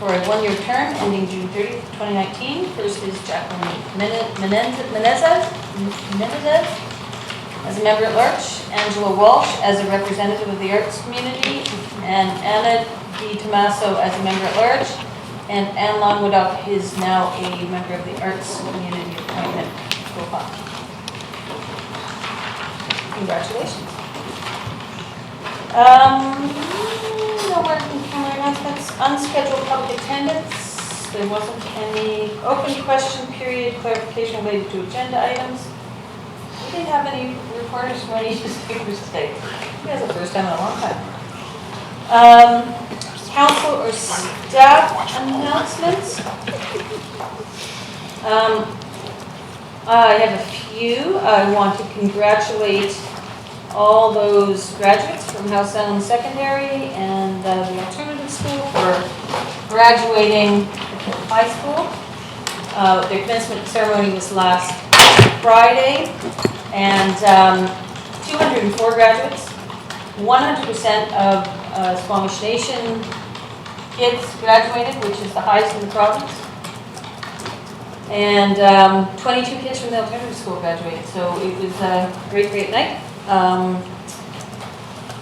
for a one-year term ending June 30th, 2019. First is Jacqueline Menendez as a member at large, Angela Walsh as a representative of the arts community, and Anna D. Tomaso as a member at large, and Anne Longwoodop is now a member of the arts community appointment profile. Congratulations. No more camera announcements. Unscheduled public attendance. There wasn't any open question period clarification related to agenda items. We didn't have any reporters from any newspapers today. I think that's the first time in a long time. Council or staff announcements. I have a few. I want to congratulate all those graduates from House Island Secondary and the alternative school for graduating high school. Their commencement ceremony was last Friday, and 204 graduates, 100% of Squamish Nation kids graduated, which is the highest in the province. And 22 kids from the alternative school graduated, so it was a great, great night.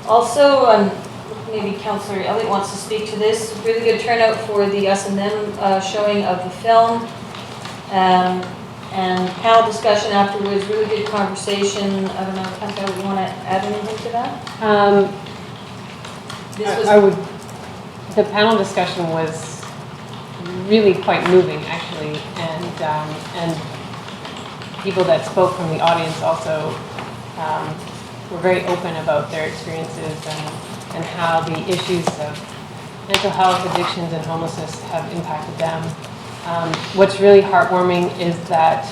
Also, maybe Councillor Elliott wants to speak to this. Really good turnout for the Us and Them showing of the film. And panel discussion afterwards, really good conversation. I don't know, Councillor, you want to add anything to that? The panel discussion was really quite moving, actually, and people that spoke from the audience also were very open about their experiences and how the issues of mental health, addictions, and homelessness have impacted them. What's really heartwarming is that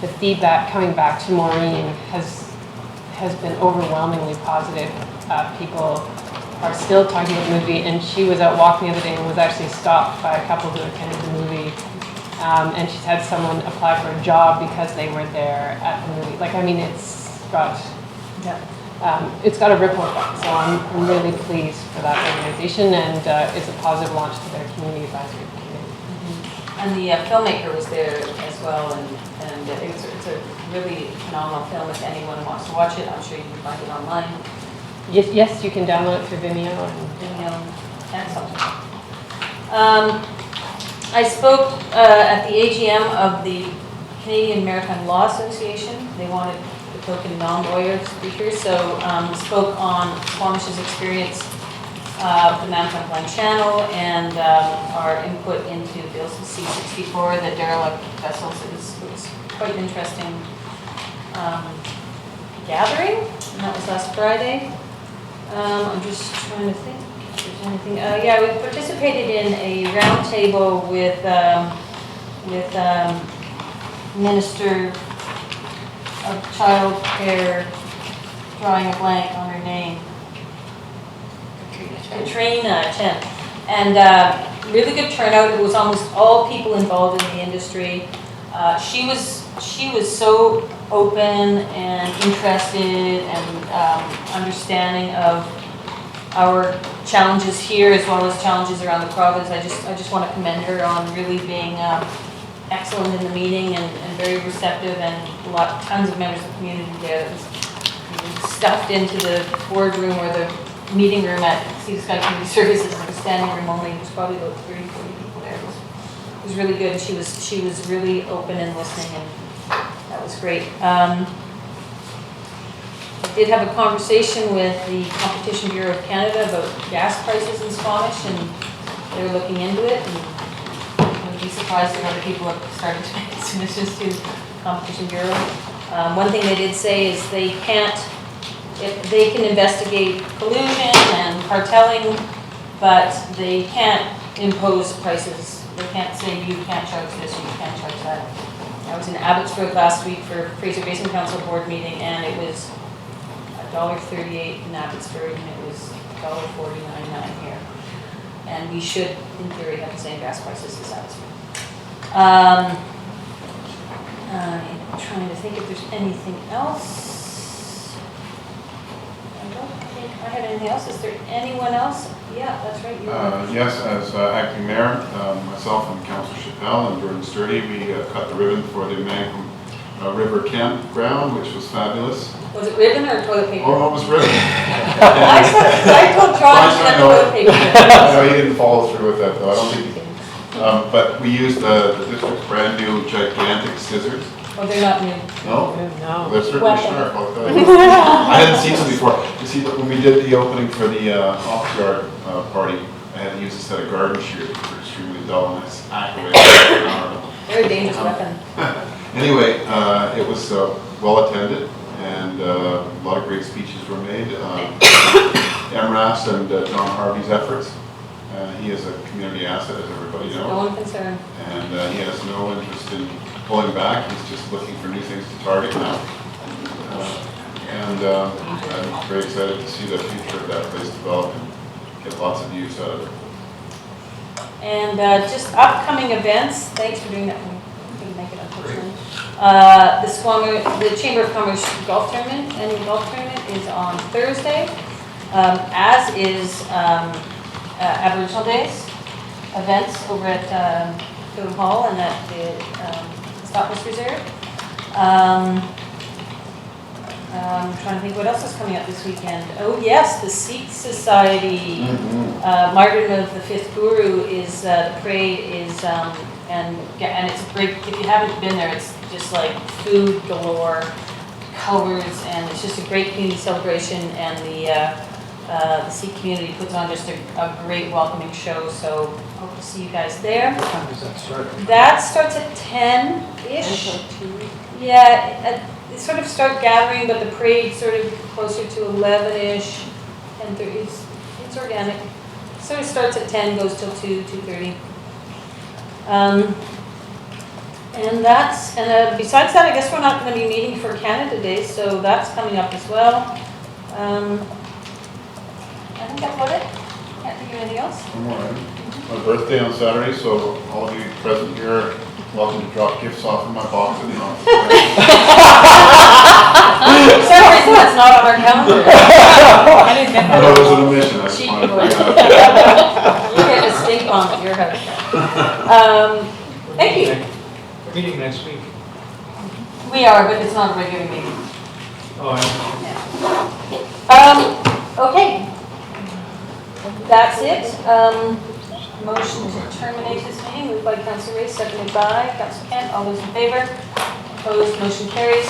the feedback coming back to Maureen has been overwhelmingly positive. People are still talking about the movie, and she was out walking the other day and was actually stopped by a couple who attended the movie. And she's had someone apply for a job because they were there at the movie. Like, I mean, it's got a ripple effect. So I'm really pleased for that organization, and it's a positive launch to their community advisory committee. Mm-hmm. And the filmmaker was there as well, and it's a really phenomenal film. If anyone wants to watch it, I'm sure you can find it online. Yes, you can download it through Vimeo and something. I spoke at the AGM of the Canadian Maritime Law Association. They wanted the token non-lawyer speaker, so spoke on Squamish's experience of the Maritime Land Channel and our input into Bill C-64, the derelict vessels. It was quite an interesting gathering, and that was last Friday. I'm just trying to think if there's anything. Yeah, we participated in a roundtable with Minister of Child Care, drawing a blank on her name. Katrina Chen. And really good turnout. It was almost all people involved in the industry. She was so open and interested and understanding of our challenges here as well as challenges around the province. I just want to commend her on really being excellent in the meeting and very receptive, and tons of members of the community there. It was stuffed into the boardroom or the meeting room at Sea to Sky Community Services, like a standing room only. It was probably about 30, 40 people there. It was really good. She was really open and listening, and that was great. I did have a conversation with the Competition Bureau of Canada about gas prices in Squamish, and they're looking into it. And I would be surprised if other people have started to make submissions to Competition Bureau. One thing they did say is they can investigate collusion and cartelling, but they can't impose prices. They can't say you can't charge this or you can't charge that. I was in Abbotsford last week for Fraser Basin Council board meeting, and it was $1.38 in Abbotsford, and it was $1.49 here. And we should, in theory, have the same gas prices as ours. I'm trying to think if there's anything else. I don't think I have anything else. Is there anyone else? Yeah, that's right. You are. Yes, as acting mayor, myself and Councillor Chappelle and Jordan Sturdy, we cut the ribbon for the Mancom River Campground, which was fabulous. Was it ribbon or toilet paper? Oh, it was ribbon. I told John to get toilet paper. No, he didn't follow through with that, though. I don't think he did. But we used the district's brand new gigantic scissors. Oh, they're not new. No? No. They're certainly Weapon. sharp, I'll tell you. I hadn't seen them before. You see, when we did the opening for the off-yard party, I had to use a set of garden shears that were extremely dull, and I activated it. Very dangerous weapon. Anyway, it was well attended, and a lot of great speeches were made. MRAS and John Harvey's efforts. He is a community asset, as everybody knows. No one concerned. And he has no interest in pulling back. He's just looking for new things to target now. I'm very excited to see the future of that place develop and get lots of use out of it. And just upcoming events, thanks for doing that. We couldn't make it, unfortunately. The Chamber of Commerce Golf Tournament, annual golf tournament is on Thursday, as is Aboriginal Days events over at Film Hall and at the Scottish Reserve. I'm trying to think what else is coming up this weekend. Oh yes, the Sikh Society, Martyrdom of the Fifth Guru is, the parade is, and it's a great, if you haven't been there, it's just like food galore, colors, and it's just a great community celebration, and the Sikh community puts on just a great welcoming show, so hope to see you guys there. What time does that start? That starts at 10-ish. Yeah, they sort of start gathering, but the parade sort of closer to 11-ish, 10:30. It's organic. Sort of starts at 10, goes till 2:30. And besides that, I guess we're not going to be meeting for Canada Day, so that's coming up as well. I think that's about it. Can't think of anything else. One more item. My birthday on Saturday, so all of you present here are welcome to drop gifts off in my box in the office. For some reason, that's not on our calendar. I didn't get that. No, it was an omission. I just Cheap wanted to boy. bring that You get a stink bomb at your house. Thank you. We're meeting next week. We are, but it's not a regular meeting. Oh, Okay. That's it. Motion to terminate this meeting, moved by Councillor Ray, seconded by Councillor Kent. All those in favor? Opposed? Motion carries.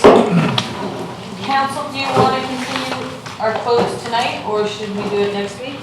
Council, do you want to continue our close tonight, or should we do it next week?